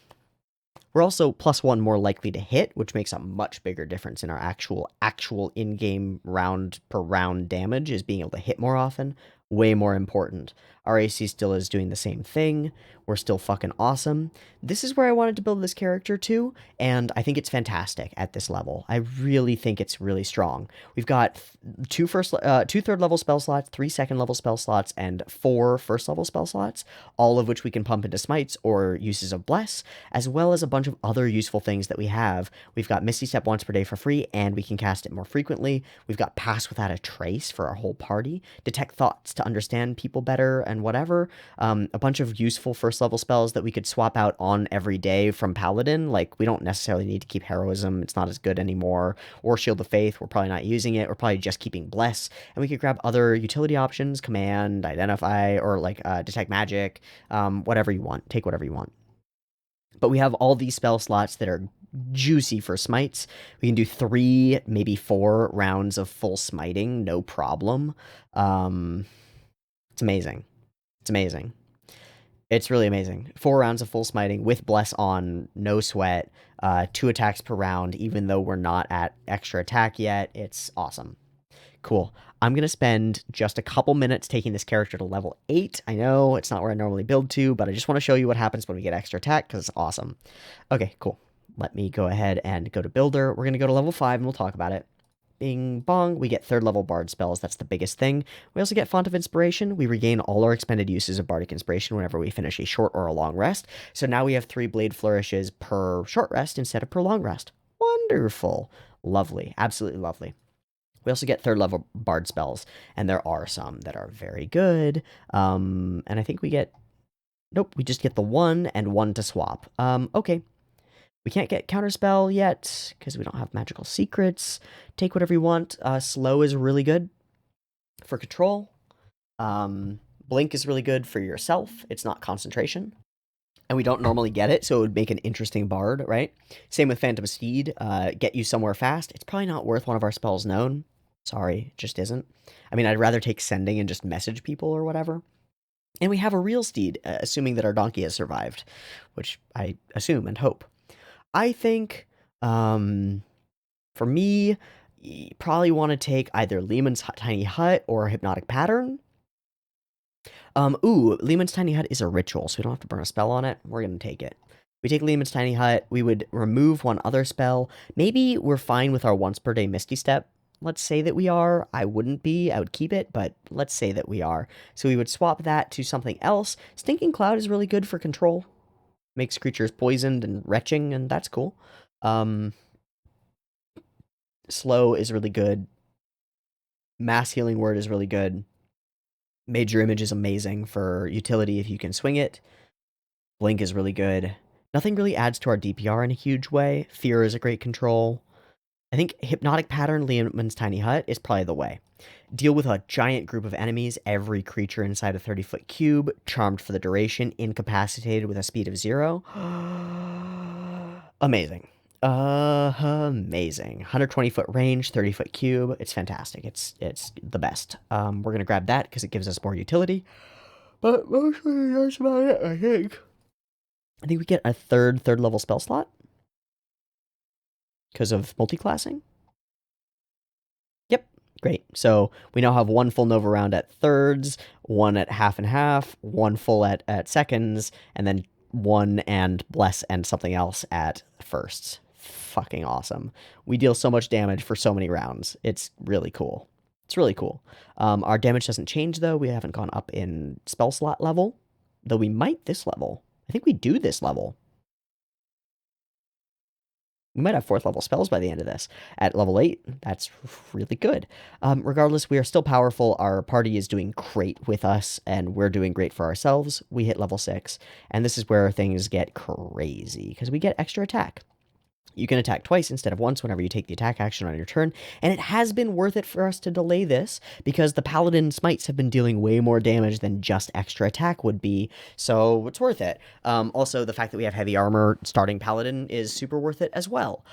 We're also +1 more likely to hit, which makes a much bigger difference in our actual in-game round per round damage, is being able to hit more often. Way more important. Our AC still is doing the same thing. We're still fucking awesome. This is where I wanted to build this character too, and I think it's fantastic at this level. I really think it's really strong. We've got 2 third level spell slots, 3 second level spell slots, and 4 first level spell slots, all of which we can pump into smites or uses of bless, as well as a bunch of other useful things that we have. We've got Misty Step once per day for free, and we can cast it more frequently. We've got Pass Without a Trace for our whole party, Detect Thoughts to understand people better and whatever, a bunch of useful first level spells that we could swap out on every day from Paladin. Like, we don't necessarily need to keep Heroism, it's not as good anymore, or Shield of Faith, we're probably not using it, we're probably just keeping Bless, and we could grab other utility options, Command, Identify, or like Detect Magic, whatever you want, take whatever you want. But we have all these spell slots that are juicy for smites. We can do 3, maybe 4 rounds of full smiting, no problem. It's amazing. It's amazing. It's really amazing. 4 rounds of full smiting with Bless on, no sweat, 2 attacks per round, even though we're not at extra attack yet. It's awesome. Cool. I'm going to spend just a couple minutes taking this character to level 8. I know it's not where I normally build to, but I just want to show you what happens when we get extra attack, because it's awesome. Okay, cool. Let me go ahead and go to Builder. We're going to go to level 5, and we'll talk about it. Bing bong, we get 3rd level Bard spells. That's the biggest thing. We also get Font of Inspiration. We regain all our expended uses of Bardic Inspiration whenever we finish a short or a long rest. So now we have 3 Blade Flourishes per short rest instead of per long rest. Wonderful. Lovely. Absolutely lovely. We also get third level bard spells, and there are some that are very good. And I think we get, nope, we just get the one and one to swap. Okay. We can't get counterspell yet because we don't have magical secrets. Take whatever you want. Slow is really good for control. Blink is really good for yourself. It's not concentration. And we don't normally get it, so it would make an interesting bard, right? Same with Phantom Steed. Get you somewhere fast. It's probably not worth one of our spells known. Sorry, it just isn't. I mean, I'd rather take Sending and just message people or whatever. And we have a real steed, assuming that our donkey has survived, which I assume and hope. I think, for me, you probably want to take either Lehman's Tiny Hut or Hypnotic Pattern. Lehman's Tiny Hut is a ritual, so we don't have to burn a spell on it. We're going to take it. We take Lehman's Tiny Hut. We would remove one other spell. Maybe we're fine with our once per day Misty Step. Let's say that we are. I wouldn't be. I would keep it, but let's say that we are. So we would swap that to something else. Stinking Cloud is really good for control. Makes creatures poisoned and retching, and that's cool. Slow is really good. Mass Healing Word is really good. Major Image is amazing for utility if you can swing it. Blink is really good. Nothing really adds to our DPR in a huge way. Fear is a great control. I think Hypnotic Pattern, Lehman's Tiny Hut is probably the way. Deal with a giant group of enemies, every creature inside a 30-foot cube, charmed for the duration, incapacitated with a speed of 0. Amazing. Amazing. 120-foot range, 30-foot cube. It's fantastic. It's the best. We're going to grab that because it gives us more utility. But mostly that's about it, I think. I think we get a third level spell slot because of multiclassing. Yep, great. So we now have one full Nova round at thirds, one at half and half, one full at seconds, and then one and bless and something else at firsts. Fucking awesome. We deal so much damage for so many rounds. It's really cool. It's really cool. Our damage doesn't change, though. We haven't gone up in spell slot level, though we might this level. I think we do this level. We might have 4th level spells by the end of this. At level 8, that's really good. Regardless, we are still powerful. Our party is doing great with us, and we're doing great for ourselves. We hit level 6, and this is where things get crazy, because we get extra attack. You can attack twice instead of once whenever you take the attack action on your turn, and it has been worth it for us to delay this, because the Paladin Smites have been dealing way more damage than just extra attack would be, so it's worth it. Also, the fact that we have heavy armor starting Paladin is super worth it as well.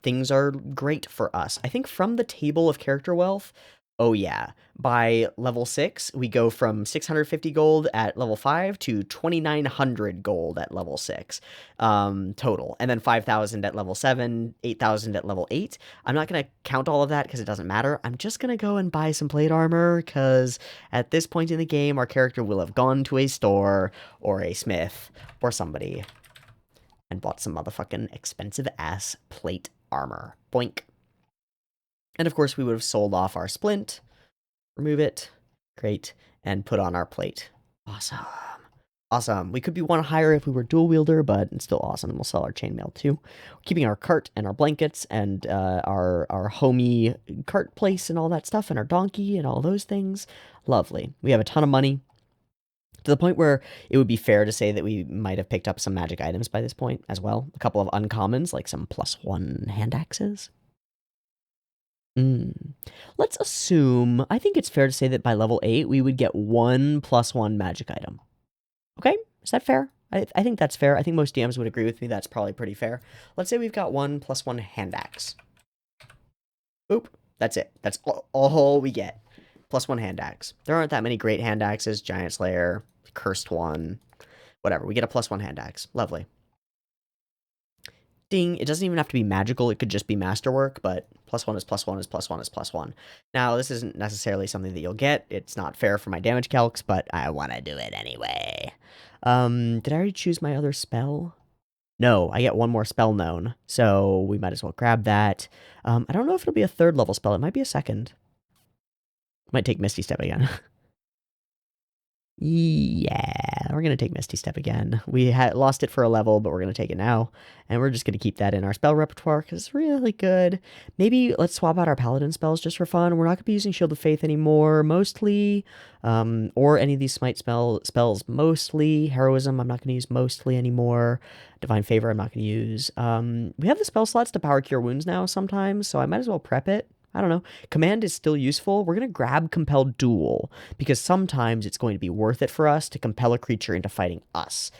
Things are great for us. I think from the table of character wealth, oh yeah, by level 6, we go from 650 gold at level 5 to 2,900 gold at level 6 total. And then 5,000 at level 7, 8,000 at level 8. I'm not going to count all of that because it doesn't matter. I'm just going to go and buy some plate armor because at this point in the game, our character will have gone to a store or a smith or somebody and bought some motherfucking expensive ass plate armor. Boink. And of course, we would have sold off our splint, remove it, great, and put on our plate. Awesome. Awesome. We could be one higher if we were dual wielder, but it's still awesome. And we'll sell our chainmail too. Keeping our cart and our blankets and our homey cart place and all that stuff, and our donkey and all those things. Lovely. We have a ton of money, to the point where it would be fair to say that we might have picked up some magic items by this point as well. A couple of uncommons, like some +1 hand axes. Let's assume, I think it's fair to say that by level 8, we would get 1 +1 magic item. Okay, is that fair? I think that's fair. I think most DMs would agree with me. That's probably pretty fair. Let's say we've got 1 +1 hand axe. Oop, that's it. That's all we get. +1 hand axe. There aren't that many great hand axes. Giant Slayer, Cursed One, whatever. We get a +1 hand axe. Lovely. Ding. It doesn't even have to be magical. It could just be masterwork, but +1 is +1 is +1 is +1. Now, this isn't necessarily something that you'll get. It's not fair for my damage calcs, but I want to do it anyway. Did I already choose my other spell? No, I get one more spell known, so we might as well grab that. I don't know if it'll be a 3rd level spell. It might be a 2nd. Might take Misty Step again. Yeah, we're gonna take Misty Step again. We had lost it for a level, but we're gonna take it now, and we're just gonna keep that in our spell repertoire because it's really good. Maybe let's swap out our Paladin spells just for fun. We're not gonna be using Shield of Faith anymore, mostly, or any of these Smite spells. Mostly Heroism, I'm not gonna use mostly anymore. Divine Favor, I'm not gonna use. We have the spell slots to power Cure Wounds now sometimes, so I might as well prep it. I don't know. Command is still useful. We're going to grab Compelled Duel because sometimes it's going to be worth it for us to compel a creature into fighting us,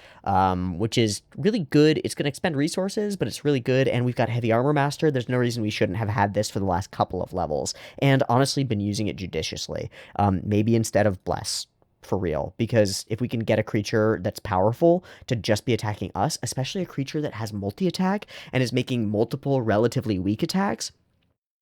which is really good. It's going to expend resources, but it's really good. And we've got Heavy Armor Master. There's no reason we shouldn't have had this for the last couple of levels and honestly been using it judiciously. Maybe instead of Bless. For real, because if we can get a creature that's powerful to just be attacking us, especially a creature that has multi-attack and is making multiple relatively weak attacks,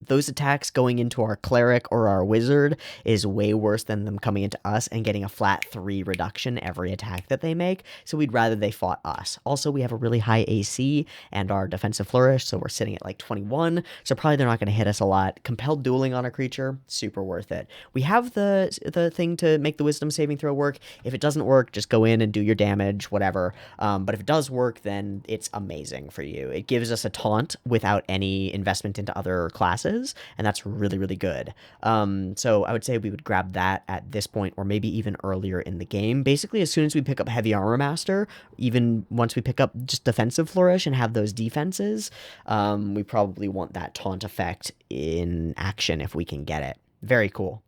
those attacks going into our cleric or our wizard is way worse than them coming into us and getting a flat 3 reduction every attack that they make. So we'd rather they fought us. Also, we have a really high AC and our defensive flourish, so we're sitting at like 21. So probably they're not going to hit us a lot. Compelled dueling on a creature, super worth it. We have the thing to make the wisdom saving throw work. If it doesn't work, just go in and do your damage, whatever. But if it does work, then it's amazing for you. It gives us a taunt without any investment into other classes, and that's really, really good. So I would say we would grab that at this point, or maybe even earlier in the game. Basically, as soon as we pick up Heavy Armor Master, even once we pick up just Defensive Flourish and have those defenses, we probably want that taunt effect in action if we can get it. Very cool.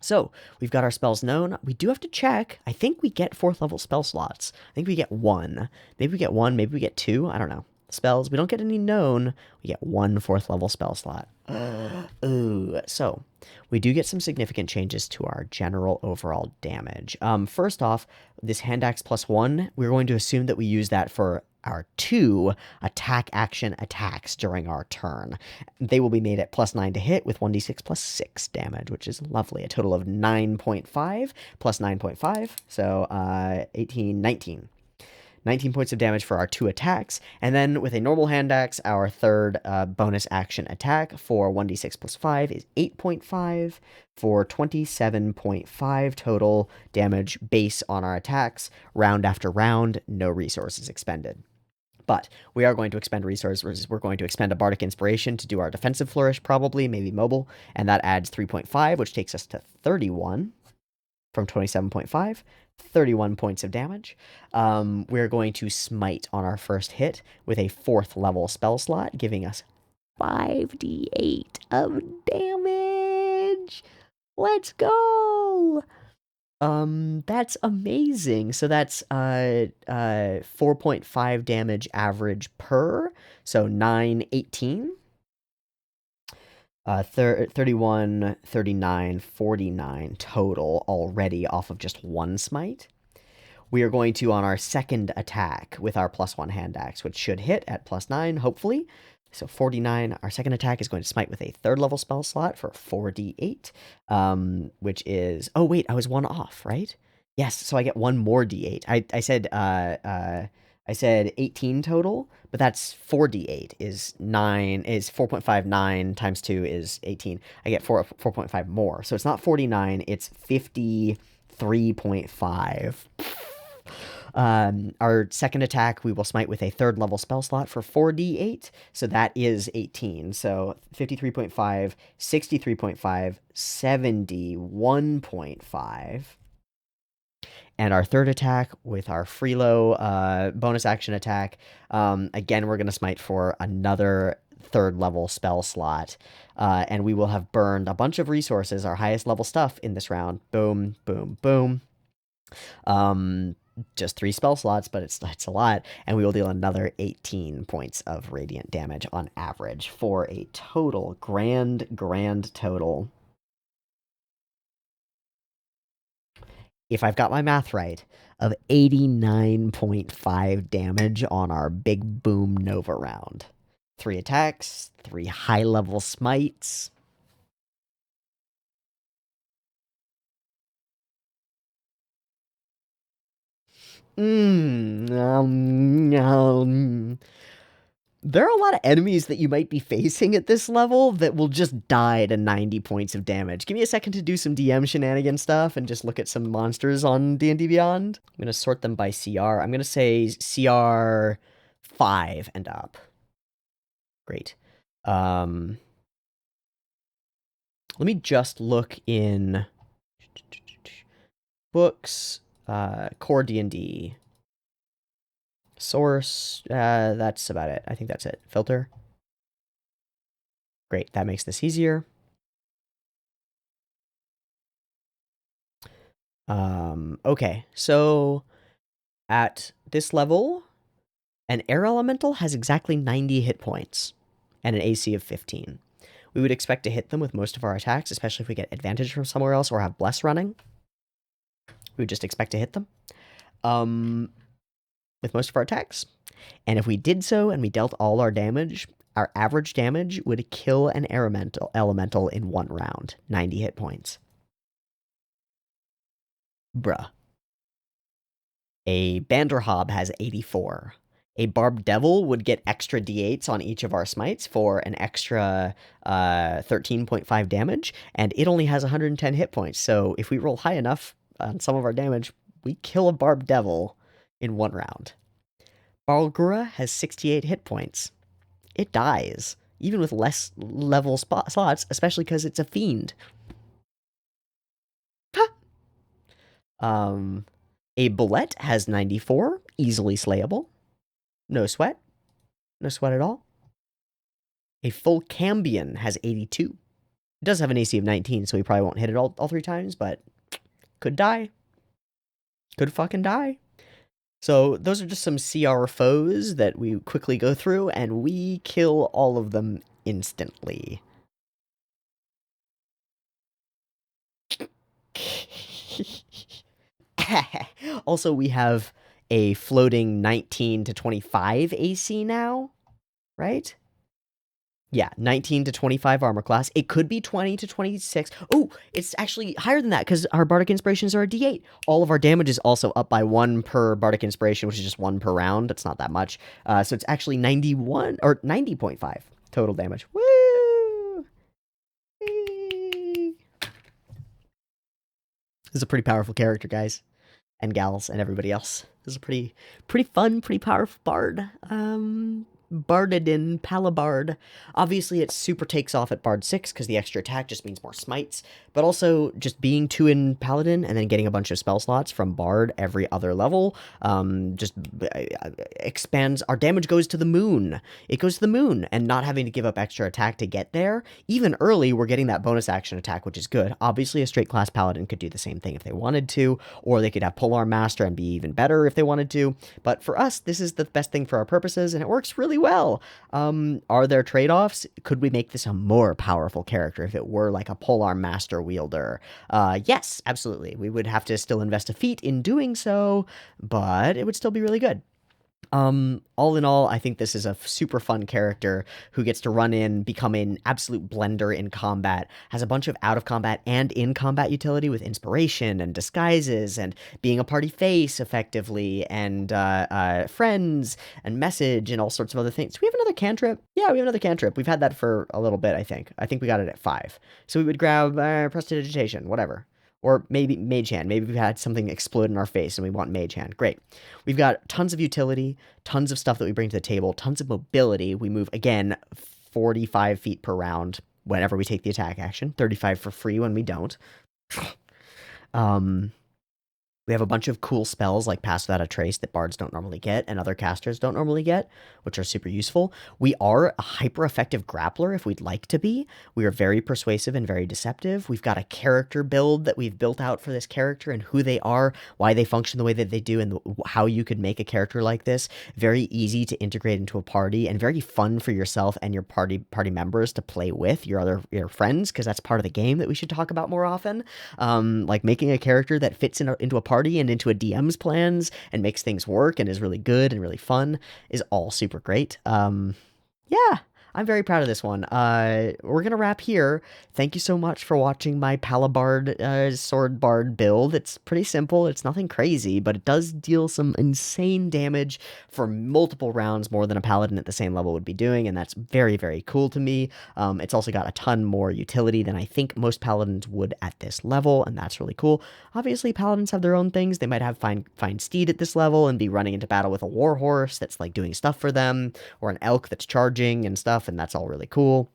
So we've got our spells known. We do have to check. I think we get 4th level spell slots. I think we get 1. Maybe we get 1. Maybe we get 2. I don't know. Spells. We don't get any known. We get 1 4th level spell slot. Ooh. So we do get some significant changes to our general overall damage. First off, this hand axe +1, we're going to assume that we use that for our 2 attack action attacks during our turn. They will be made at +9 to hit with 1d6 +6 damage, which is lovely. A total of 9.5 plus 9.5, so 18, 19. 19 points of damage for our 2 attacks, and then with a normal hand axe, our third bonus action attack for 1d6 +5 is 8.5 for 27.5 total damage base on our attacks, round after round, no resources expended. But we are going to expend resources. We're going to expend a Bardic Inspiration to do our Defensive Flourish, probably, maybe Mobile, and that adds 3.5, which takes us to 31 from 27.5. 31 points of damage. We're going to Smite on our first hit with a 4th level spell slot, giving us 5d8 of damage. Let's go! That's amazing. So that's 4.5 damage average per, so 9, 18. 31, 39, 49 total already off of just 1 smite. We are going to, on our second attack with our +1 hand axe, which should hit at +9, hopefully. So 49, our second attack is going to smite with a 3rd level spell slot for 4d8, which is, oh wait, I was 1 off, right? Yes, so I get 1 more d8. I said 18 total, but that's 4d8 is 4.59 times 2 is 18. I get 4.5 more. So it's not 49, it's 53.5. Our second attack, we will smite with a 3rd level spell slot for 4d8. So that is 18. So 53.5, 63.5, 71.5. And our third attack with our Freelo bonus action attack, again, we're going to smite for another 3rd level spell slot. And we will have burned a bunch of resources, our highest level stuff in this round. Boom, boom, boom. Just 3 spell slots, but it's a lot. And we will deal another 18 points of radiant damage on average for a total, grand total, if I've got my math right, of 89.5 damage on our big boom Nova round. 3 attacks, 3 high-level smites. There are a lot of enemies that you might be facing at this level that will just die to 90 points of damage. Give me a second to do some DM shenanigan stuff and just look at some monsters on D&D Beyond. I'm going to sort them by CR. I'm going to say CR 5 and up. Great. Let me just look in books, core D&D. Source, that's about it. I think that's it. Filter. Great, that makes this easier. Okay, so at this level, an air elemental has exactly 90 hit points and an AC of 15. We would expect to hit them with most of our attacks, especially if we get advantage from somewhere else or have Bless running. We would just expect to hit them with most of our attacks. And if we did so and we dealt all our damage, our average damage would kill an air elemental in 1 round. 90 hit points. Bruh. A Banderhob has 84. A Barbed Devil would get extra d8s on each of our smites for an extra 13.5 damage, and it only has 110 hit points. So if we roll high enough on some of our damage, we kill a Barbed Devil in 1 round. Barlgura has 68 hit points. It dies, even with less level slots, especially because it's a fiend. A Bullet has 94, easily slayable. No sweat. No sweat at all. A full Cambion has 82. It does have an AC of 19, so we probably won't hit it all 3 times, but could die. Could fucking die. So those are just some CR foes that we quickly go through, and we kill all of them instantly. Also, we have a floating 19 to 25 AC now, right? Yeah, 19 to 25 armor class. It could be 20 to 26. Oh, it's actually higher than that because our Bardic Inspirations are a D8. All of our damage is also up by 1 per Bardic Inspiration, which is just 1 per round. That's not that much. So it's actually 91 or 90.5 total damage. Woo! Whee! This is a pretty powerful character, guys. And gals and everybody else. This is a pretty fun, pretty powerful bard. Bardadin Palabard. Obviously, it super takes off at Bard 6 because the extra attack just means more smites, but also just being 2 in Paladin and then getting a bunch of spell slots from Bard every other level just expands. Our damage goes to the moon. It goes to the moon, and not having to give up extra attack to get there. Even early, we're getting that bonus action attack, which is good. Obviously, a straight class Paladin could do the same thing if they wanted to, or they could have Polearm Master and be even better if they wanted to, but for us, this is the best thing for our purposes, and it works really well. Are there trade-offs? Could we make this a more powerful character if it were like a Polearm Master wielder? Yes, absolutely. We would have to still invest a feat in doing so, but it would still be really good. All in all, I think this is a super fun character who gets to run in, become an absolute blender in combat, has a bunch of out-of-combat and in-combat utility with inspiration and disguises and being a party face effectively, and friends and message and all sorts of other things. Do we have another cantrip? Yeah, we have another cantrip. We've had that for a little bit, I think. I think we got it at 5. So we would grab Prestidigitation, whatever. Or maybe Mage Hand. Maybe we've had something explode in our face and we want Mage Hand. Great. We've got tons of utility, tons of stuff that we bring to the table, tons of mobility. We move, again, 45 feet per round whenever we take the attack action. 35 for free when we don't. We have a bunch of cool spells like Pass Without a Trace that bards don't normally get and other casters don't normally get, which are super useful. We are a hyper-effective grappler if we'd like to be. We are very persuasive and very deceptive. We've got a character build that we've built out for this character and who they are, why they function the way that they do, and how you could make a character like this very easy to integrate into a party and very fun for yourself and your party members to play with, your friends, because that's part of the game that we should talk about more often. Like making a character that fits into a party and into a DM's plans and makes things work and is really good and really fun is all super great. Yeah, I'm very proud of this one. We're gonna wrap here. Thank you so much for watching my Palabard Sword Bard build. It's pretty simple. It's nothing crazy, but it does deal some insane damage for multiple rounds, more than a Paladin at the same level would be doing, and that's very, very cool to me. It's also got a ton more utility than I think most Paladins would at this level, and that's really cool. Obviously, Paladins have their own things. They might have fine steed at this level and be running into battle with a war horse that's like doing stuff for them, or an elk that's charging and stuff, and that's all really cool.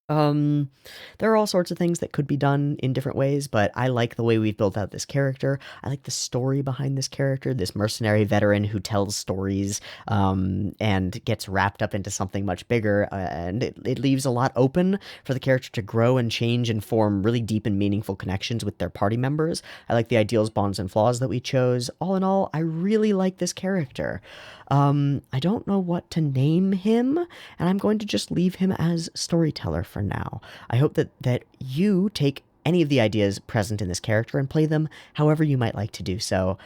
Um, there are all sorts of things that could be done in different ways, but I like the way we've built out this character. I like the story behind this character, this mercenary veteran who tells stories, and gets wrapped up into something much bigger, and it leaves a lot open for the character to grow and change and form really deep and meaningful connections with their party members. I like the ideals, bonds, and flaws that we chose. All in all, I really like this character. I don't know what to name him, and I'm going to just leave him as Storyteller for now. I hope that you take any of the ideas present in this character and play them however you might like to do so.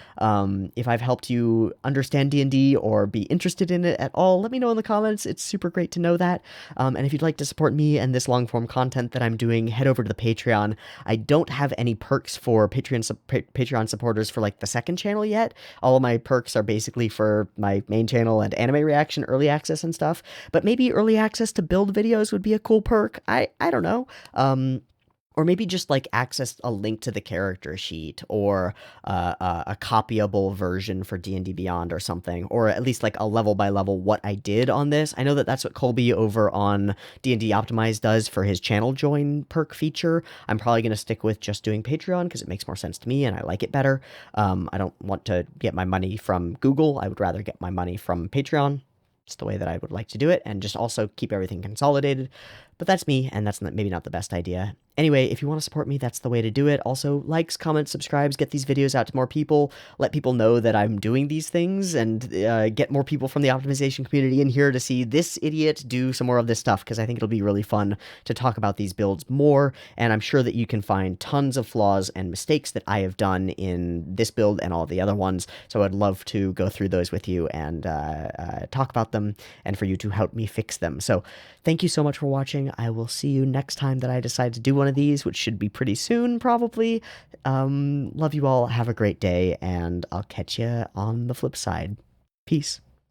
If I've helped you understand D&D or be interested in it at all, let me know in the comments. It's super great to know that. And if you'd like to support me and this long-form content that I'm doing, head over to the Patreon. I don't have any perks for Patreon supporters for like the second channel yet. All of my perks are basically for my main channel and anime reaction, early access and stuff. But maybe early access to build videos would be a cool perk. I don't know. Or maybe just like access a link to the character sheet, or a copyable version for D&D Beyond or something, or at least like a level by level what I did on this. I know that that's what Colby over on D&D Optimized does for his channel join perk feature. I'm probably going to stick with just doing Patreon because it makes more sense to me and I like it better. I don't want to get my money from Google. I would rather get my money from Patreon. It's the way that I would like to do it, and just also keep everything consolidated. But that's me, and that's maybe not the best idea. Anyway, if you want to support me, that's the way to do it. Also, likes, comments, subscribes, get these videos out to more people, let people know that I'm doing these things, and get more people from the optimization community in here to see this idiot do some more of this stuff, because I think it'll be really fun to talk about these builds more, and I'm sure that you can find tons of flaws and mistakes that I have done in this build and all the other ones, so I'd love to go through those with you and talk about them, and for you to help me fix them. So thank you so much for watching. I will see you next time that I decide to do one of these, which should be pretty soon, probably. Love you all. Have a great day, and I'll catch you on the flip side. Peace.